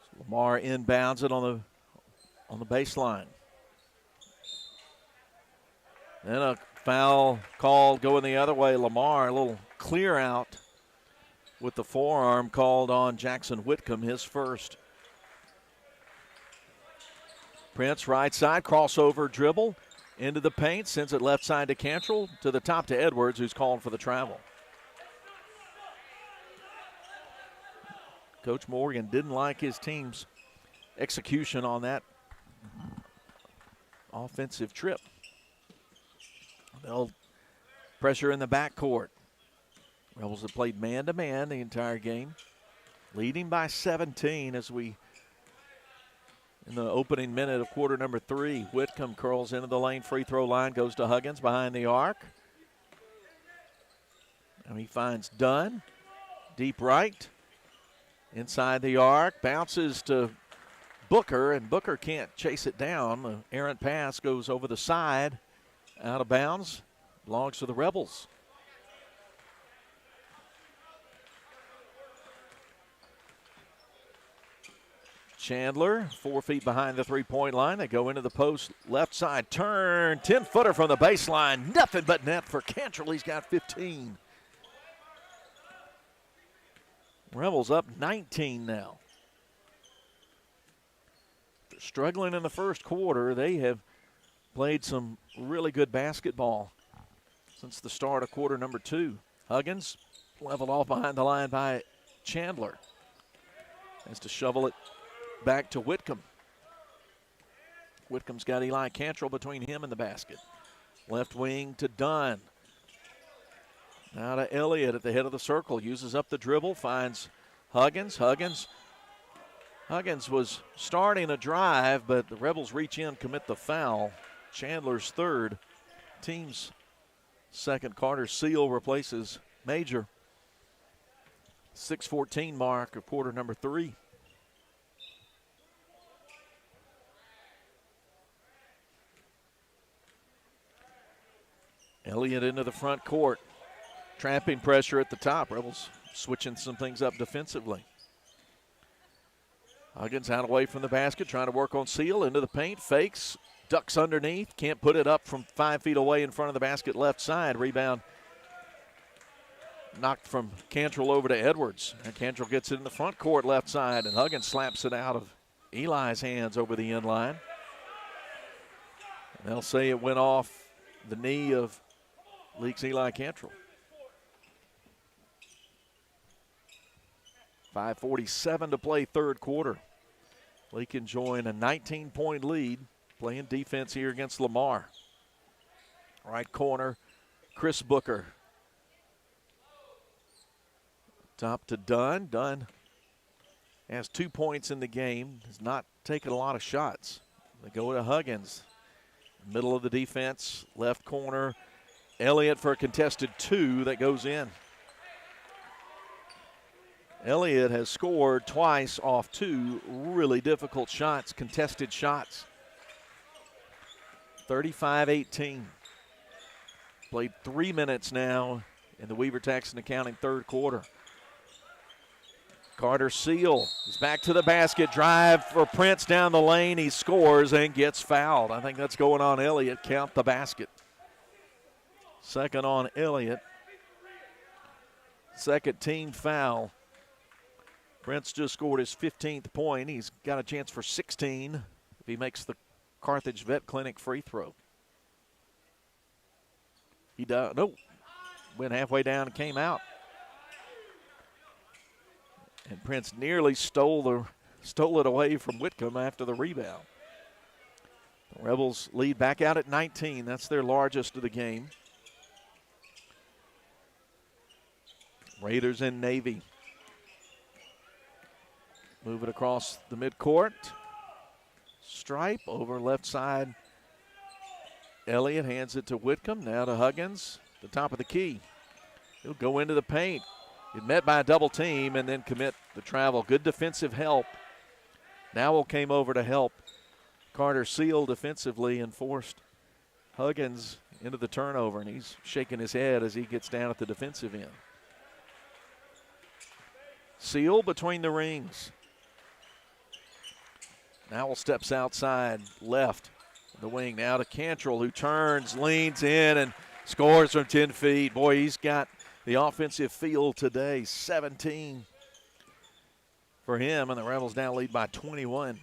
So Lamar inbounds it on the baseline. Then a foul called going the other way. Lamar, a little clear out with the forearm called on Jackson Whitcomb, his first. Prince, right side, crossover dribble into the paint, sends it left side to Cantrell, to the top to Edwards, who's called for the travel. Coach Morgan didn't like his team's execution on that offensive trip. They'll pressure in the backcourt. Rebels have played man-to-man the entire game, leading by 17 as we, in the opening minute of quarter number 3, Whitcomb curls into the lane, free throw line, goes to Huggins behind the arc. And he finds Dunn, deep right, inside the arc, bounces to Booker, and Booker can't chase it down. The errant pass goes over the side, out of bounds, belongs to the Rebels. Chandler, 4 feet behind the three-point line. They go into the post, left side, turn, 10-footer from the baseline. Nothing but net for Cantrell. He's got 15. Rebels up 19 now. They're struggling in the first quarter. They have played some really good basketball since the start of quarter number 2. Huggins leveled off behind the line by Chandler. Has to shovel it back to Whitcomb. Whitcomb's got Eli Cantrell between him and the basket. Left wing to Dunn. Now to Elliott at the head of the circle. Uses up the dribble, finds Huggins. Huggins was starting a drive, but the Rebels reach in, commit the foul. Chandler's third. Team's second. Carter Seal replaces Major. 6:14 mark of quarter number 3. Elliott into the front court. Trapping pressure at the top. Rebels switching some things up defensively. Huggins out away from the basket, trying to work on Seal. Into the paint, fakes, ducks underneath. Can't put it up from 5 feet away in front of the basket left side. Rebound knocked from Cantrell over to Edwards. And Cantrell gets it in the front court left side, and Huggins slaps it out of Eli's hands over the end line. And they'll say it went off the knee of Leake's Eli Cantrell. 5:47 to play third quarter. Leake enjoying a 19-point lead, playing defense here against Lamar. Right corner, Chris Booker. Top to Dunn. Dunn has 2 points in the game, has not taken a lot of shots. They go to Huggins. Middle of the defense, left corner. Elliott for a contested 2 that goes in. Elliott has scored twice off 2 really difficult shots, contested shots. 35-18. Played 3 minutes now in the Weaver Tax and Accounting third quarter. Carter Seal is back to the basket. Drive for Prince down the lane. He scores and gets fouled. I think that's going on Elliott. Count the basket. Second on Elliott. Second team foul. Prince just scored his 15th point. He's got a chance for 16 if he makes the Carthage Vet Clinic free throw. He does. Nope. Went halfway down and came out. And Prince nearly stole it away from Whitcomb after the rebound. The Rebels lead back out at 19. That's their largest of the game. Raiders in Navy. Move it across the midcourt. Stripe over left side. Elliott hands it to Whitcomb. Now to Huggins, the top of the key. He'll go into the paint. He's met by a double team and then commit the travel. Good defensive help. Nowell came over to help Carter Seal defensively and forced Huggins into the turnover, and he's shaking his head as he gets down at the defensive end. Seal between the rings. Nowell steps outside left the wing. Now to Cantrell, who turns, leans in, and scores from 10 feet. Boy, he's got the offensive field today. 17 for him, and the Rebels now lead by 21.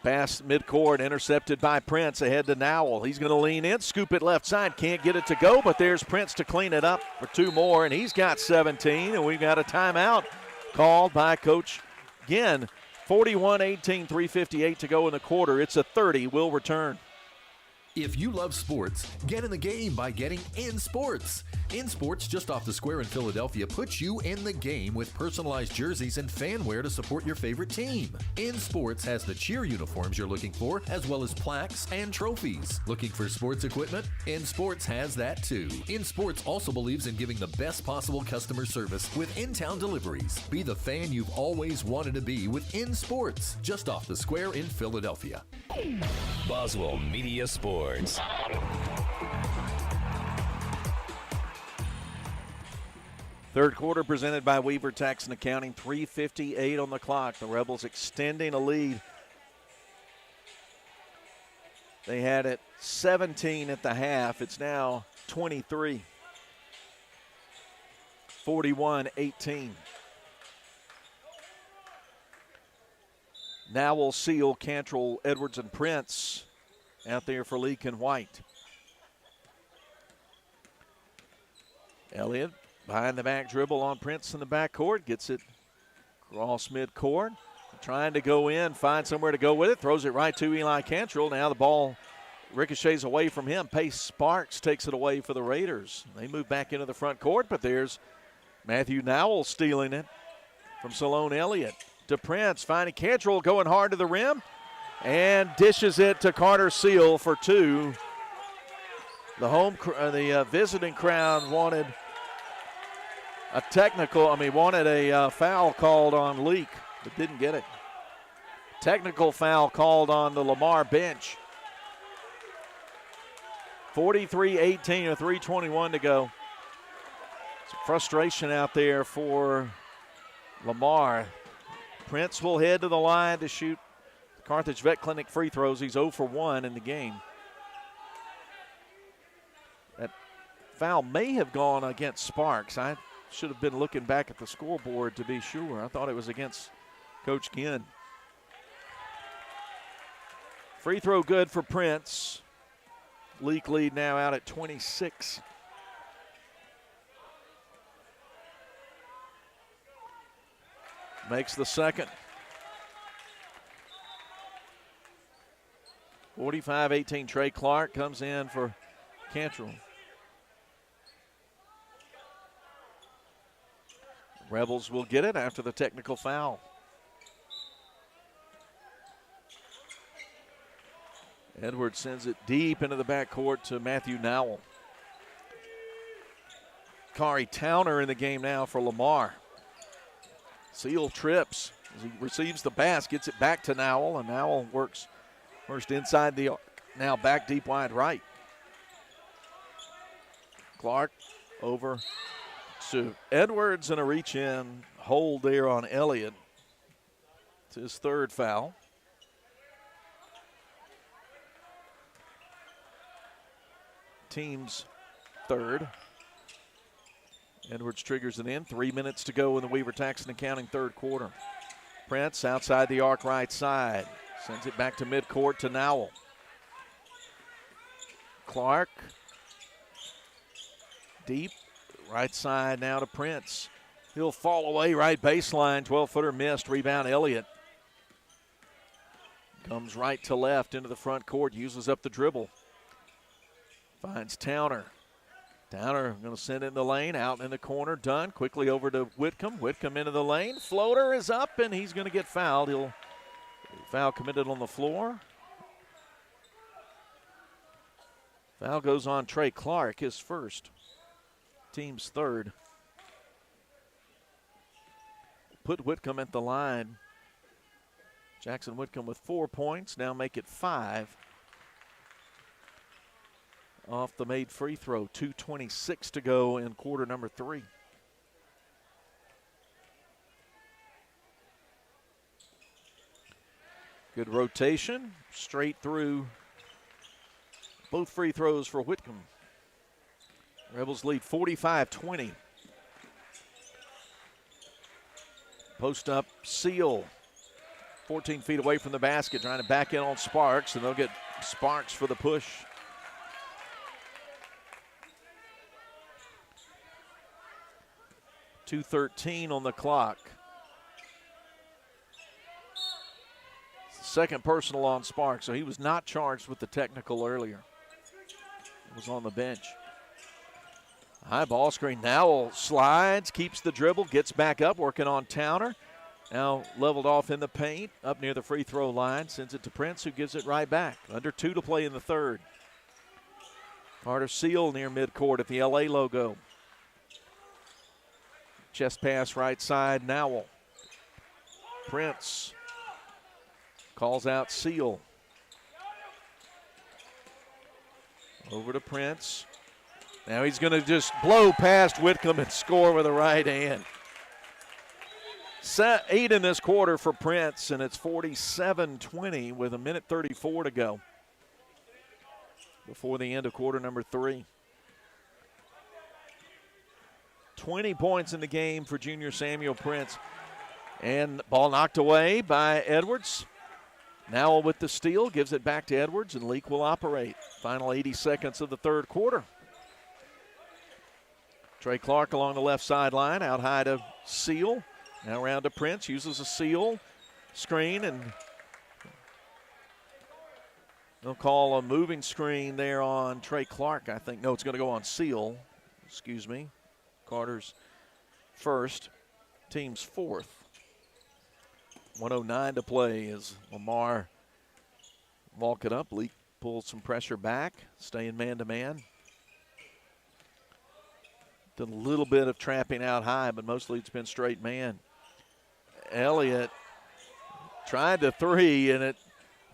Pass midcourt, intercepted by Prince, ahead to Nowell. He's going to lean in, scoop it left side, can't get it to go, but there's Prince to clean it up for two more, and he's got 17, and we've got a timeout called by Coach Ginn. 41-18, 3:58 to go in the quarter. It's a 30. We'll return. If you love sports, get in the game by getting In Sports. In Sports, just off the square in Philadelphia, puts you in the game with personalized jerseys and fan wear to support your favorite team. In Sports has the cheer uniforms you're looking for, as well as plaques and trophies. Looking for sports equipment? In Sports has that too. In Sports also believes in giving the best possible customer service with in-town deliveries. Be the fan you've always wanted to be with In Sports, just off the square in Philadelphia. Boswell Media Sports. Third quarter presented by Weaver Tax and Accounting. 3:58 on the clock. The Rebels extending a lead. They had it 17 at the half. It's now 23. 41-18. Nowell, Seal, Cantrell, Edwards, and Prince out there for Leake and White. Elliott behind the back dribble on Prince in the backcourt. Gets it across midcourt. Trying to go in, find somewhere to go with it. Throws it right to Eli Cantrell. Now the ball ricochets away from him. Pace Sparks takes it away for the Raiders. They move back into the front court, but there's Matthew Nowell stealing it from Salone Elliott. To Prince, finding Cantrell going hard to the rim and dishes it to Carter Seal for two. The visiting crowd wanted a foul called on Leake, but didn't get it. Technical foul called on the Lamar bench. 43-18 or 3:21 to go. Some frustration out there for Lamar. Prince will head to the line to shoot the Carthage Vet Clinic free throws. He's 0 for 1 in the game. That foul may have gone against Sparks. I should have been looking back at the scoreboard to be sure. I thought it was against Coach Ginn. Free throw good for Prince. Leake lead now out at 26. Makes the second. 45-18, Trey Clark comes in for Cantrell. Rebels will get it after the technical foul. Edwards sends it deep into the backcourt to Matthew Nowell. Kari Towner in the game now for Lamar. Seal trips as he receives the pass, gets it back to Nowell, and Nowell works first inside the arc, now back deep wide right. Clark Over to Edwards, and a reach-in hold there on Elliott. It's his third foul. Team's third. Edwards triggers it in. 3 minutes to go in the Weaver-Taxton Accounting third quarter. Prince outside the arc right side. Sends it back to midcourt to Nowell. Clark. Deep. Right side now to Prince. He'll fall away right baseline. 12-footer missed. Rebound Elliott. Comes right to left into the front court. Uses up the dribble. Finds Towner. Towner going to send it in the lane. Out in the corner. Dunn quickly over to Whitcomb. Whitcomb into the lane. Floater is up, and he's going to get fouled. He'll foul committed on the floor. Foul goes on Trey Clark, his first. Team's third. Put Whitcomb at the line. Jackson Whitcomb with 4 points. Now make it 5. Off the made free throw. 2:26 to go in quarter number 3. Good rotation. Straight through. Both free throws for Whitcomb. Rebels lead 45-20. Post up, Seal. 14 feet away from the basket, trying to back in on Sparks, and they'll get Sparks for the push. .213 on the clock. Second personal on Sparks, so he was not charged with the technical earlier. He was on the bench. High ball screen. Nowell slides, keeps the dribble, gets back up, working on Towner. Now leveled off in the paint, up near the free throw line. Sends it to Prince, who gives it right back. Under 2 to play in the third. Carter Seal near midcourt at the LA logo. Chest pass right side, Nowell. Prince calls out Seal. Over to Prince. Now he's going to just blow past Whitcomb and score with a right hand. 8 in this quarter for Prince, and it's 47-20 with 1:34 to go before the end of quarter number 3. 20 points in the game for junior Samuel Prince. And ball knocked away by Edwards. Now with the steal, gives it back to Edwards, and Leake will operate. Final 80 seconds of the third quarter. Trey Clark along the left sideline, out high to Seal. Now around to Prince, uses a Seal screen, and they'll call a moving screen there on Trey Clark, I think. No, it's going to go on Seal. Excuse me. Carter's first, team's fourth. 1:09 to play as Lamar walk it up. Leake pulls some pressure back, staying man-to-man. Did a little bit of trapping out high, but mostly it's been straight man. Elliott tried to three, and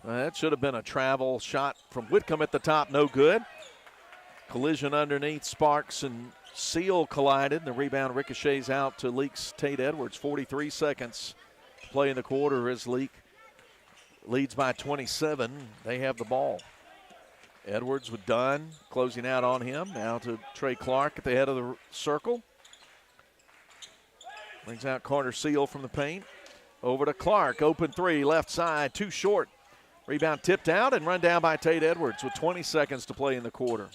that should have been a travel shot from Whitcomb at the top, no good. Collision underneath, Sparks and Seal collided. The rebound ricochets out to Leake's Tate Edwards. 43 seconds to play in the quarter as Leake leads by 27. They have the ball. Edwards with Dunn closing out on him. Now to Trey Clark at the head of the circle. Brings out Carter Seal from the paint. Over to Clark. Open three, left side, too short. Rebound tipped out and run down by Tate Edwards with 20 seconds to play in the quarter.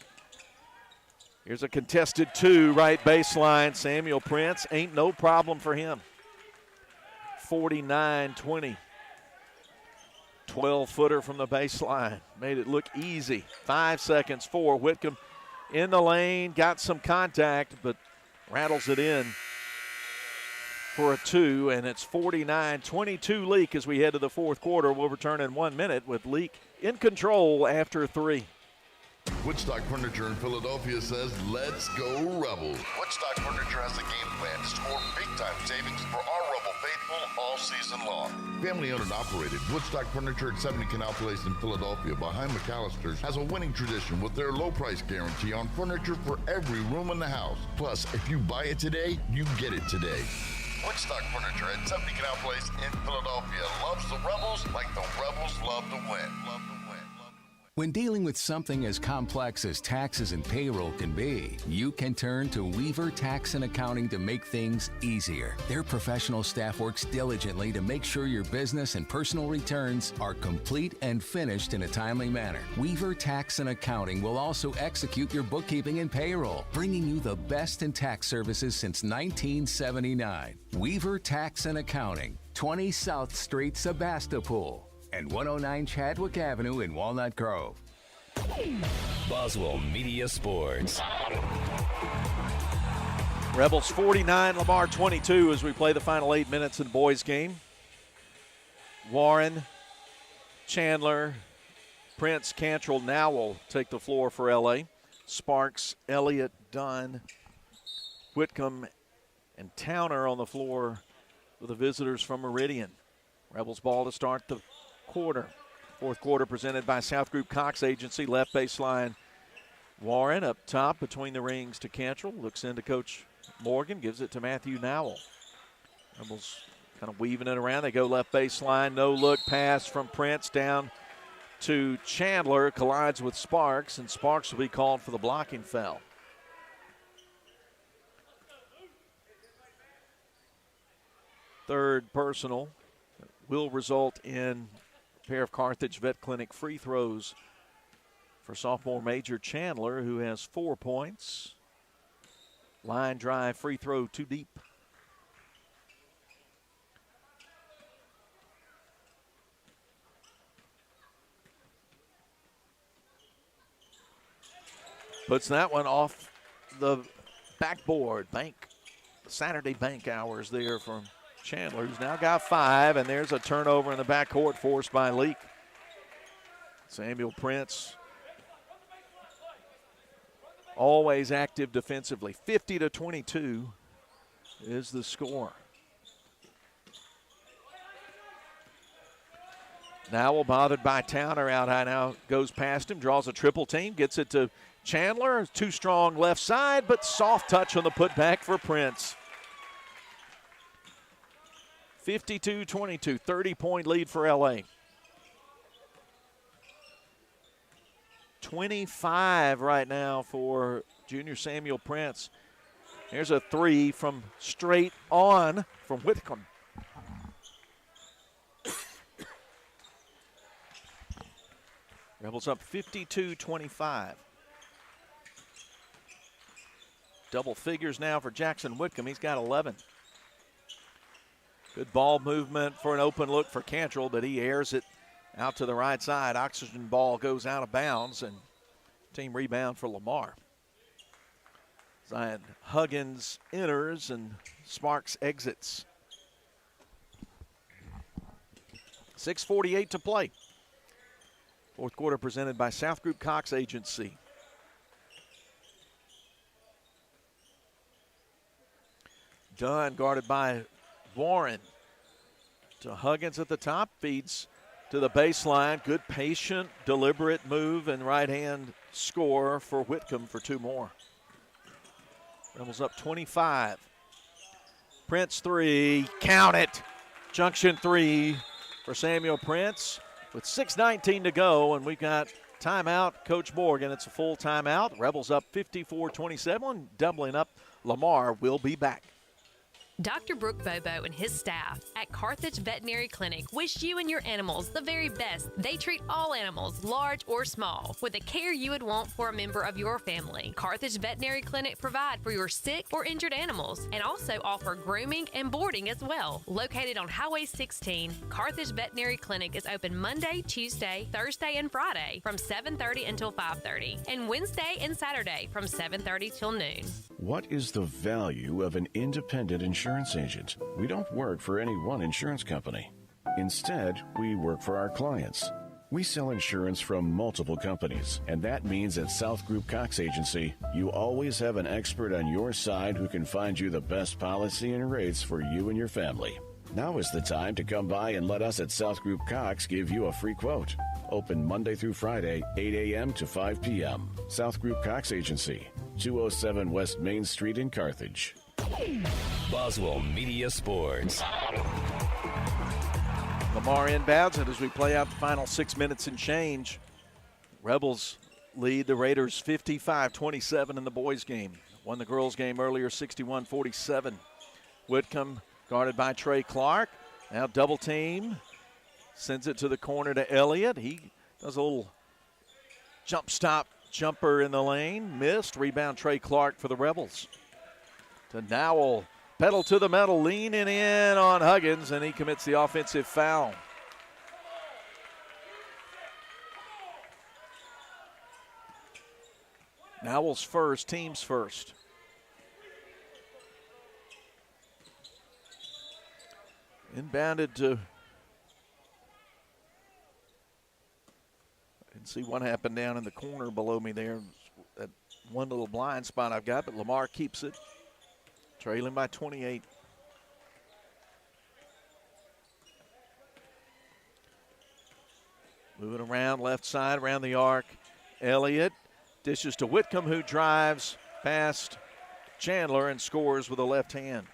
Here's a contested 2, right baseline. Samuel Prince, ain't no problem for him. 49-20. 12-footer from the baseline. Made it look easy. 5 seconds for Whitcomb in the lane. Got some contact, but rattles it in for a 2, and it's 49-22 Leake as we head to the fourth quarter. We'll return in 1 minute with Leake in control after 3. Woodstock Furniture in Philadelphia says, let's go Rebels. Woodstock Furniture has a game plan to score big-time savings for our Rebel faithful all season long. Family owned and operated, Woodstock Furniture at 70 Canal Place in Philadelphia behind McAllister's has a winning tradition with their low price guarantee on furniture for every room in the house. Plus, if you buy it today, you get it today. Woodstock Furniture at 70 Canal Place in Philadelphia loves the Rebels like the Rebels love to win. When dealing with something as complex as taxes and payroll can be, you can turn to Weaver Tax and Accounting to make things easier. Their professional staff works diligently to make sure your business and personal returns are complete and finished in a timely manner. Weaver Tax and Accounting will also execute your bookkeeping and payroll, bringing you the best in tax services since 1979. Weaver Tax and Accounting, 20 South Street, Sebastopol, and 109 Chadwick Avenue in Walnut Grove. Boswell Media Sports. Rebels 49, Lamar 22 as we play the final 8 minutes in the boys game. Warren, Chandler, Prince, Cantrell now will take the floor for L.A. Sparks, Elliott, Dunn, Whitcomb, and Towner on the floor for the visitors from Meridian. Rebels ball to start the quarter. Fourth quarter presented by South Group Cox Agency. Left baseline, Warren up top between the rings to Cantrell. Looks into Coach Morgan, gives it to Matthew Nowell. Rebels kind of weaving it around. They go left baseline. No look pass from Prince down to Chandler. Collides with Sparks, and Sparks will be called for the blocking foul. Third personal will result in a pair of Carthage Vet Clinic free throws for sophomore Major Chandler, who has 4 points. Line drive, free throw, too deep. Puts that one off the backboard. Saturday bank hours there from Chandler, who's now got 5, and there's a turnover in the backcourt forced by Leake. Samuel Prince always active defensively. 50-22 is the score. Now bothered by Towner out high, now goes past him, draws a triple team, gets it to Chandler. Too strong left side, but soft touch on the putback for Prince. 52-22, 30-point lead for L.A. 25 right now for junior Samuel Prince. Here's a 3 from straight on from Whitcomb. Rebels up 52-25. Double figures now for Jackson Whitcomb. He's got 11. Good ball movement for an open look for Cantrell, but he airs it out to the right side. Oxygen ball goes out of bounds, and team rebound for Lamar. Zion Huggins enters, and Sparks exits. 6:48 to play. Fourth quarter presented by South Group Cox Agency. Dunn guarded by Warren to Huggins at the top, feeds to the baseline. Good, patient, deliberate move and right-hand score for Whitcomb for 2 more. Rebels up 25. Prince 3, count it. Junction 3 for Samuel Prince with 6:19 to go, and we've got timeout. Coach Morgan, it's a full timeout. Rebels up 54-27, doubling up. Lamar will be back. Dr. Brooke Bobo and his staff at Carthage Veterinary Clinic wish you and your animals the very best. They treat all animals, large or small, with the care you would want for a member of your family. Carthage Veterinary Clinic provide for your sick or injured animals and also offer grooming and boarding as well. Located on Highway 16, Carthage Veterinary Clinic is open Monday, Tuesday, Thursday, and Friday from 7:30 until 5:30, and Wednesday and Saturday from 7:30 till noon. What is the value of an independent insurance agent? We don't work for any one insurance company. Instead, we work for our clients. We sell insurance from multiple companies, and that means at South Group Cox Agency, you always have an expert on your side who can find you the best policy and rates for you and your family. Now is the time to come by and let us at South Group Cox give you a free quote. Open Monday through Friday, 8 a.m. to 5 p.m. South Group Cox Agency, 207 West Main Street in Carthage. Boswell Media Sports. Lamar inbounds, and as we play out the final 6 minutes and change, Rebels lead the Raiders 55-27 in the boys' game. Won the girls' game earlier, 61-47. Whitcomb guarded by Trey Clark. Now double team. Sends it to the corner to Elliott. He does a little jump stop jumper in the lane. Missed. Rebound Trey Clark for the Rebels. To Nowell. Pedal to the metal. Leaning in on Huggins, and he commits the offensive foul. Nowell's first, team's first. Inbounded to, I didn't see what happened down in the corner below me there. That one little blind spot I've got, but Lamar keeps it. Trailing by 28. Moving around left side, around the arc. Elliott dishes to Whitcomb, who drives past Chandler and scores with a left hand.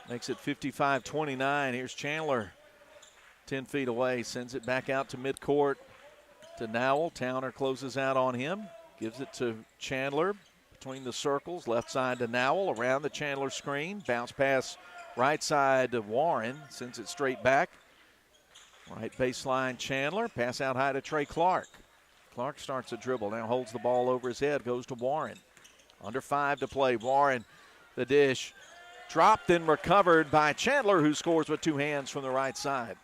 Makes it 55-29. Here's Chandler, 10 feet away, sends it back out to midcourt to Nowell. Towner closes out on him, gives it to Chandler between the circles, left side to Nowell, around the Chandler screen. Bounce pass right side to Warren, sends it straight back. Right baseline Chandler, pass out high to Trey Clark. Clark starts a dribble, now holds the ball over his head, goes to Warren. Under 5 to play. Warren, the dish. Dropped and recovered by Chandler, who scores with 2 hands from the right side.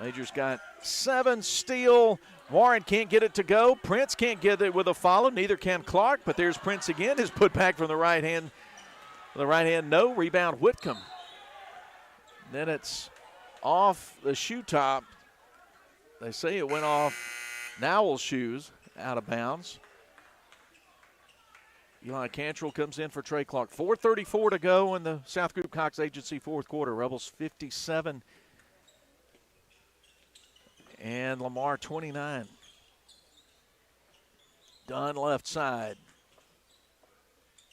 Major's got 7 steal. Warren can't get it to go. Prince can't get it with a follow. Neither can Clark, but there's Prince again. His put back from the right hand. The right hand, no. Rebound, Whitcomb. Then it's off the shoe top. They say it went off Nowell's shoes, out of bounds. Eli Cantrell comes in for Trey Clark. 4:34 to go in the South Group Cox Agency fourth quarter. Rebels 57 and Lamar 29. Dunn left side.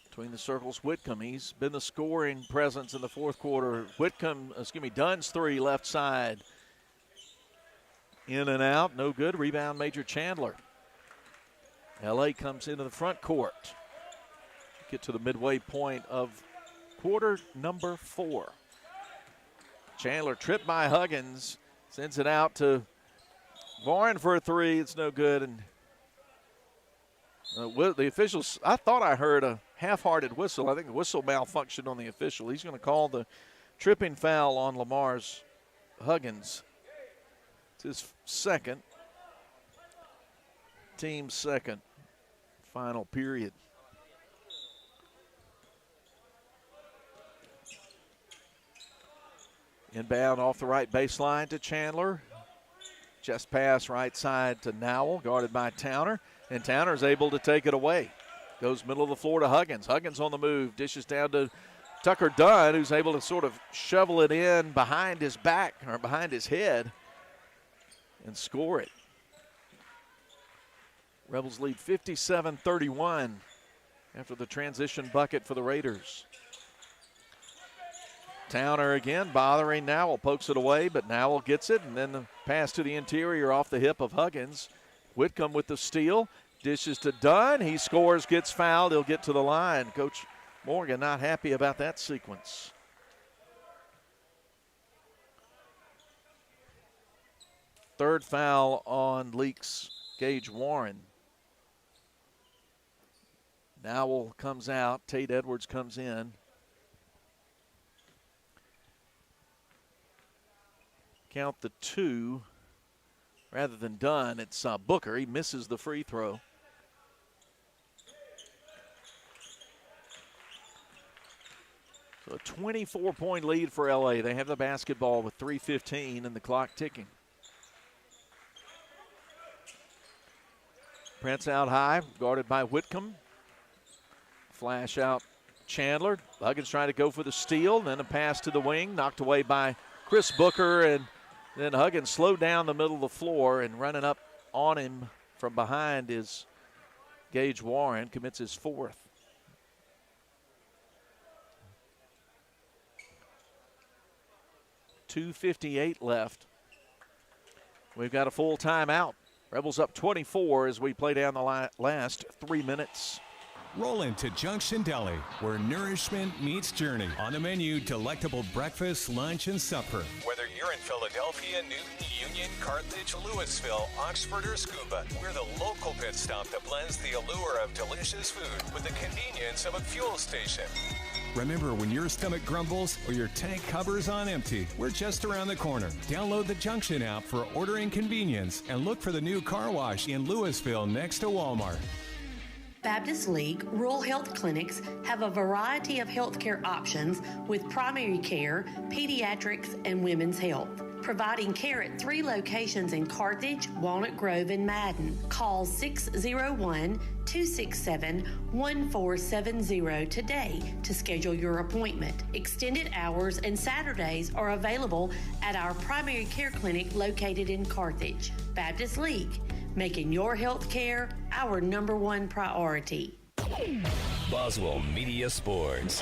Between the circles, Whitcomb. He's been the scoring presence in the fourth quarter. Dunn's 3 left side. In and out, no good. Rebound, Major Chandler. LA comes into the front court. Get to the midway point of quarter number 4. Chandler tripped by Huggins. Sends it out to Warren for a 3. It's no good. And the officials, I thought I heard a half-hearted whistle. I think the whistle malfunctioned on the official. He's going to call the tripping foul on Lamar's Huggins. It's his second. Team second. Final period. Inbound off the right baseline to Chandler. Chest pass right side to Nowell, guarded by Towner. And Towner's able to take it away. Goes middle of the floor to Huggins. Huggins on the move. Dishes down to Tucker Dunn, who's able to sort of shovel it in behind his back or behind his head and score it. Rebels lead 57-31 after the transition bucket for the Raiders. Towner again bothering Nowell, pokes it away, but Nowell gets it, and then the pass to the interior off the hip of Huggins. Whitcomb with the steal, dishes to Dunn. He scores, gets fouled. He'll get to the line. Coach Morgan not happy about that sequence. Third foul on Leake's Gage Warren. Nowell comes out. Tate Edwards comes in. Count the 2 rather than Dunn. It's Booker. He misses the free throw. So a 24-point lead for LA. They have the basketball with 3:15 and the clock ticking. Prince out high, guarded by Whitcomb. Flash out Chandler. Huggins trying to go for the steal, then a pass to the wing, knocked away by Chris Booker, and then Huggins slowed down the middle of the floor, and running up on him from behind is Gage Warren, commits his fourth. .258 left. We've got a full timeout. Rebels up 24 as we play down the last 3 minutes. Roll into Junction Deli, where nourishment meets journey. On the menu, delectable breakfast, lunch, and supper. Whether you're in Philadelphia, Newton, Union, Carthage, Louisville, Oxford, or Scuba, we're the local pit stop that blends the allure of delicious food with the convenience of a fuel station. Remember, when your stomach grumbles or your tank hovers on empty, we're just around the corner. Download the Junction app for ordering convenience and look for the new car wash in Louisville next to Walmart. Baptist League Rural Health Clinics have a variety of healthcare options with primary care, pediatrics, and women's health. Providing care at 3 locations in Carthage, Walnut Grove, and Madden. Call 601-267-1470 today to schedule your appointment. Extended hours and Saturdays are available at our primary care clinic located in Carthage. Baptist League, making your health care our #1 priority. Boswell Media Sports.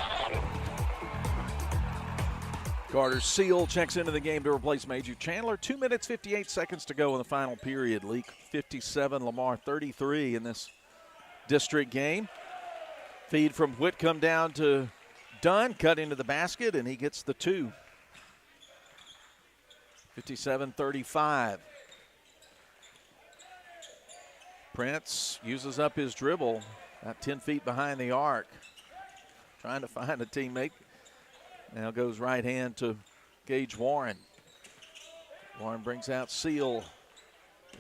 Carter Seal checks into the game to replace Major Chandler. 2 minutes, 58 seconds to go in the final period. Leake 57, Lamar 33 in this district game. Feed from Whitcomb down to Dunn, cut into the basket, and he gets the 2. 57-35. Prince uses up his dribble, about 10 feet behind the arc, trying to find a teammate. Now goes right hand to Gage Warren. Warren brings out Seal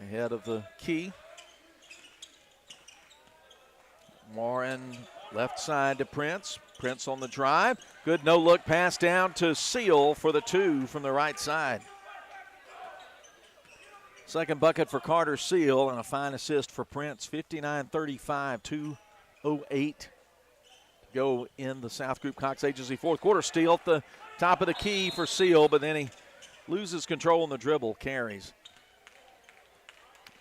ahead of the key. Warren left side to Prince. Prince on the drive. Good no-look pass down to Seal for the 2 from the right side. Second bucket for Carter Seal and a fine assist for Prince. 59-35, 2:08 go in the South Group Cox Agency fourth quarter. Steal at the top of the key for Seal, but then he loses control in the dribble, carries.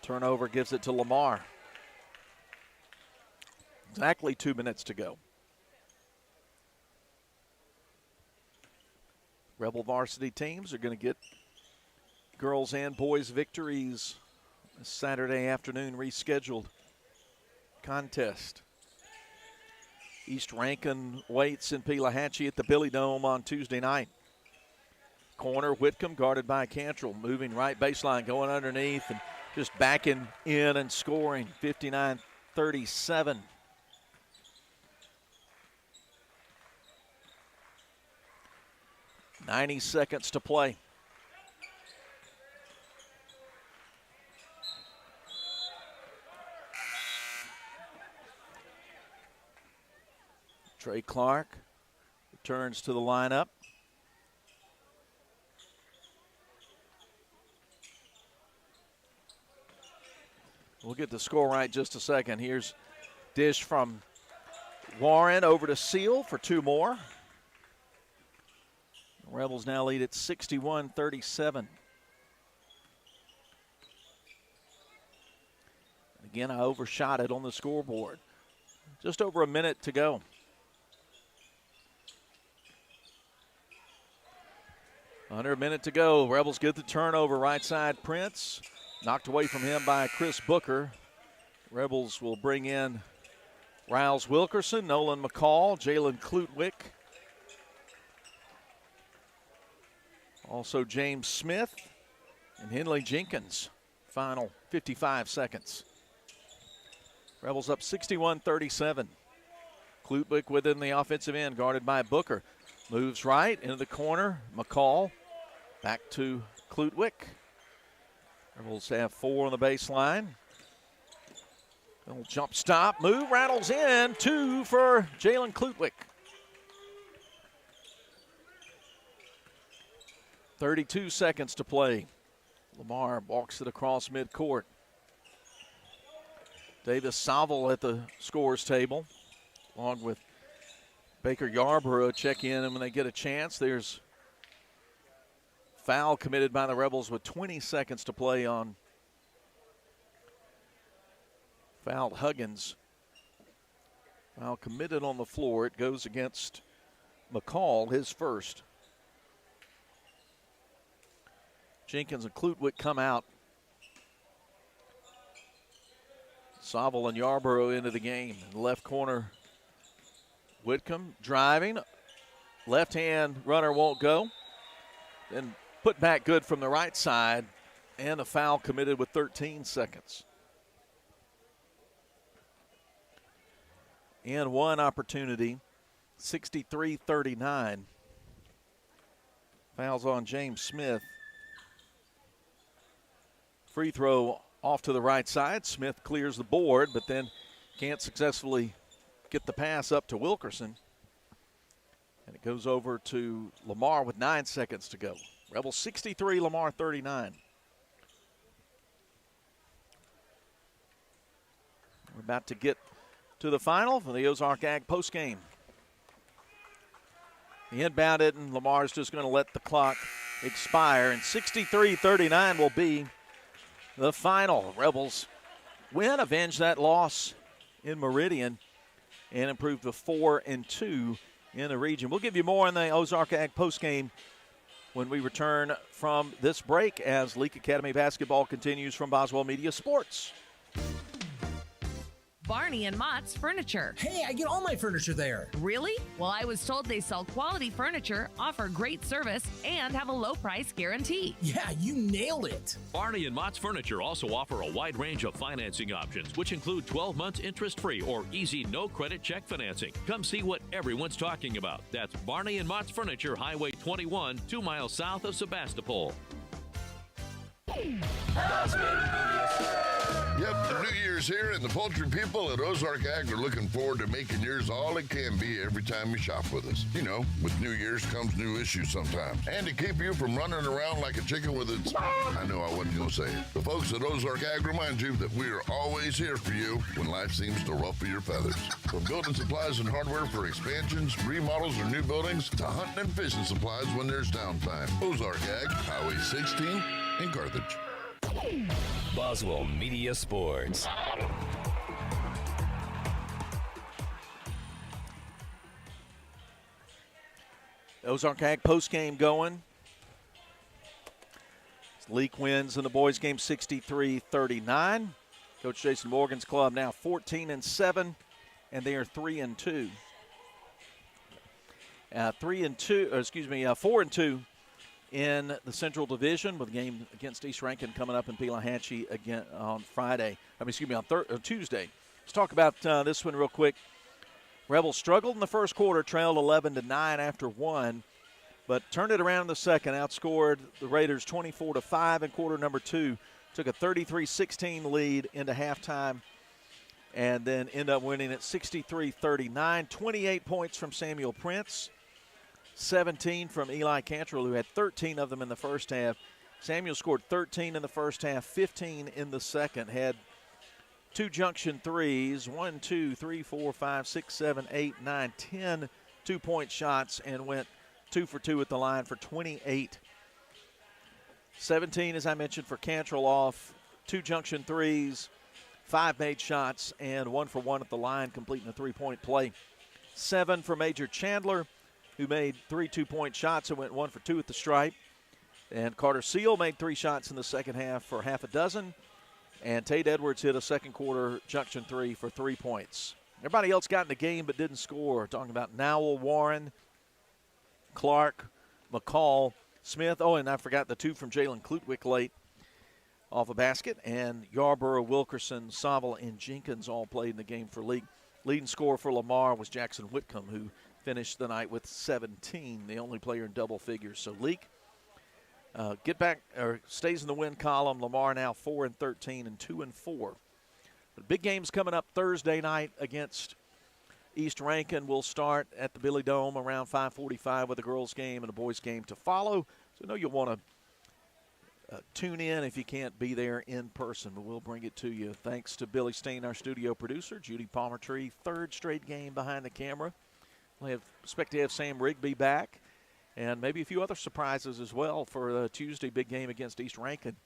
Turnover gives it to Lamar. Exactly 2 minutes to go. Rebel varsity teams are going to get girls and boys victories this Saturday afternoon rescheduled contest. East Rankin waits in Pelahatchie at the Billy Dome on Tuesday night. Corner, Whitcomb guarded by Cantrell, moving right baseline, going underneath and just backing in and scoring. 59-37. .90 seconds to play. Trey Clark returns to the lineup. We'll get the score right just a second. Here's dish from Warren over to Seal for 2 more. The Rebels now lead at 61-37. Again, I overshot it on the scoreboard. Just over a minute to go. Under a minute to go. Rebels get the turnover. Right side, Prince. Knocked away from him by Chris Booker. Rebels will bring in Riles Wilkerson, Nolan McCall, Jalen Klutwick. Also James Smith and Henley Jenkins. Final 55 seconds. Rebels up 61-37. Klutwick within the offensive end, guarded by Booker. Moves right into the corner. McCall back to Klutwick. Rebels have 4 on the baseline. Little jump stop, move, rattles in. 2 for Jalen Klutwick. 32 seconds to play. Lamar walks it across midcourt. Davis Saville at the scores table. along with Baker Yarborough, check in, and when they get a chance, there's foul committed by the Rebels with 20 seconds to play on fouled Huggins. Foul committed on the floor. It goes against McCall, his first. Jenkins and Klutwick come out. Saville and Yarborough into the game. In the left corner, Whitcomb driving. Left-hand runner won't go. Then put back good from the right side. And a foul committed with 13 seconds. And one opportunity, 63-39. Fouls on James Smith. Free throw off to the right side. Smith clears the board, but then can't successfully get the pass up to Wilkerson. And it goes over to Lamar with 9 seconds to go. Rebels 63, Lamar 39. We're about to get to the final for the Ozark Ag postgame. He inbounded, and Lamar's just going to let the clock expire. And 63-39 will be the final. Rebels win, avenge that loss in Meridian, and improve to 4-2 in the region. We'll give you more on the Ozark Ag postgame when we return from this break as Leake Academy basketball continues from Boswell Media Sports. Barney and Mott's Furniture. Hey, I get all my furniture there. Really? Well, I was told they sell quality furniture, offer great service, and have a low price guarantee. Yeah, you nailed it. Barney and Mott's Furniture also offer a wide range of financing options, which include 12 months interest-free or easy no-credit check financing. Come see what everyone's talking about. That's Barney and Mott's Furniture, Highway 21, 2 miles south of Sebastopol. Yep, the new year's here, and the poultry people at Ozark Ag are looking forward to making yours all it can be every time you shop with us. You know, with new year's comes new issues sometimes. And to keep you from running around like a chicken with its... I know I wasn't going to say it. The folks at Ozark Ag remind you that we are always here for you when life seems to ruffle your feathers. From building supplies and hardware for expansions, remodels, or new buildings, to hunting and fishing supplies when there's downtime. Ozark Ag, Highway 16 in Carthage. Boswell Media Sports. Ozark Ag postgame going. Leake wins in the boys' game 63-39. Coach Jason Morgan's club now 14-7, and they are 3-2. 4-2 in the Central Division, with a game against East Rankin coming up in Pelahatchie again on Tuesday. Let's talk about this one real quick. Rebels struggled in the first quarter, trailed 11-9 after one, but turned it around in the second, outscored the Raiders 24-5 in quarter number two, took a 33-16 lead into halftime, and then end up winning at 63-39. 28 points from Samuel Prince, 17 from Eli Cantrell, who had 13 of them in the first half. Samuel scored 13 in the first half, 15 in the second, had two junction threes, 1, 2, 3, 4, 5, 6, 7, 8, 9, 10 two-point shots, and went 2 for 2 at the line for 28. 17, as I mentioned, for Cantrell off, two junction threes, 5 made shots, and 1 for 1 at the line, completing a three-point play. 7 for Major Chandler, who made 3 two-point shots and went 1 for 2 at the stripe. And Carter Seal made 3 shots in the second half for half a dozen. And Tate Edwards hit a second quarter junction 3 for 3 points. Everybody else got in the game but didn't score. Talking about Nowell, Warren, Clark, McCall, Smith. Oh, and I forgot the 2 from Jalen Klutwick late off a basket. And Yarborough, Wilkerson, Saville, and Jenkins all played in the game for Leake. Leading scorer for Lamar was Jackson Whitcomb, who finished the night with 17, the only player in double figures. So Leake stays in the win column. Lamar now 4-13 and 2-4. But big games coming up Thursday night against East Rankin. Will start at the Billy Dome around 5:45 with a girls game and a boys game to follow. So I know you'll want tune in if you can't be there in person, but we'll bring it to you. Thanks to Billy Steen, our studio producer, Judy Palmertree, third straight game behind the camera. We'll expect to have Sam Rigby back, and maybe a few other surprises as well for the Tuesday big game against East Rankin.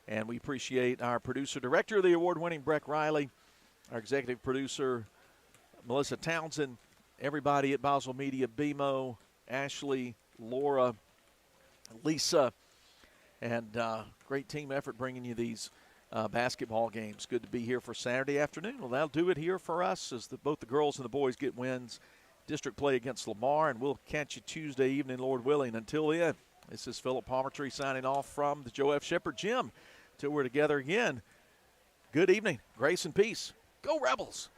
And we appreciate our producer, director of the award-winning Breck Riley, our executive producer, Melissa Townsend, everybody at Boswell Media, BMO, Ashley, Laura, Lisa, and great team effort bringing you these basketball games. Good to be here for Saturday afternoon. Well, that'll do it here for us as both the girls and the boys get wins. District play against Lamar, and we'll catch you Tuesday evening, Lord willing. Until then, this is Philip Palmertree signing off from the Joe F. Shepherd Gym. Till we're together again, good evening, grace and peace. Go Rebels!